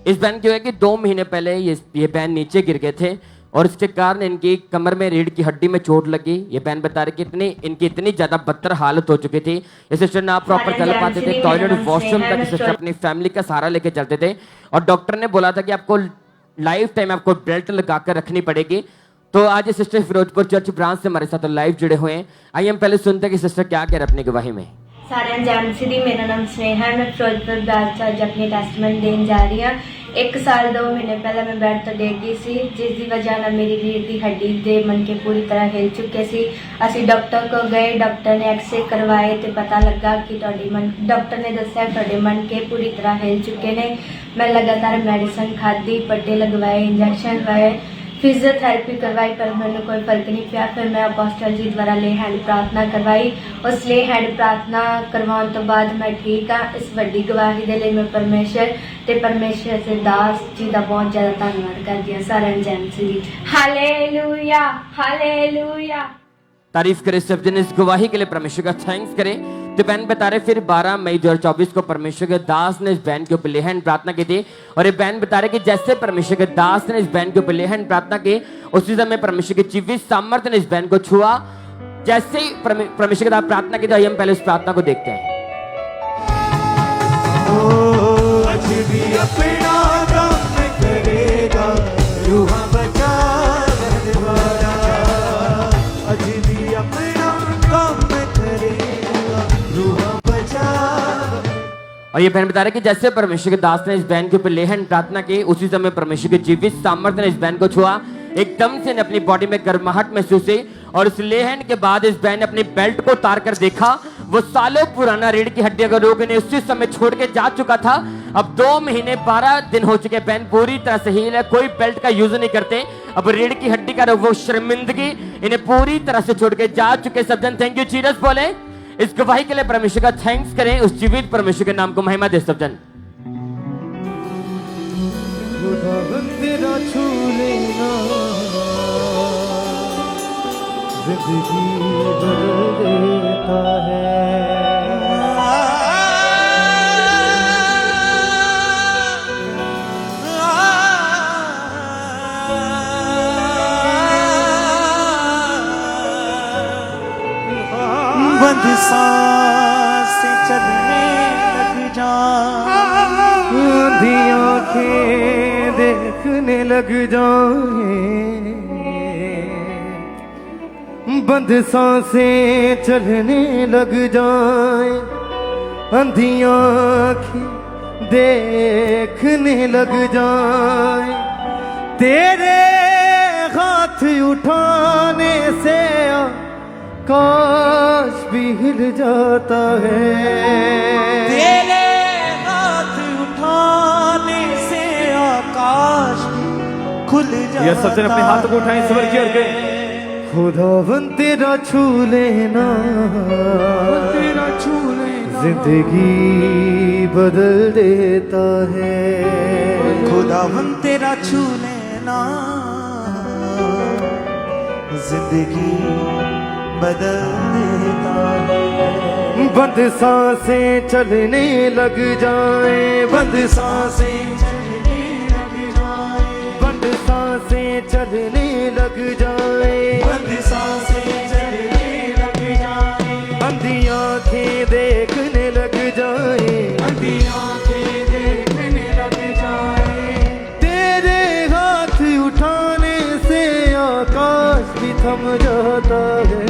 इस बहन की है कि 2 महीने पहले ये बहन नीचे गिर गए थे और इसके कारण इनकी कमर में रीढ़ की हड्डी में चोट लगी। ये बहन बता रही कि इनकी इतनी ज्यादा बदतर हालत हो चुकी थी, सिस्टर ना प्रॉपर चल पाते थे, टॉयलेट वॉशरूम तक सिस्टर अपनी फैमिली का सहारा लेके चलते थे और डॉक्टर ने बोला था कि आपको लाइफ टाइम आपको बेल्ट लगाकर रखनी पड़ेगी। तो आज सिस्टर फिरोजपुर चर्च ब्रांच से हमारे साथ लाइव जुड़े हुए हैं। आइए हम पहले सुनते हैं कि सिस्टर क्या कह रहे अपनी गवाही में। सारे जैम सी मेरा नाम स्नेहा है, मैं फिरोजपुर ब्रांच अज अपनी टेस्टमेंट देने जा रही हूँ। 1 साल 2 महीने पहले मैं बेड तो डिग गई सी, जिसकी वजह ना मेरी रीढ़ की हड्डी दे मनके पूरी तरह हिल चुके सी। असी डॉक्टर को गए, डॉक्टर ने एक्सरे करवाए तो पता लगा कि डॉक्टर ने दस्या तुहाडे मनके पूरी तरह हिल चुके ने। मैं लगातार मेडिसिन खाधी, पट्टे लगवाए, इंजैक्शन लवाए, फिजियोथेरेपी करवाई, पर मैंने कोई फर्क नहीं पिया। फिर मैं अपोस्टल जी द्वारा ले हैंड प्रार्थना करवाई। उस ले हैंड प्रार्थना करवाने तो बाद मैं ठीक हाँ। इस वड्डी गवाही दे लिए मैं परमेश्वर से दास जी का बहुत ज़्यादा धन्यवाद करती हूँ। सारे जैम सी हालेलुया हालेलुया। तारीफ करे सब जन इस गवाही के लिए परमेश्वर का थैंक्स करें। तो बहन बता रहे फिर 12 मई 2024 को परमेश्वर के दास ने इस बहन के ऊपर लेहन प्रार्थना की थी। और ये बहन बता रहे कि जैसे परमेश्वर के दास ने इस बहन के ऊपर लेहन प्रार्थना की, उसी समय परमेश्वर के जीवित सामर्थ्य ने इस बहन को छुआ। जैसे ही परमेश्वर के दास प्रार्थना की थी, हम पहले इस प्रार्थना को देखते हैं। और ये बहन बता रहे कि जैसे परमेश्वर के दास ने इस बहन के ऊपर लेहन प्रार्थना की, उसी समय परमेश्वर के जीवित सामर्थ्य ने इस बहन को छुआ। एकदम से अपनी बॉडी में गर्माहट महसूस हुई और इस लेहन के बाद इस बहन ने अपनी बेल्ट को उतार कर देखा। वो सालों पुराना रीढ़ की हड्डी का रोग इन्हें उसी समय छोड़ के जा चुका था। अब 2 महीने 12 दिन हो चुके, बहन पूरी तरह से हील है, कोई बेल्ट का यूज नहीं करते। अब रीढ़ की हड्डी का रोग, वो शर्मिंदगी इन्हें पूरी तरह से छोड़ के जा चुके। सब जन थैंक यू जीसस बोले। इस गवाही के लिए परमेश्वर का थैंक्स करें। उस जीवित परमेश्वर के नाम को महिमा दे सब जन। तेरा छू लेना जिंदगी बदल देता है। बंद सांस से चलने लग जा, आधी आंखें देखने लग जाए, बंद सांसें चलने लग जाए, अंधी आंखें देखने लग जाए। तेरे हाथ उठाने से काश भी हिल जाता है। तेरे हाथ उठाने से आकाश खुल जाता है। यह सबसे अपने हाथ को उठाएं स्वर की ओर गए। खुदावन तेरा छू लेना, तेरा छू लेना जिंदगी बदल देता है। खुदावन तेरा छू लेना जिंदगी बदल देता है। बंद सांसें चलने लग जाए, बंद सांसें चलने लग जाए, बंद सांसें चलने लग जाए, बंद सांसें चलने लग जाए, अंधी आंखें देखने लग जाए, अंधी आंखें देखने लग जाए। तेरे हाथ उठाने से आकाश भी थम जाता है।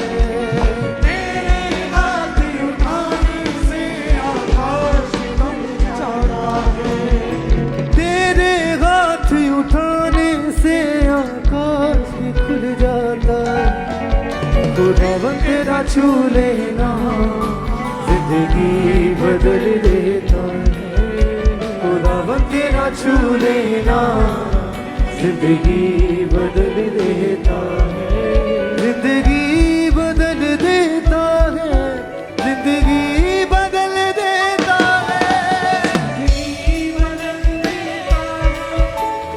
खुदावन तेरा छू लेना जिंदगी बदल देता है। खुदावन तेरा छू लेना जिंदगी बदल देता है। जिंदगी बदल देता है, जिंदगी बदल देता है,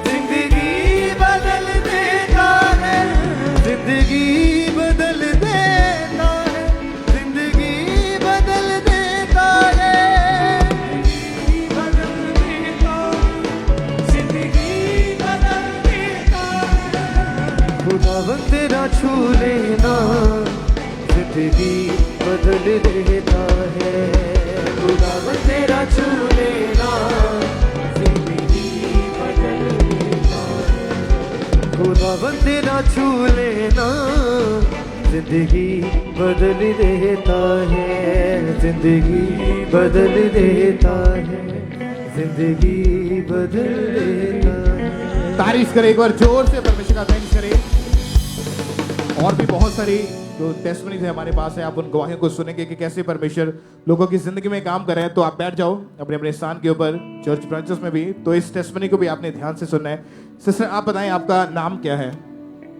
जिंदगी बदल देता है, जिंदगी तेरा छू लेना जिंदगी बदल देता है। खुदावन तेरा छू लेना जिंदगी बदल देता है। खुदावन तेरा छू लेना जिंदगी बदल देता है, जिंदगी बदल देता है, जिंदगी बदल देता है। तारीफ करें एक बार जोर से, परमेश्वर का थैंक्स करें। और भी बहुत सारी जो टेस्टमनीज है हमारे पास है, आप उन गवाहियों को सुनेंगे कि कैसे परमेश्वर लोगों की जिंदगी में काम कर रहे हैं। तो आप बैठ जाओ अपने अपने स्थान के ऊपर, चर्च ब्रांचेस में भी। तो इस टेस्टमनी को भी आपने ध्यान से सुनना है। सिस्टर आप बताएं आपका नाम क्या है?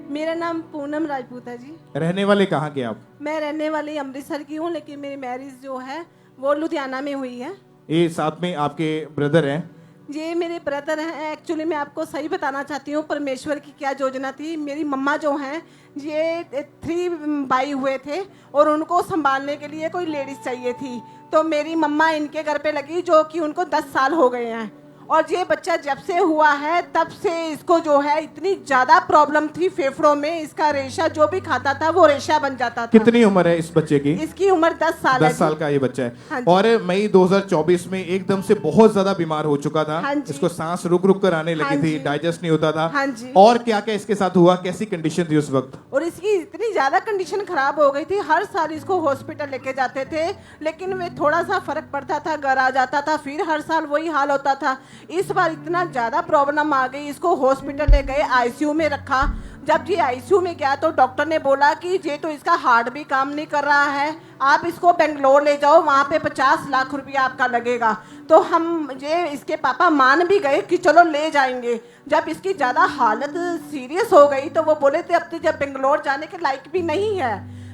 मेरा नाम पूनम राजपूत है जी। रहने वाले कहाँ के आप? मैं रहने वाली अमृतसर की हूँ, लेकिन मेरी मैरिज जो है वो लुधियाना में हुई है। ये साथ में आपके ब्रदर हैं? ये मेरे ब्रदर हैं। एक्चुअली मैं आपको सही बताना चाहती हूँ परमेश्वर की क्या योजना थी। मेरी मम्मा जो हैं ये 3 भाई हुए थे और उनको संभालने के लिए कोई लेडीज चाहिए थी। तो मेरी मम्मा इनके घर पे लगी, जो कि उनको 10 साल हो गए हैं। और ये बच्चा जब से हुआ है तब से इसको जो है इतनी ज्यादा प्रॉब्लम थी फेफड़ों में, इसका रेशा जो भी खाता था वो रेशा बन जाता था। कितनी उम्र है इस बच्चे की? इसकी उम्र 10 साल है। 10 साल का ये बच्चा है। हाँ जी। और मई 2024 में एकदम से बहुत ज्यादा बीमार हो चुका था। हाँ जी। इसको सांस रुक रुक कर आने लगी हाँ थी, जी। डाइजेस्ट नहीं होता था। हाँ जी। और क्या क्या इसके साथ हुआ, कैसी कंडीशन थी उस वक्त? और इसकी इतनी ज्यादा कंडीशन खराब हो गई थी, हर साल इसको हॉस्पिटल लेके जाते थे, लेकिन वे थोड़ा सा फर्क पड़ता था, घर आ जाता था, फिर हर साल वही हाल होता था। इस बार इतना ज्यादा प्रॉब्लम आ गई, इसको हॉस्पिटल ले गए, आईसीयू में रखा। जब ये आईसीयू में गया तो डॉक्टर ने बोला कि ये तो इसका हार्ट भी काम नहीं कर रहा है, आप इसको बेंगलोर ले जाओ, वहाँ पे 50 लाख रुपया आपका लगेगा। तो हम ये इसके पापा मान भी गए कि चलो ले जाएंगे। जब इसकी ज़्यादा हालत सीरियस हो गई तो वो बोले थे अब तो जब बेंगलोर जाने के लायक भी नहीं है।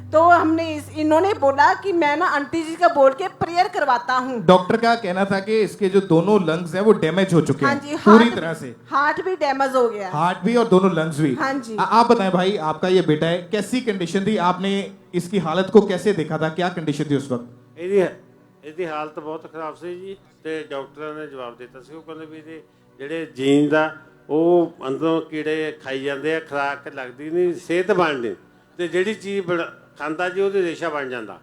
तो हमने इन्होंने बोला कि मैं ना आंटी जी का बोल के प्रेयर करवाता हूँ। डॉक्टर का कहना था कि इसके जो दोनों लंग्स हैं वो डैमेज हो चुके हाँ हैं जी, पूरी तरह से। हार्ट भी डैमेज हो गया। हार्ट भी और दोनों लंग्स भी। हाँ जी। आप बताएं भाई, आपका ये बेटा है, कैसी कंडीशन थी? आपने इसकी हालत को कैसे देखा था, क्या कंडीशन थी उस वक्त? ਇਹਦੀ ਹਾਲਤ ਬਹੁਤ ਖਰਾਬ ਸੀ ਜੀ, ਤੇ ਡਾਕਟਰਾਂ ਨੇ ਜਵਾਬ ਦਿੱਤਾ ਸੀ। ਉਹ ਕਹਿੰਦੇ ਵੀ ਇਹਦੇ ਜਿਹੜੇ ਜੀਨ ਦਾ ਉਹ ਅੰਦਰੋਂ ਕੀੜੇ ਖਾਈ ਜਾਂਦੇ ਆ, ਖੁਰਾਕ ਲੱਗਦੀ ਨਹੀਂ, ਸਿਹਤ ਬਣਦੀ ਤੇ ਜਿਹੜੀ ਚੀਜ਼ ਖਾਂਦਾ ਜੀ ਉਹਦੇ ਰੇਸ਼ਾ ਬਣ ਜਾਂਦਾ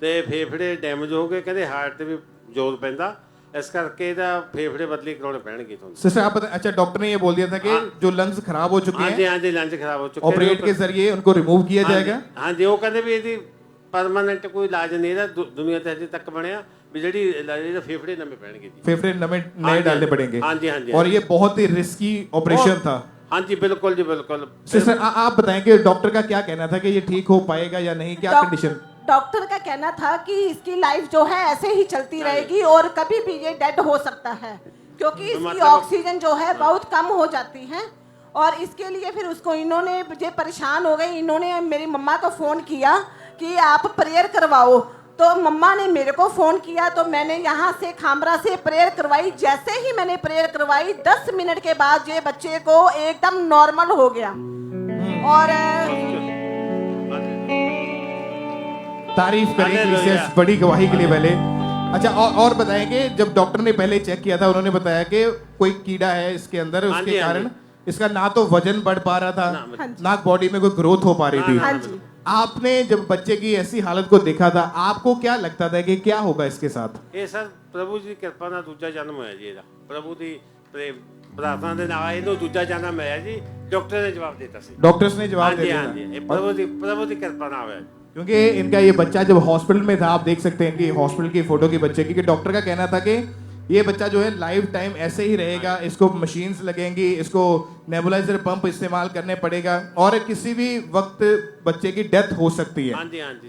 ਤੇ ਫੇਫੜੇ ਡੈਮੇਜ ਹੋ ਗਏ। ਕਹਿੰਦੇ ਹਾਰਟ ਤੇ ਵੀ ਜ਼ੋਰ ਪੈਂਦਾ, इस करके फेफड़े बदली कराने पैणगे। सिस्टर आप बताएं, अच्छा डॉक्टर ने ये बोल दिया था कि जो लंग्स खराब हो चुके हैं, हाँ जी लंग्स खराब हो चुके हैं, ऑपरेट के जरिए उनको रिमूव किया जाएगा। हाँ जी, वो कहते भी यदि परमानेंट कोई इलाज नहीं है दुनिया ते अजे तक बनया भी जेडी फेफड़े नवे पैणगे जी, फेफड़े नए डालने पड़ेंगे। हाँ जी हाँ जी। और ये बहुत ही रिस्की ऑपरेशन था। हाँ जी बिल्कुल जी बिल्कुल। सिस्टर आप बताएं कि डॉक्टर का क्या कहना था कि ये ठीक हो पाएगा या नहीं, क्या कंडीशन? डॉक्टर का कहना था कि इसकी लाइफ जो है ऐसे ही चलती रहेगी और कभी भी ये डेड हो सकता है, क्योंकि इसकी ऑक्सीजन जो है बहुत कम हो जाती है। और इसके लिए फिर उसको इन्होंने ये परेशान हो गई, इन्होंने मेरी मम्मा को फ़ोन किया कि आप प्रेयर करवाओ। तो मम्मा ने मेरे को फ़ोन किया तो मैंने यहाँ से खामरा से प्रेयर करवाई। जैसे ही मैंने प्रेयर करवाई 10 मिनट के बाद ये बच्चे को एकदम नॉर्मल हो गया। और तारीफ करें बड़ी गवाही के लिए पहले। अच्छा और बताएंगे, जब डॉक्टर ने पहले चेक किया था उन्होंने बताया कि कोई कीड़ा है इसके अंदर, उसके कारण इसका ना तो वजन बढ़ पा रहा था ना बॉडी में कोई ग्रोथ हो पा रही थी। आपने जब बच्चे की ऐसी हालत को देखा था, आपको क्या लगता था कि क्या होगा इसके साथ? ये सर प्रभु जी की कृपा ਨਾਲ ਦੂਜਾ ਜਨਮ ਹੋਇਆ ਜੀ ਇਹਦਾ, ਪ੍ਰਭੂ ਦੀ ਪ੍ਰਾਰਥਨਾ ਦੇ ਨਾਲ ਇਹਨੂੰ ਦੂਜਾ ਜਨਮ ਮਿਲਿਆ ਜੀ। ਡਾਕਟਰ ਨੇ ਜਵਾਬ ਦਿੱਤਾ ਸੀ। डॉक्टर्स ने जवाब दिया हाँ जी, ये प्रभु दी कृपा ਨਾਲ ਹੋਇਆ। क्योंकि इनका ये बच्चा जब हॉस्पिटल में था, आप देख सकते हैं इनकी हॉस्पिटल की फोटो की बच्चे की, कि डॉक्टर का कहना था कि ये बच्चा जो है लाइफ टाइम ऐसे ही रहेगा, इसको मशीन्स लगेंगी, इसको नेबुलाइजर पंप इस्तेमाल करने पड़ेगा और किसी भी वक्त बच्चे की डेथ हो सकती है।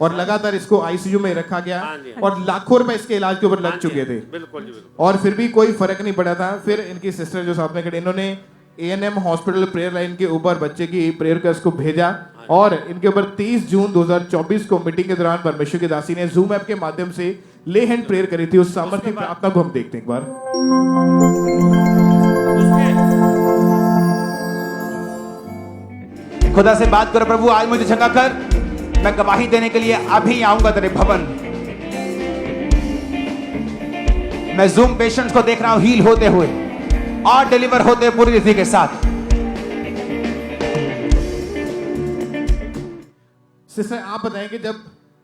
और लगातार इसको आईसीयू में रखा गया और लाखों रुपए इसके इलाज के ऊपर लग चुके थे और फिर भी कोई फर्क नहीं पड़ा था। फिर इनकी सिस्टर जो साथ में खड़े, इन्होंने ANM हॉस्पिटल प्रेयर लाइन के ऊपर बच्चे की प्रेयर कर्स को भेजा और इनके ऊपर 30 जून 2024 को मीटिंग के दौरान परमेश्वर की दासी ने जूम ऐप के माध्यम से ले हैंड प्रेयर करी थी। उस सामर्थ्य प्रार्थना को हम देखते हैं एक बार। खुदा से बात करो, प्रभु आज मुझे जगह कर, मैं गवाही देने के लिए अभी आऊंगा तेरे भवन। मैं जूम पेशेंट्स को देख रहा हूं हील होते हुए और डिलीवर होते हुए पूरी रीति के साथ। सिस्टर आप बताएं कि जब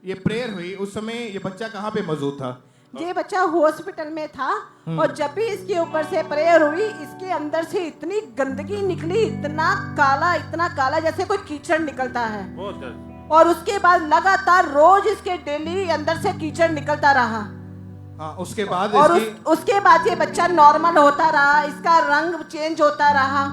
ये प्रेयर हुई उस समय ये बच्चा कहाँ पे मौजूद था? ये बच्चा हॉस्पिटल में था और जब भी इसके ऊपर से प्रेयर हुई, इसके अंदर से इतनी गंदगी निकली, इतना काला जैसे कोई कीचड़ निकलता है। और उसके बाद लगातार रोज इसके डेली अंदर से कीचड़ निकलता रहा। उसके बाद और उसके बाद ये बच्चा नॉर्मल होता रहा, इसका रंग चेंज होता रहा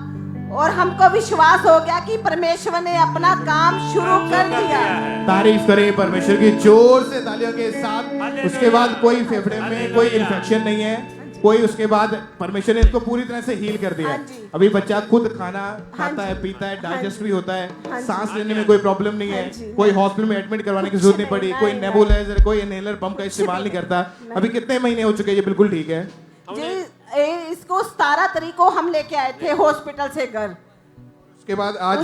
और हमको विश्वास हो गया कि परमेश्वर ने अपना काम शुरू कर दिया। तारीफ करें परमेश्वर की जोर से तालियों के साथ। उसके बाद कोई फेफड़े में कोई इन्फेक्शन नहीं है, कोई उसके बाद परमेश्वर ने इसको पूरी तरह से हील कर दिया है। अभी बच्चा खुद खाना खाता है, पीता है, डाइजेस्ट भी होता है, सांस लेने में कोई प्रॉब्लम नहीं है, कोई हॉस्पिटल में एडमिट करवाने की जरूरत नहीं पड़ी, कोई नेबुलाइजर, कोई इनहेलर पंप का इस्तेमाल नहीं करता। अभी कितने महीने हो चुके हैं? ये बिल्कुल ठीक है। इसको 17 तारीख को हम लेके आए थे हॉस्पिटल से घर। उसके बाद आज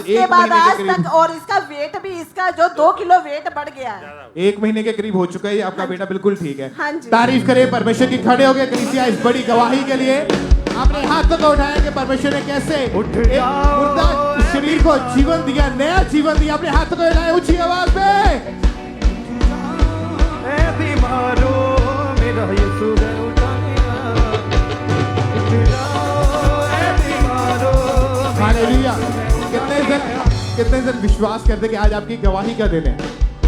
आज तक और इसका वेट भी, इसका जो 2 किलो वेट बढ़ गया है। 1 महीने के करीब हो चुका है। आपका बेटा बिल्कुल ठीक है। हाँ जी। तारीफ करें परमेश्वर की। खड़े हो गए कलीसिया इस बड़ी गवाही के लिए। आपने हाथ तो उठाया कि परमेश्वर ने कैसे एक मुर्दा शरीर को जीवन दिया, नया जीवन दिया। अपने हाथ को उठाए ऊंची आवाज में। हालेलुया। कितने जन विश्वास करते कि आज आपकी गवाही का दिन है?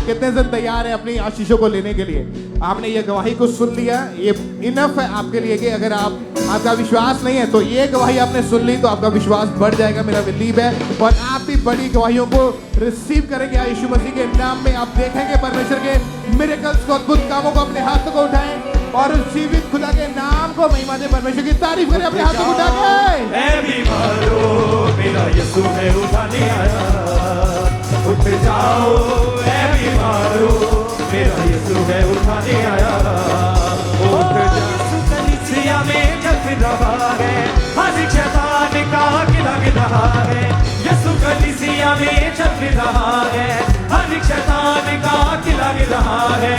कितने जन तैयार हैं अपनी आशीषों को लेने के लिए? आपने ये गवाही को सुन लिया, ये इनफ है आपके लिए कि अगर आपका विश्वास नहीं है तो ये गवाही आपने सुन ली तो आपका विश्वास बढ़ जाएगा। मेरा बिलीव है और आप भी बड़ी गवाहियों को रिसीव करेंगे यीशु मसीह के नाम में। आप देखेंगे परमेश्वर के मिरेकल्स को, अद्भुत कामों को। अपने हाथों को उठाएं और उस जीवित खुदा के नाम को महिमा दे। परमेश्वर की तारीफ करें अपने हाथों को उठा के। ऐ बीमारो मेरा यीशु है उठाने आया, उठ जाओ ऐ बीमारो मेरा यीशु है उठाने आया, उठ जाओ। कलीसिया में जग रहा है, हर शैतान का लग रहा है। यीशु कलीसिया में जग रहा है, हर शैतान का लग रहा है।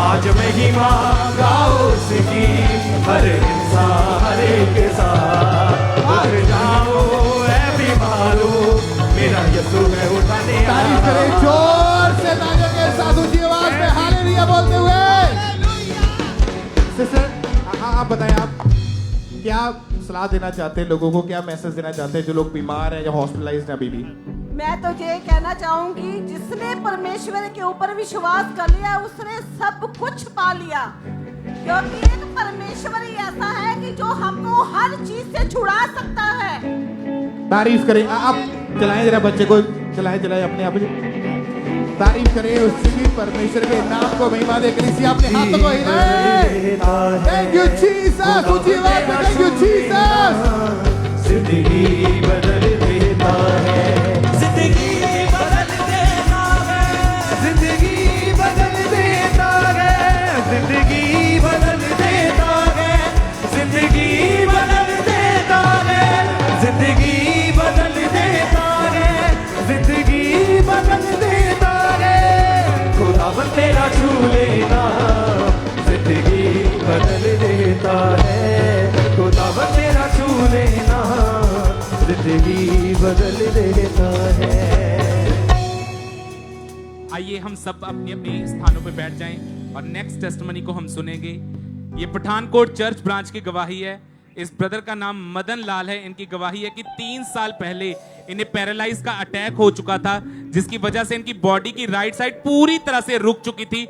आज महिमा गाओ उसकी, हर इंसान हर एक साथ। उठ जाओ ऐ बीमारो मेरा यीशु है उठाने आया। तारीफ करें जोर से तालियों के साथ ऊंची आवाज में हालेलुया बोलते हुए। सिस्टर आप बताएं, आप क्या सलाह देना चाहते हैं लोगों को? क्या मैसेज देना चाहते हैं जो लोग बीमार हैं या हॉस्पिटलाइज्ड हैं अभी भी? मैं तो ये कहना चाहूंगी, जिसने परमेश्वर के ऊपर विश्वास कर लिया उसने सब कुछ पा लिया। क्योंकि एक परमेश्वर ही ऐसा है कि जो हमको हर चीज से छुड़ा सकता है। तारीफ करें। आप चलाएं जरा बच्चे को, चलाएं अपने आप। तारीफ करें उस जीवित परमेश्वर के नाम को महिमा दे। कलीसिया अपने हाथों को हिलाए। Thank you Jesus. ऊंची आवाज में थैंक यू जीसस। जिंदगी बदल देता है, जिंदगी बदल देता है, जिंदगी बदल देता है, जिंदगी बदल देता है, जिंदगी बदल देता है, जिंदगी बदल देता है, जिंदगी बदल देता है। खुदावन तेरा छू लेना जिंदगी बदल देता है। खुदावन तेरा छू लेना जिंदगी बदल देता है। आइए हम सब अपने अपने स्थानों पे बैठ जाएं और नेक्स्ट टेस्टमनी को हम सुनेंगे। ये पठानकोट चर्च ब्रांच की गवाही है। इस ब्रदर का नाम मदन लाल है। इनकी गवाही है कि 3 साल पहले इन्हें पैरालाइज का अटैक हो चुका था, जिसकी वजह से इनकी बॉडी की राइट साइड पूरी तरह से रुक चुकी थी।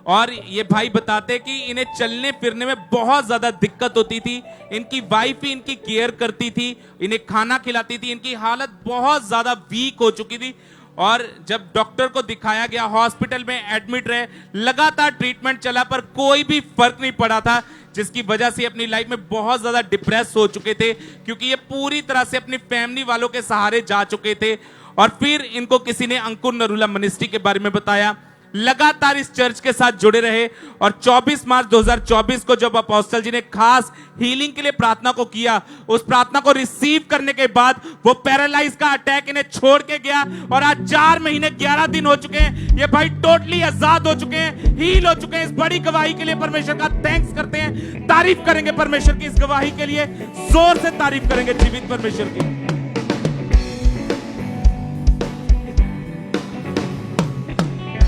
और ये भाई बताते कि इन्हें चलने फिरने में बहुत ज्यादा दिक्कत होती थी। इनकी वाइफ ही इनकी केयर करती थी, इन्हें खाना खिलाती थी। इनकी हालत बहुत ज्यादा वीक हो चुकी थी और जब डॉक्टर को दिखाया गया, हॉस्पिटल में एडमिट रहे, लगातार ट्रीटमेंट चला पर कोई भी फर्क नहीं पड़ा था, जिसकी वजह से अपनी लाइफ में बहुत ज्यादा डिप्रेस हो चुके थे, क्योंकि ये पूरी तरह से अपनी फैमिली वालों के सहारे जा चुके थे। और फिर इनको किसी ने अंकुर नरूला मिनिस्ट्री के बारे में बताया। लगातार इस चर्च के साथ जुड़े रहे और 24 मार्च 2024 को जब अपोस्टल जी ने खास हीलिंग के लिए प्रार्थना को किया, उस प्रार्थना को रिसीव करने के बाद वो पैरालाइज का अटैक इन्हें छोड़ के गया और आज 4 महीने 11 दिन हो चुके हैं। ये भाई टोटली आजाद हो चुके हैं, हील हो चुके हैं। इस बड़ी गवाही के लिए परमेश्वर का थैंक्स करते हैं, तारीफ करेंगे परमेश्वर की इस गवाही के लिए, जोर से तारीफ करेंगे जीवित परमेश्वर की।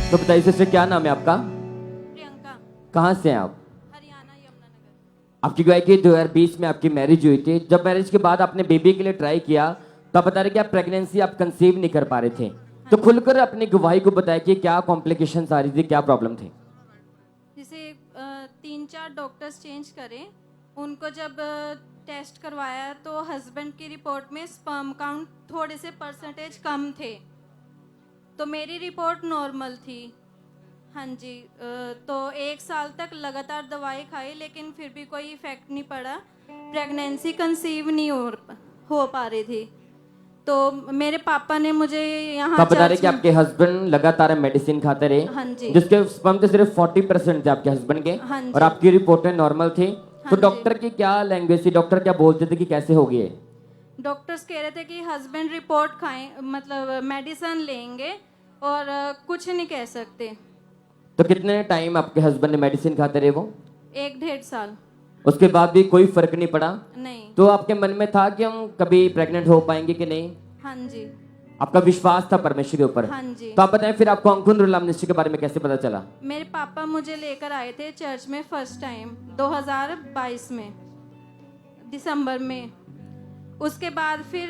तो बताइए सिस्टर, क्या नाम है आपका? कहाँ से हैं आप? आपकी गवाही की 2020 में आपकी मैरिज हुई थी। जब मैरिज के बाद आपने बेबी के लिए ट्राई किया तो आप बता रहे कि आप प्रेगनेंसी आप कंसीव नहीं कर पा रहे थे। तो खुलकर अपनी गवाही को बताया कि क्या कॉम्प्लिकेशंस आ रही थी, क्या प्रॉब्लम थी? जैसे 3-4 डॉक्टर्स चेंज करे, उनको जब टेस्ट करवाया तो हस्बैंड की रिपोर्ट में स्पर्म काउंट थोड़े से परसेंटेज कम थे, तो मेरी रिपोर्ट नॉर्मल थी। हाँ जी, तो 1 साल तक लगातार दवाई खाई लेकिन फिर भी कोई इफेक्ट नहीं पड़ा, प्रेगनेंसी कंसीव नहीं हो पा रही थी। तो मेरे पापा ने मुझे यहाँ आप बता रहे कि आपके हस्बैंड लगातार मेडिसिन खाते रहे, हाँ जी, जिसके स्पर्म तो सिर्फ 40% थे आपके हस्बैंड के, हाँ जी, और आपकी रिपोर्टें नॉर्मल थी। तो डॉक्टर की क्या लैंग्वेज थी, डॉक्टर क्या बोलते थे कि कैसे होगी ये? डॉक्टर्स कह रहे थे कि हस्बैंड रिपोर्ट खाएं, मतलब मेडिसिन लेंगे और कुछ नहीं कह सकते। तो कितने टाइम आपके हस्बैंड ने मेडिसिन खाते रहे वो? 1-1.5 साल। उसके बाद भी कोई फर्क नहीं पड़ा? नहीं। तो आपके मन में था कि हम कभी प्रेग्नेंट हो पाएंगे कि नहीं? हाँ जी। आपका विश्वास था परमेश्वर के ऊपर? हाँ जी। तो आप बताएं फिर आपको अंकुर रूलाम मिनिस्ट्री के बारे में कैसे पता चला? मेरे पापा मुझे लेकर आए थे चर्च में फर्स्ट टाइम 2022 में दिसंबर में। उसके बाद फिर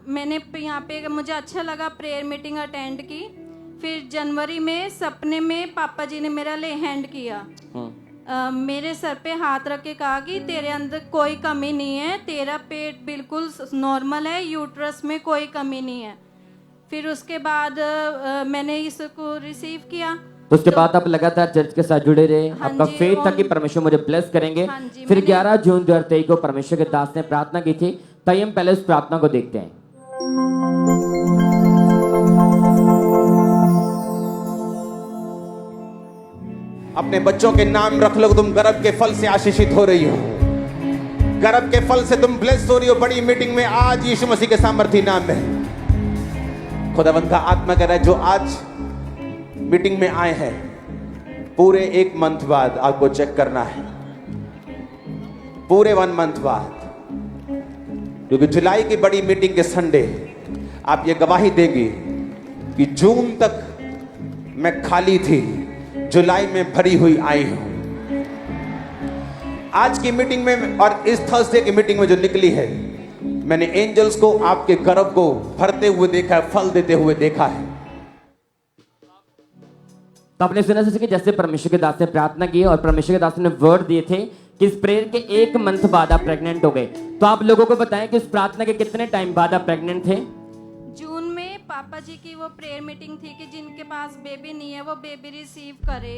मैंने यहाँ पे मुझे अच्छा लगा, प्रेयर मीटिंग अटेंड की। फिर जनवरी में सपने में पापा जी ने मेरा ले हैंड किया, मेरे सर पे हाथ रख के कहा कि तेरे अंदर कोई कमी नहीं है, तेरा पेट बिल्कुल नॉर्मल है, यूट्रस में कोई कमी नहीं है। फिर उसके बाद मैंने इसको रिसीव किया। तो उसके बाद आप लगातार चर्च के साथ जुड़े रहे, आपका फेथ था कि परमेश्वर मुझे ब्लेस करेंगे। फिर 11 जून 2023 को परमेश्वर के दास ने प्रार्थना की थी, ताई हम पहले उस प्रार्थना को देखते हैं। अपने बच्चों के नाम रख लो, तुम गर्भ के फल से आशीषित हो रही हो, गर्भ के फल से तुम ब्लेस हो रही हो। बड़ी मीटिंग में आज यीशु मसीह के सामर्थी नाम में खुदावंद का आत्मा कह रहा है, जो आज मीटिंग में आए हैं, पूरे 1 मंथ बाद आपको चेक करना है, पूरे 1 मंथ बाद, क्योंकि जुलाई की बड़ी मीटिंग के संडे आप ये गवाही देंगी कि जून तक मैं खाली थी, जुलाई में भरी हुई आई हूं। आज की मीटिंग में और इस थर्सडे की मीटिंग में जो निकली है, मैंने एंजल्स को आपके गर्भ को भरते हुए देखा है, फल देते हुए देखा है। तो आपने सुना कि जैसे परमेश्वर के दास ने प्रार्थना की और परमेश्वर के दास ने वर्ड दिए थे कि इस प्रेयर के 1 मंथ बाद आप प्रेग्नेंट हो गए। तो आप लोगों को बताएं कि इस प्रार्थना के कितने टाइम बाद आप प्रेग्नेंट थे? जून में पापा जी की वो प्रेयर मीटिंग थी कि जिनके पास बेबी नहीं है वो बेबी रिसीव करे,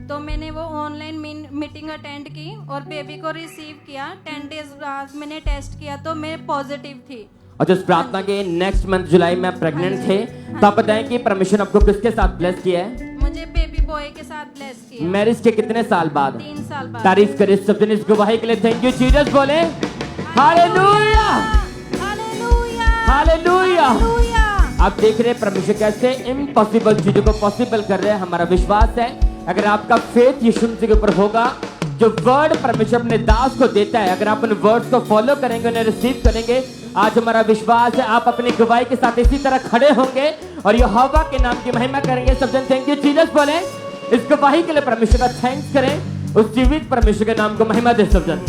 तो मैंने वो ऑनलाइन मीटिंग अटेंड की और बेबी को रिसीव किया। 10 डेज बाद मैंने टेस्ट किया तो मैं पॉजिटिव थी। और जो इस प्रार्थना के नेक्स्ट मंथ जुलाई में आप प्रेग्नेंट थे, तो आप बताएं कि परमेश्वर आपको किसके साथ ब्लेस किया है? मुझे बेबी बॉय के साथ ब्लेस किया। मैरिज के कितने साल बाद? 3 साल बाद। तारीफ करें सब जन इस गवाही के लिए। थैंक यू जीसस बोले हालेलुया, हालेलुया। आप देख रहे हैं परमेश्वर कैसे इम्पॉसिबल चीजों को पॉसिबल कर रहे हैं। हमारा विश्वास है अगर आपका फेथ यीशु मसीह के ऊपर होगा, जो वर्ड परमेश्वर अपने दास को देता है, अगर आप उन वर्ड्स को फॉलो करेंगे, उन्हें रिसीव करेंगे, आज हमारा विश्वास है आप अपनी गवाही के साथ इसी तरह खड़े होंगे और यहोवा के नाम की महिमा करेंगे। सब जन थैंक यू जीसस बोले। इस गवाही के लिए परमेश्वर का थैंक्स करें, उस जीवित परमेश्वर के नाम को महिमा दे। सब जन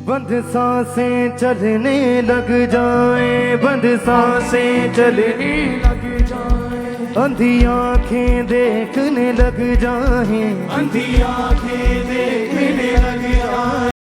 बंद सांसें चलने लग जाएं, बंद सांसें चलने लग जाएं, अंधी आंखें देखने लग जाएं, अंधी आंखें देखने